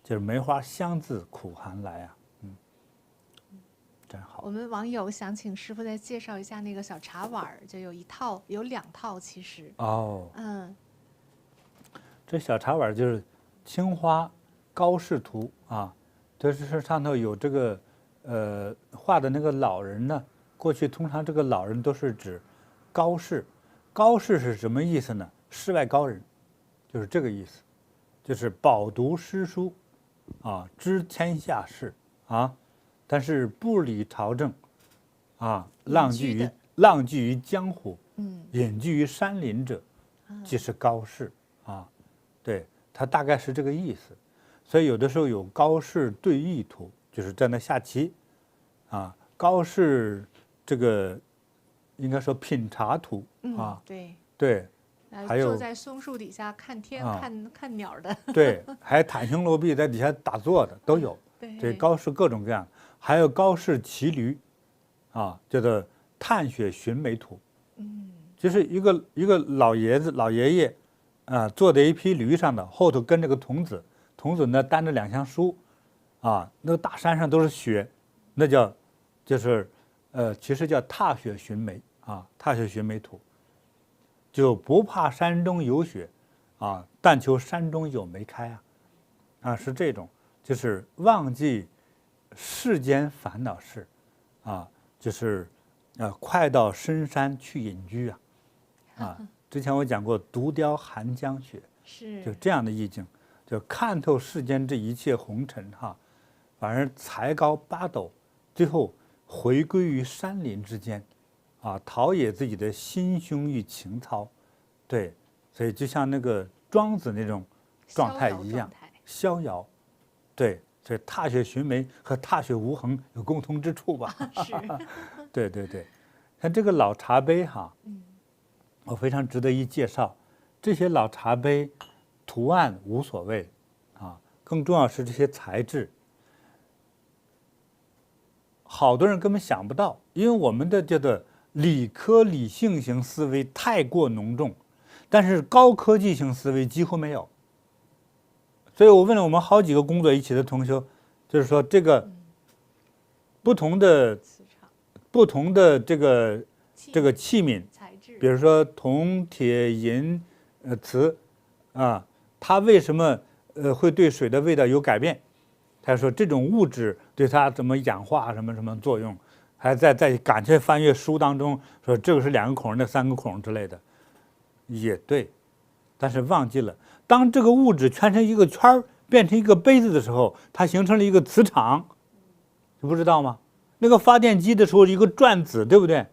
就是梅花香自苦寒来啊。真好。我们网友想请师傅再介绍一下那个小茶碗儿，就有2套其实。哦。这小茶碗就是青花高士图啊，就是上头有这个画的那个老人呢。过去通常这个老人都是指高士，高士是什么意思呢？世外高人，就是这个意思，就是饱读诗书啊，知天下事啊。但是不理朝政，啊，浪迹于江湖，隐居于山林者，即是高士啊。对，他大概是这个意思。所以有的时候有高士对弈图，就是在那下棋，啊，高士这个应该说品茶图啊，对，还有坐在松树底下看天看鸟的，对，还袒胸露臂在底下打坐的都有。对，高士各种各样。还有高士骑驴，啊，叫做探雪寻梅图，就是一个老爷爷，啊，坐在一匹驴上的，后头跟着个童子，童子呢担着2箱书，啊，那个大山上都是雪，那就是其实叫踏雪寻梅啊，踏雪寻梅图，就不怕山中有雪，啊，但求山中有梅开啊，是这种，就是忘记世间烦恼事，啊，就是快到深山去隐居啊，之前我讲过独雕寒江雪，就这样的意境，就看透世间这一切红尘哈，反而才高八斗，最后回归于山林之间，啊，陶冶自己的心胸与情操，对，所以就像那个庄子那种状态一样，逍遥，对。所以踏雪寻梅和踏雪无痕有共同之处吧？是，对对对，像这个老茶杯哈，我非常值得一介绍。这些老茶杯图案无所谓啊，更重要是这些材质，好多人根本想不到，因为我们的这个理科理性型思维太过浓重，但是高科技性思维几乎没有。所以我问了我们好几个工作一起的同修，就是说这个不同的这个器皿，比如说铜、铁、银、瓷啊，它为什么会对水的味道有改变。他说这种物质对它怎么氧化什么什么作用，还在感觉翻阅书当中说这个是2个孔，那3个孔之类的，也对，但是忘记了，当这个物质圈成一个圈儿，变成一个杯子的时候，它形成了一个磁场，你不知道吗？那个发电机的时候一个转子，对不对？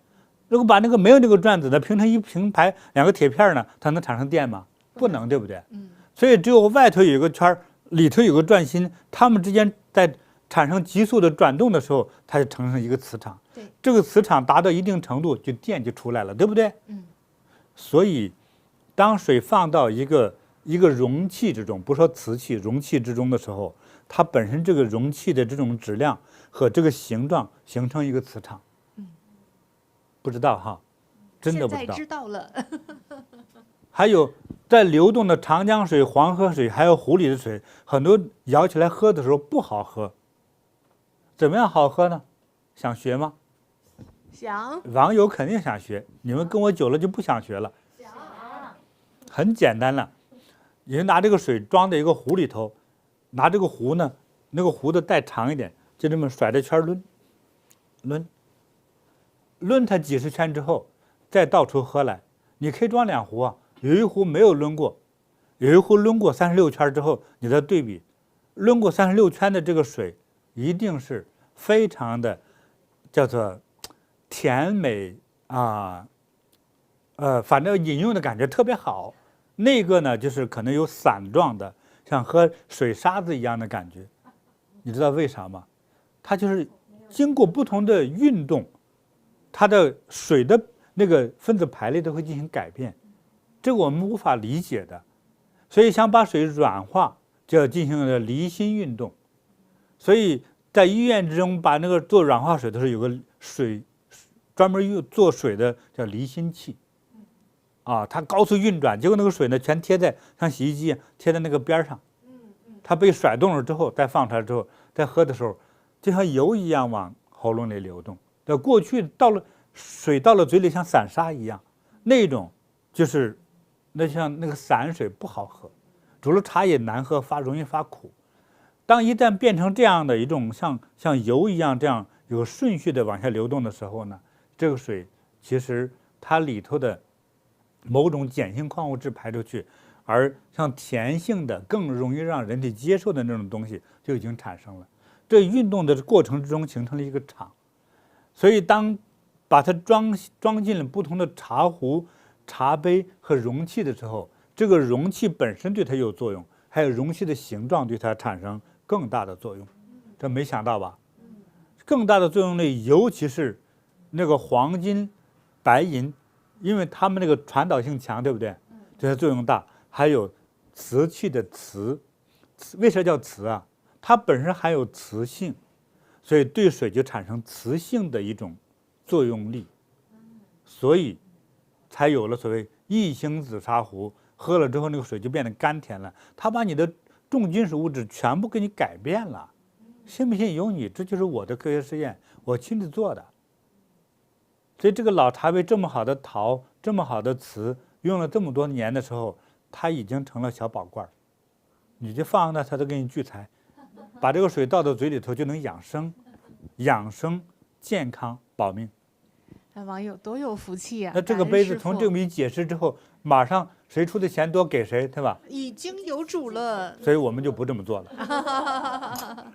如果把那个没有那个转子的平成一平排2个铁片呢，它能产生电吗？不能，对不对？所以只有外头有一个圈，里头有个转心，它们之间在产生急速的转动的时候，它就产生一个磁场。对，这个磁场达到一定程度，就电就出来了，对不对？所以，当水放到一个容器之中，不说瓷器，容器之中的时候，它本身这个容器的这种质量和这个形状形成一个磁场。不知道哈，真的不知道。现在知道了。还有在流动的长江水、黄河水，还有湖里的水，很多舀起来喝的时候不好喝。怎么样好喝呢？想学吗？想。网友肯定想学，你们跟我久了就不想学了。想。很简单了，你拿这个水装在一个壶里头，拿这个壶呢，那个壶的带长一点，就这么甩着圈抡它几十圈之后，再倒出喝来。你可以装2壶啊，有一壶没有抡过，有一壶抡过36圈之后，你再对比，抡过36圈的这个水，一定是非常的叫做甜美啊，反正饮用的感觉特别好。那个呢，就是可能有散状的，像喝水沙子一样的感觉。你知道为啥吗？它就是经过不同的运动，它的水的那个分子排列都会进行改变，这个我们无法理解的。所以想把水软化，就要进行了离心运动。所以在医院之中，把那个做软化水的时候，有个水专门用做水的叫离心器，它高速运转，结果那个水呢全贴在像洗衣机一样贴在那个边上，它被甩动了之后，再放出来之后，再喝的时候，就像油一样往喉咙里流动。过去水到了嘴里像散沙一样，那种就是那像那个散水不好喝，煮了茶也难喝，容易发苦。当一旦变成这样的一种像油一样这样有顺序的往下流动的时候呢，这个水其实它里头的某种碱性矿物质排出去，而像甜性的更容易让人体接受的那种东西就已经产生了。这运动的过程之中形成了一个场，所以当把它装进了不同的茶壶、茶杯和容器的时候，这个容器本身对它有作用，还有容器的形状对它产生更大的作用。这没想到吧？更大的作用力，尤其是那个黄金、白银，因为它们那个传导性强，对不对？对它作用大。还有瓷器的瓷，为啥叫瓷啊？它本身含有磁性，所以对水就产生磁性的一种作用力，所以才有了所谓异星紫砂壶，喝了之后那个水就变得甘甜了。它把你的重金属物质全部给你改变了，信不信由你，这就是我的科学实验，我亲自做的。所以这个老茶杯这么好的陶，这么好的瓷，用了这么多年的时候，它已经成了小宝罐，你就放那它都给你聚财，把这个水倒到嘴里头就能养生、健康、保命。那网友多有福气啊！那这个杯子从这么一解释之后，马上谁出的钱多给谁，对吧？已经有主了，所以我们就不这么做了。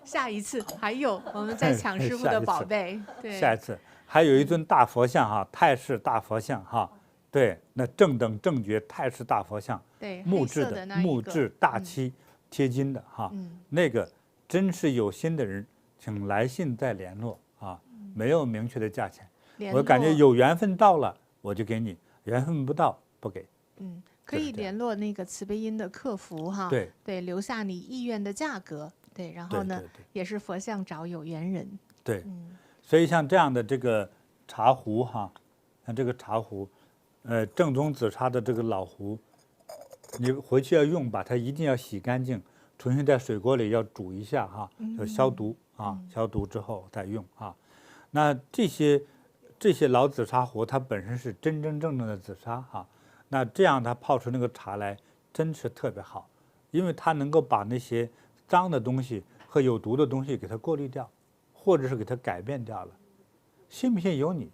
下一次还有，我们在抢师傅的宝贝。对，下一次还有一尊大佛像哈，太式大佛像哈，对，那正等正觉太式大佛像，对，木质的木质大漆贴金的哈，那个真是有心的人，请来信再联络啊，没有明确的价钱，我感觉有缘分到了我就给你，缘分不到不给。可以联络那个慈悲音的客服哈，对，留下你意愿的价格，对，然后呢，也是佛像找有缘人，对，所以像这样的这个茶壶哈，像这个茶壶，正宗紫砂的这个老壶，你回去要用，把它一定要洗干净，重新在水锅里要煮一下哈，要消毒啊，消毒之后再用啊。那这些老紫砂壶，它本身是真正的紫砂哈，那这样它泡出那个茶来真是特别好，因为它能够把那些脏的东西和有毒的东西给它过滤掉，或者是给它改变掉了。信不信由你，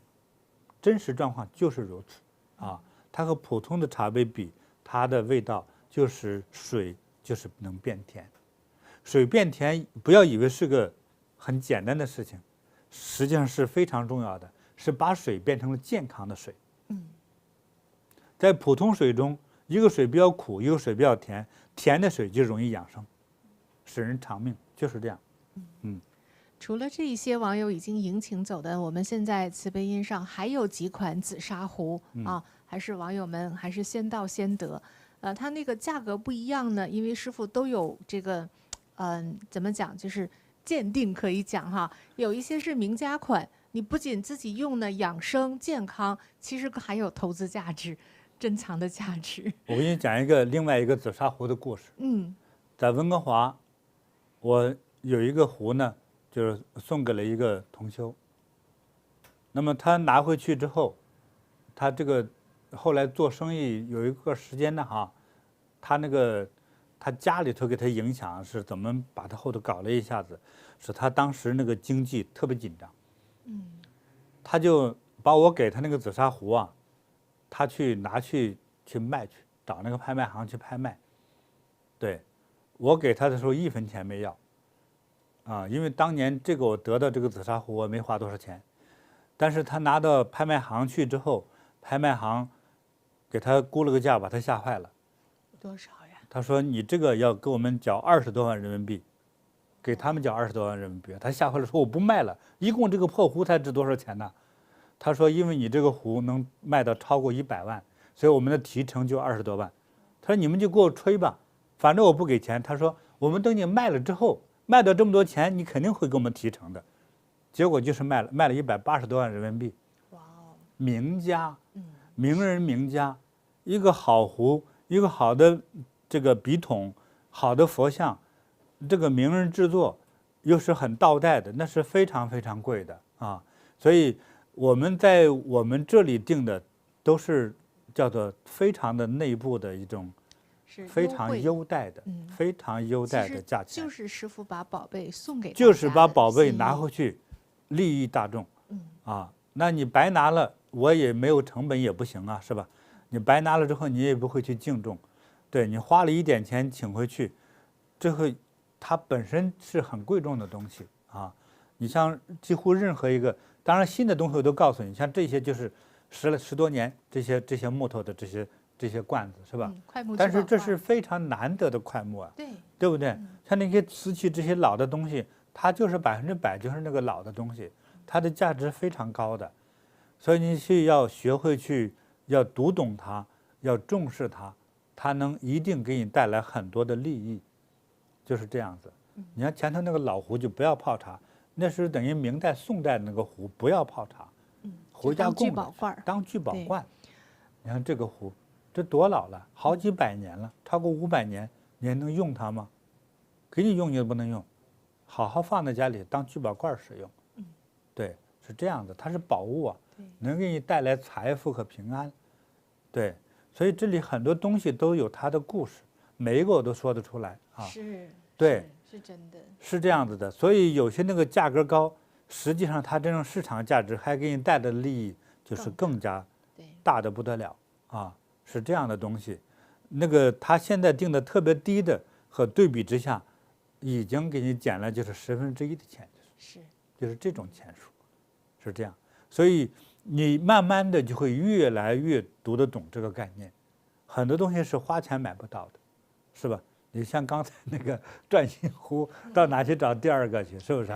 真实状况就是如此啊。它和普通的茶杯比，它的味道就是水就是能变甜。水变甜，不要以为是个很简单的事情，实际上是非常重要的，是把水变成了健康的水。在普通水中，一个水比较苦，一个水比较甜，甜的水就容易养生，使人长命，就是这样。除了这一些网友已经迎请走的，我们现在慈悲音上还有几款紫砂壶啊，还是网友们还是先到先得。它那个价格不一样呢，因为师傅都有这个，怎么讲，就是鉴定可以讲哈，有一些是名家款，你不仅自己用呢养生健康，其实还有投资价值、珍藏的价值。我给你讲另外一个紫砂壶的故事。在温哥华，我有一个壶呢，就是送给了一个同修。那么他拿回去之后，他这个后来做生意有一个时间呢哈，他家里头给他影响是怎么把他后头搞了一下子，使他当时那个经济特别紧张。他就把我给他那个紫砂壶啊，他拿去卖去，找那个拍卖行去拍卖。对，我给他的时候1分钱没要。因为当年我得到这个紫砂壶我没花多少钱，但是他拿到拍卖行去之后，拍卖行给他估了个价，把他吓坏了。多少呀？他说你这个要给我们缴20多万人民币，给他们缴20多万人民币。他吓坏了，说我不卖了，一共这个破壶才值多少钱呢？他说因为你这个壶能卖到超过100万，所以我们的提成就20多万。他说你们就给我吹吧，反正我不给钱。他说我们等你卖了之后，卖到这么多钱，你肯定会给我们提成的。结果就是卖了180多万人民币。哇哦！名家，名人名家，一个好壶，一个好的这个笔筒，好的佛像，这个名人制作，又是很倒带的，那是非常非常贵的啊。所以我们在我们这里定的都是叫做非常的内部的一种。非常优待的，非常优待的价钱，就是师傅把宝贝送给大家，就是把宝贝拿回去，利益大众。那你白拿了，我也没有成本也不行啊，是吧？你白拿了之后，你也不会去敬重，对你花了一点钱请回去，这个它本身是很贵重的东西啊。你像几乎任何一个，当然新的东西我都告诉你，像这些就是十多年这些木头的这些罐子是吧？但是这是非常难得的块木啊，对不对？像那些瓷器这些老的东西，它就是100%就是那个老的东西，它的价值非常高的，所以你是要学会要读懂它，要重视它，它能一定给你带来很多的利益，就是这样子。你看前头那个老壶就不要泡茶，那是等于明代宋代那个壶不要泡茶，回家供当聚宝罐。你看这个壶。这多老了，好几百年了，超过500年，你还能用它吗？给你用你都不能用，好好放在家里当聚宝罐使用。对，是这样的，它是宝物啊，能给你带来财富和平安。对，所以这里很多东西都有它的故事，每一个我都说得出来啊。对，是真的，是这样子的。所以有些那个价格高，实际上它真正市场价值还给你带来的利益就是更加大的不得了啊。是这样的东西，那个他现在定的特别低的和对比之下，已经给你减了就是1/10的钱，就是这种钱数，是这样。所以你慢慢的就会越来越读得懂这个概念，很多东西是花钱买不到的，是吧？你像刚才那个转心壶，到哪去找第二个去？是不是？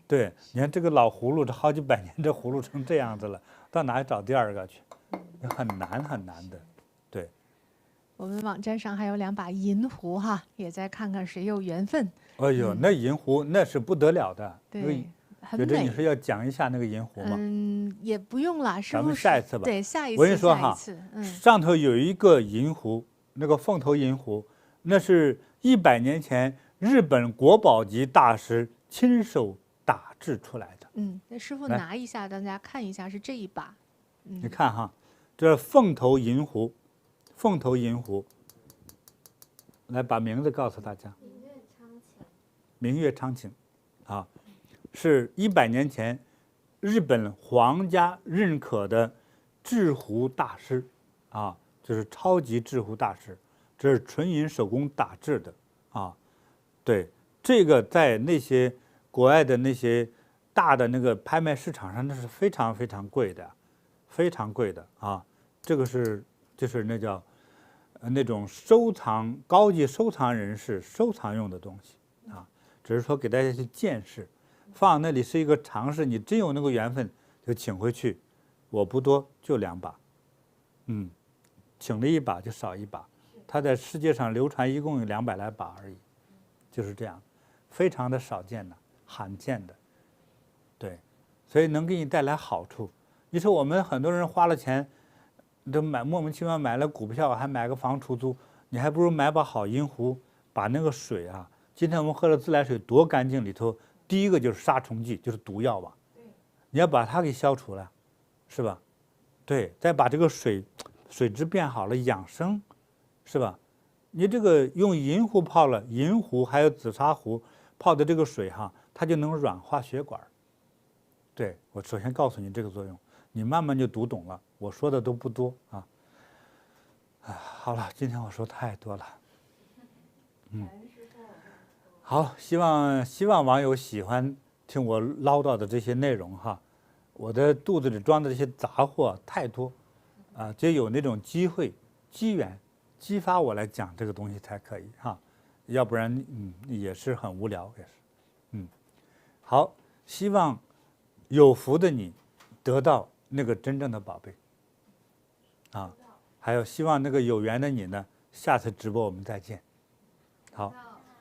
对，你看这个老葫芦，这好几百年这葫芦成这样子了，到哪去找第二个去？很难很难的。对，我们网站上还有2把银壶哈，也再看看谁有缘分。哎呦，那银壶那是不得了的。对，很美。觉得你是要讲一下那个银壶吗？也不用了，咱们下一次吧。对，下一次。我跟你说哈，上头有一个银壶，那个凤头银壶，那是100年前日本国宝级大师亲手打制出来的。那师傅拿一下，大家看一下，是这一把。你看哈，这凤头银壶。凤头银壶，来把名字告诉大家。明月昌晴，啊，是100年前日本皇家认可的制壶大师，啊，就是超级制壶大师，这是纯银手工打制的，啊，对，这个在那些国外的那些大的那个拍卖市场上，那是非常非常贵的，非常贵的啊。这个就是那叫那种高级收藏人士收藏用的东西啊。只是说给大家去见识，放那里是一个尝试。你真有那个缘分，就请回去。我不多，就2把，请了1把就少1把。它在世界上流传一共有200来把而已，就是这样，非常的少见的、罕见的，对，所以能给你带来好处。你说我们很多人花了钱，都莫名其妙买了股票，还买个房出租，你还不如买把好银壶，把那个水啊。今天我们喝的自来水多干净，里头第一个就是杀虫剂，就是毒药吧。你要把它给消除了，是吧？对，再把这个水质变好了，养生，是吧？你这个用银壶泡了，银壶还有紫砂壶泡的这个水哈，它就能软化血管。对，我首先告诉你这个作用，你慢慢就读懂了。我说的都不多啊。好了，今天我说太多了。好，希望网友喜欢听我唠叨的这些内容哈。我的肚子里装的这些杂货太多，啊，就有那种机缘，激发我来讲这个东西才可以哈，要不然也是很无聊，也是，好，希望有福的你得到那个真正的宝贝，啊，还有希望那个有缘的你呢，下次直播我们再见，好。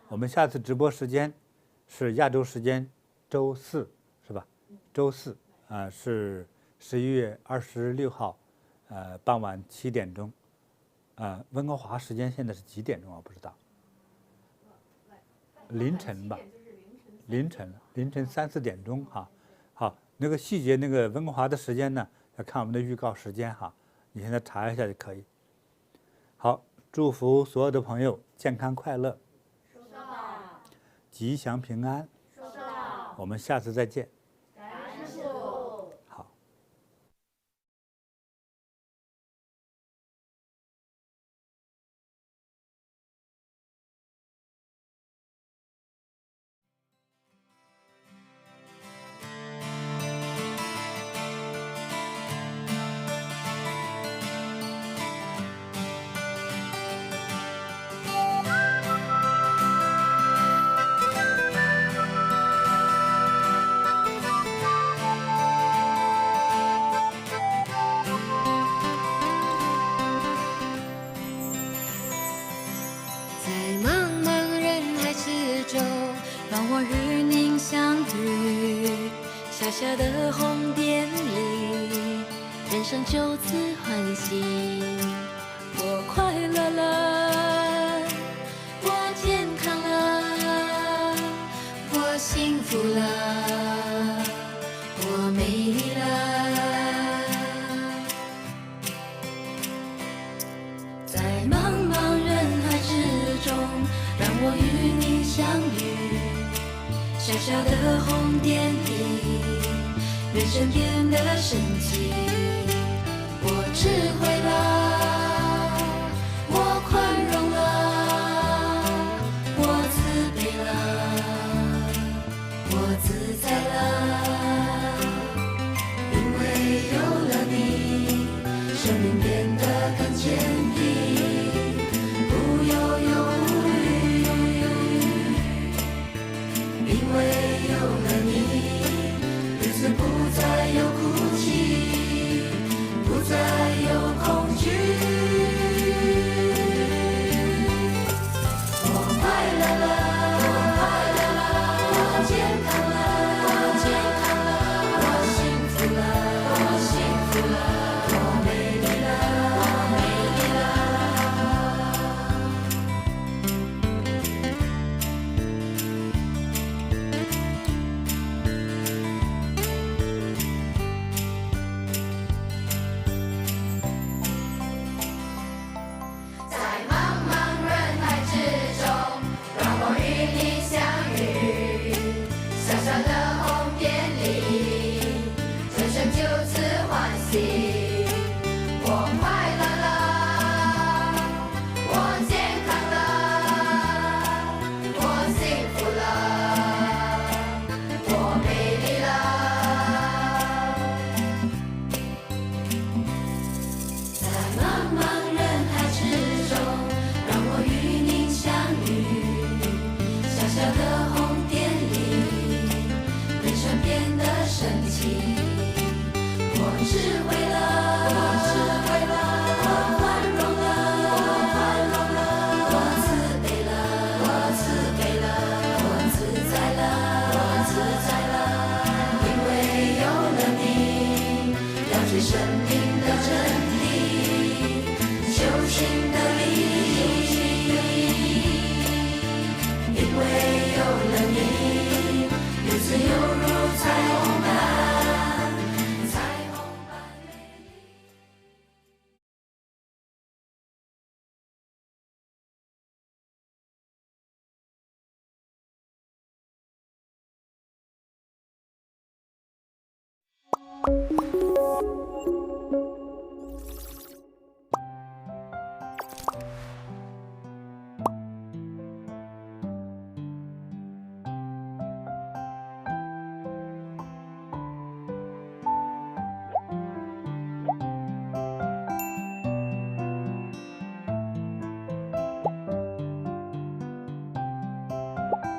我们下次直播时间是亚洲时间周4，是吧？周4是11月26号，傍晚7点钟，温哥华时间现在是几点钟啊？不知道。凌晨吧，凌晨3、4点钟哈。好，那个细节那个温哥华的时间呢，要看我们的预告时间哈，你现在查一下就可以。好，祝福所有的朋友健康快乐。吉祥平安，收到。我们下次再见。感恩师父。好。小小的红点里，人生就此欢喜。我快乐了，我健康了，我幸福了，我美丽了。在茫茫人海之中，让我与你相遇。小小的红点里，人生变得神奇。我智慧了，我宽容了，我慈悲了，我自在了。因为有了你，生命变得更坚定，不忧忧无虑。因为有了你，日子不再有哭泣，不再有恐惧。智慧了，我宽容了，我慈悲了，我自在了，因为有了你，要追神。